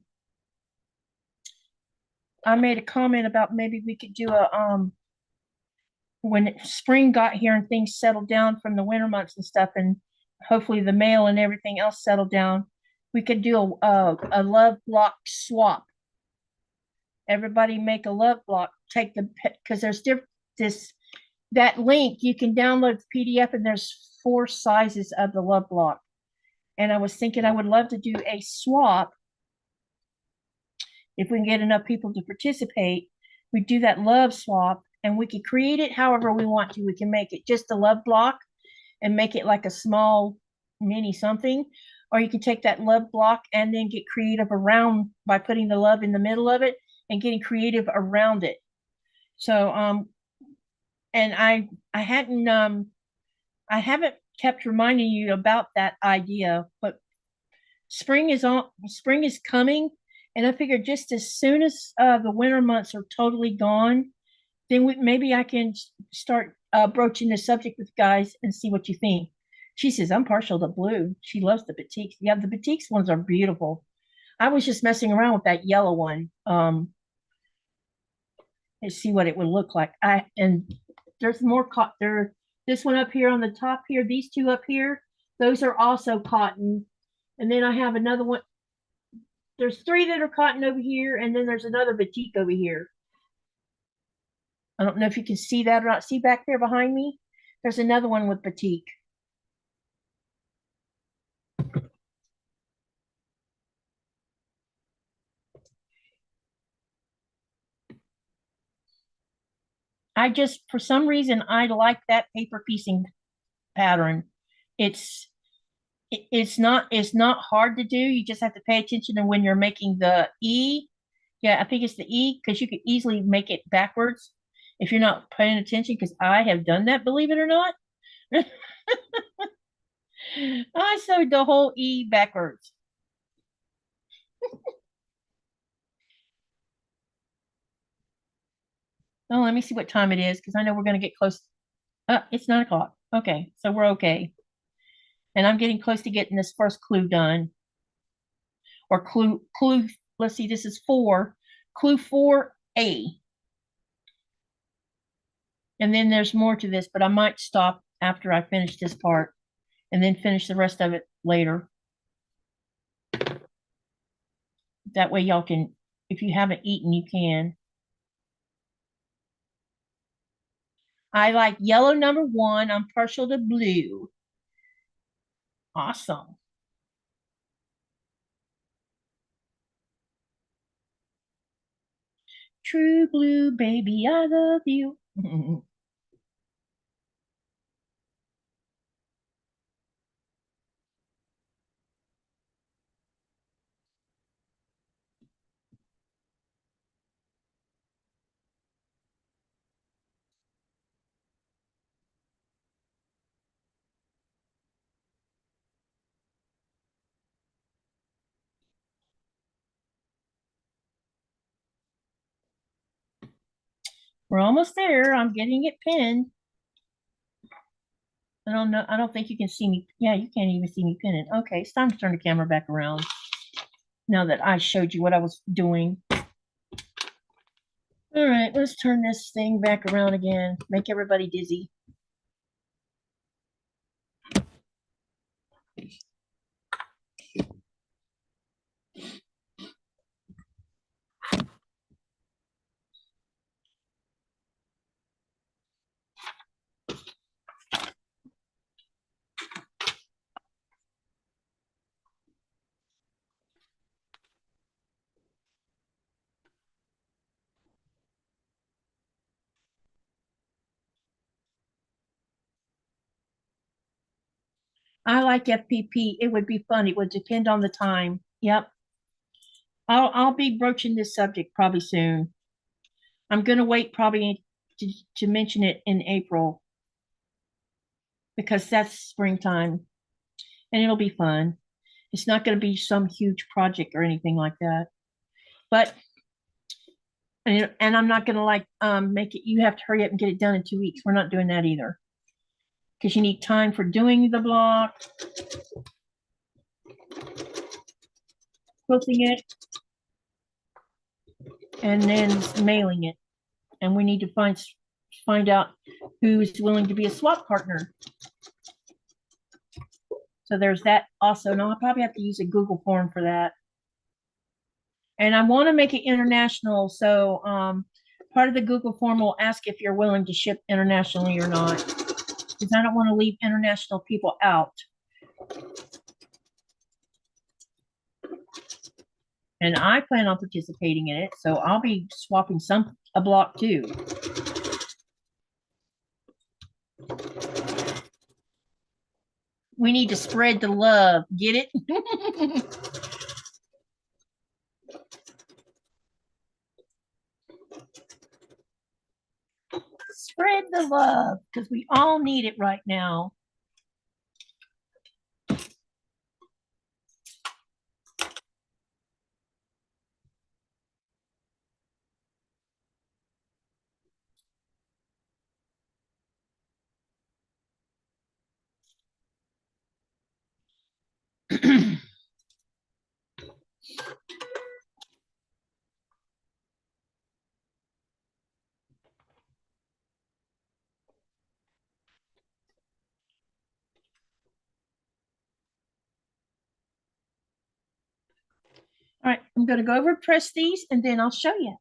I made a comment about maybe we could do when spring got here and things settled down from the winter months and stuff, and hopefully the mail and everything else settled down, we could do a love block swap. Everybody make a love block. Take the because there's this that link you can download the PDF and there's 4 sizes of the love block. And I was thinking I would love to do a swap if we can get enough people to participate. We do that love swap and we could create it however we want to. We can make it just a love block and make it like a small mini something, or you can take that love block and then get creative around by putting the love in the middle of it and getting creative around it. So and I haven't kept reminding you about that idea, but spring is coming, and I figured just as soon as the winter months are totally gone, then maybe I can start broaching the subject with guys and see what you think. She says, I'm partial to blue. She loves the batiks. Yeah, the batiks ones are beautiful. I was just messing around with that yellow one and see what it would look like. And there's more there. This one up here on the top here, these 2 up here, those are also cotton. And then I have another one. There's 3 that are cotton over here, and then there's another batik over here. I don't know if you can see that or not. See back there behind me? There's another one with batik. I just, for some reason, I like that paper piecing pattern. It's it's not hard to do. You just have to pay attention to when you're making the E. Yeah, I think it's the E because you could easily make it backwards if you're not paying attention. Because I have done that, believe it or not. I sewed the whole E backwards. Oh, let me see what time it is because I know we're going to get close. It's 9 o'clock. Okay, so we're okay. And I'm getting close to getting this first clue done. Or clue, let's see, this is 4. Clue 4A. And then there's more to this, but I might stop after I finish this part and then finish the rest of it later. That way y'all can, if you haven't eaten, you can. I like yellow number 1. I'm partial to blue. Awesome. True blue, baby, I love you. We're almost there. I'm getting it pinned. I don't know. I don't think you can see me. Yeah, you can't even see me pin it. Okay, it's time to turn the camera back around now that I showed you what I was doing. All right, let's turn this thing back around again. Make everybody dizzy. I like FPP. It would be fun. It would depend on the time. Yep. I'll be broaching this subject probably soon. I'm gonna wait probably to mention it in April because that's springtime and it'll be fun. It's not gonna be some huge project or anything like that. But and I'm not gonna like make it you have to hurry up and get it done in 2 weeks. We're not doing that either. Because you need time for doing the block, quilting it, and then mailing it. And we need to find out who's willing to be a swap partner. So there's that also. And I'll probably have to use a Google form for that. And I want to make it international. So part of the Google form will ask if you're willing to ship internationally or not. Because I don't want to leave international people out. And I plan on participating in it. So I'll be swapping a block too. We need to spread the love. Get it? Spread the love because we all need it right now. All right, I'm going to go over press these and then I'll show you.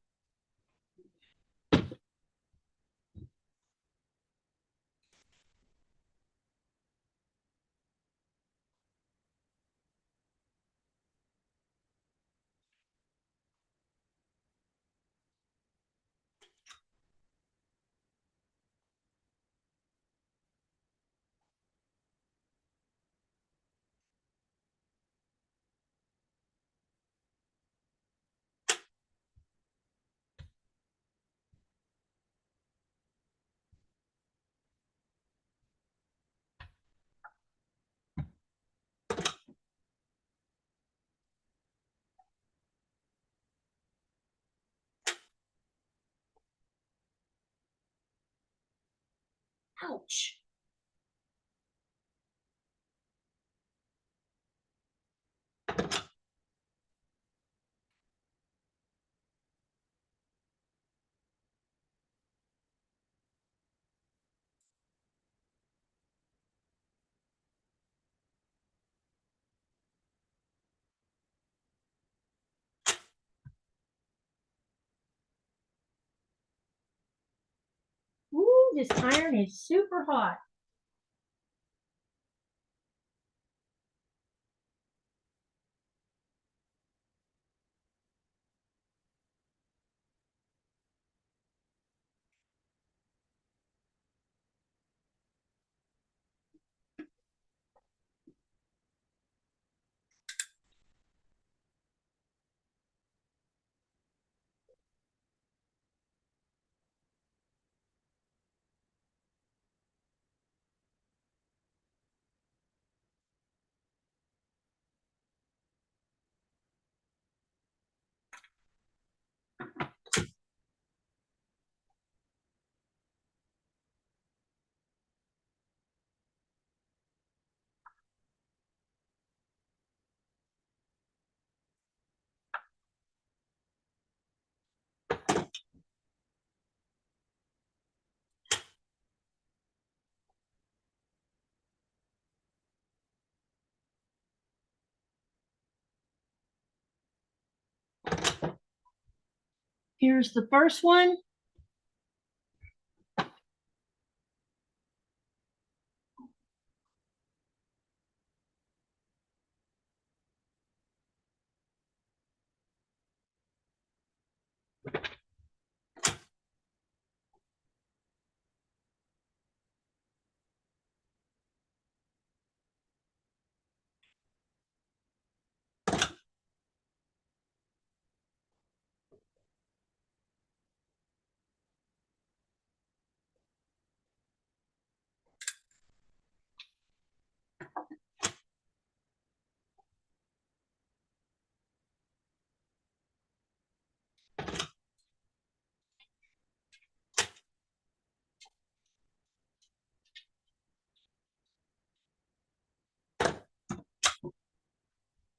Ouch. Ooh, this iron is super hot. Here's the first one.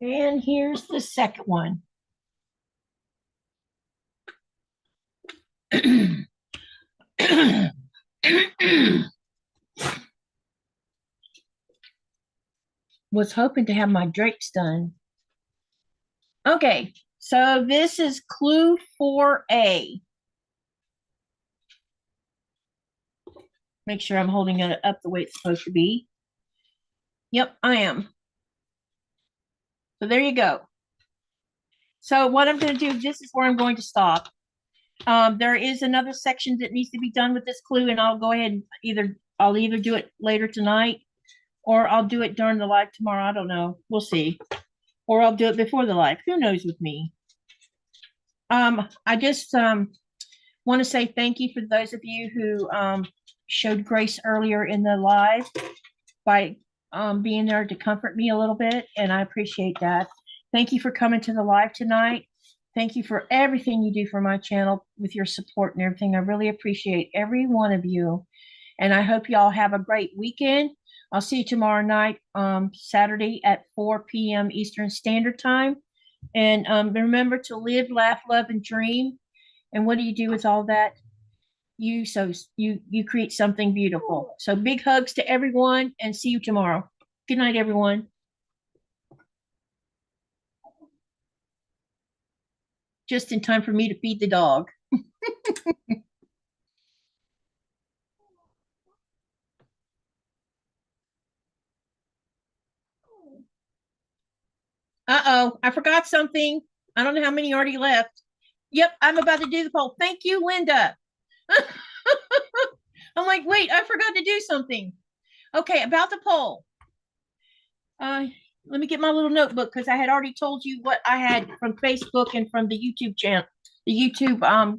And here's the second one. Was hoping to have my drapes done. Okay, so this is clue 4A. Make sure I'm holding it up the way it's supposed to be. Yep, I am. So there you go. So what I'm going to do, this is where I'm going to stop. There is another section that needs to be done with this clue, and I'll go ahead and I'll either do it later tonight or I'll do it during the live tomorrow. I don't know. We'll see. Or I'll do it before the live. Who knows with me? I just want to say thank you for those of you who showed grace earlier in the live by being there to comfort me a little bit, and I appreciate that. Thank you for coming to the live tonight. Thank you for everything you do for my channel with your support and everything. I really appreciate every one of you, and I hope you all have a great weekend. I'll see you tomorrow night, Saturday at 4 p.m. Eastern Standard Time. And remember to live, laugh, love, and dream. And what do you do with all that? You create something beautiful. So big hugs to everyone, and see you tomorrow. Good night, everyone. Just in time for me to feed the dog. Uh-oh, I forgot something. I don't know how many already left. Yep, I'm about to do the poll. Thank you, Linda. I'm like, wait, I forgot to do something. Okay, about the poll. Let me get my little notebook because I had already told you what I had from Facebook and from the YouTube channel. The YouTube,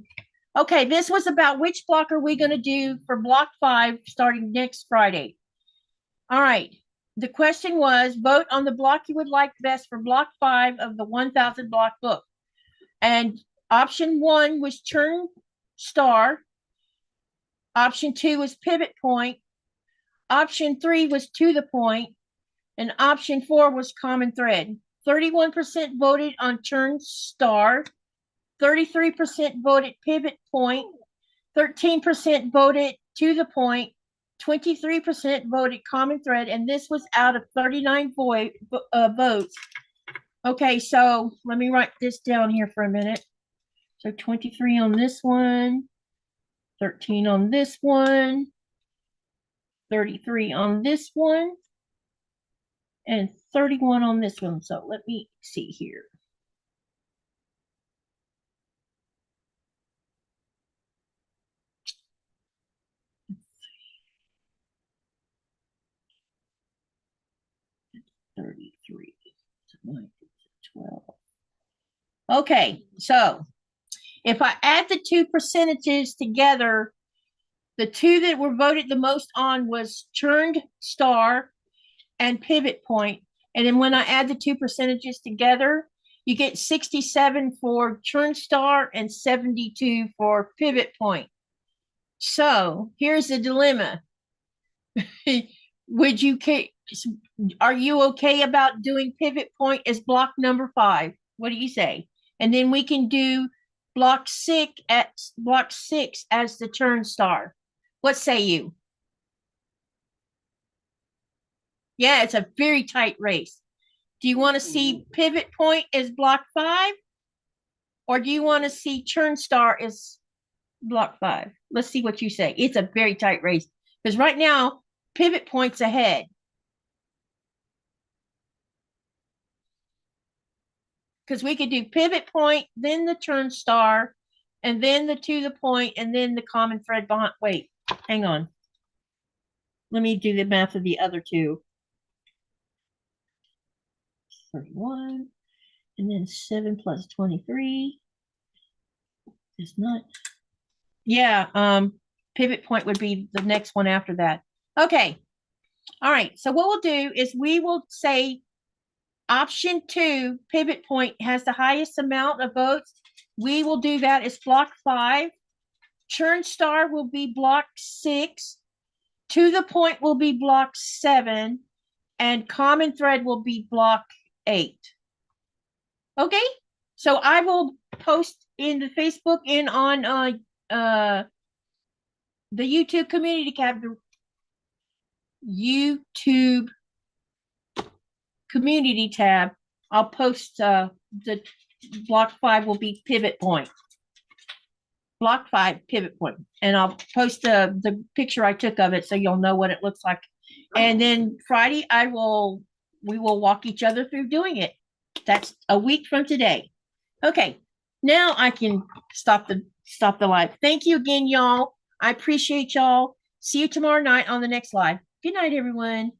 okay, this was about which block are we going to do for block 5 starting next Friday. All right. The question was, vote on the block you would like best for block 5 of the 1000 block book. And option 1 was turn star. Option 2 was pivot point. Option 3 was to the point, and option 4 was common thread. 31% voted on turn star, 33% voted pivot point, 13% voted to the point, 23% voted common thread, and this was out of 39 votes. Okay, so let me write this down here for a minute. So 23 on this one, 13 on this one, 33 on this one, and 31 on this one. So let me see here. Let's see. 33, 12. Okay, so if I add the two percentages together, the two that were voted the most on was turned star and pivot point. And then when I add the two percentages together, you get 67 for turn star and 72 for pivot point. So here's the dilemma. Are you okay about doing pivot point as block number 5? What do you say? And then we can do block 6 as the turn star. What say you? Yeah, it's a very tight race. Do you want to see pivot point as block 5? Or do you want to see turn star as block 5? Let's see what you say. It's a very tight race. Because right now, pivot point's ahead. Because we could do pivot point, then the turn star, and then the to the point, and then the common thread behind. Wait, hang on. Let me do the math of the other two. 31, and then 7 plus 23 is not. Yeah, pivot point would be the next one after that. Okay. All right. So what we'll do is we will say option 2, pivot point, has the highest amount of votes. We will do that as block 5. Turn star will be block 6. To the point will be block 7. And common thread will be block 8. Okay. So I will post in the Facebook and on the YouTube community tab. YouTube community tab. I'll post the block 5 will be pivot point. Block 5 pivot point. And I'll post the picture I took of it so you'll know what it looks like. And then Friday we will walk each other through doing it. That's a week from today. Okay. Now I can stop the live. Thank you again, y'all. I appreciate y'all. See you tomorrow night on the next live. Good night, everyone.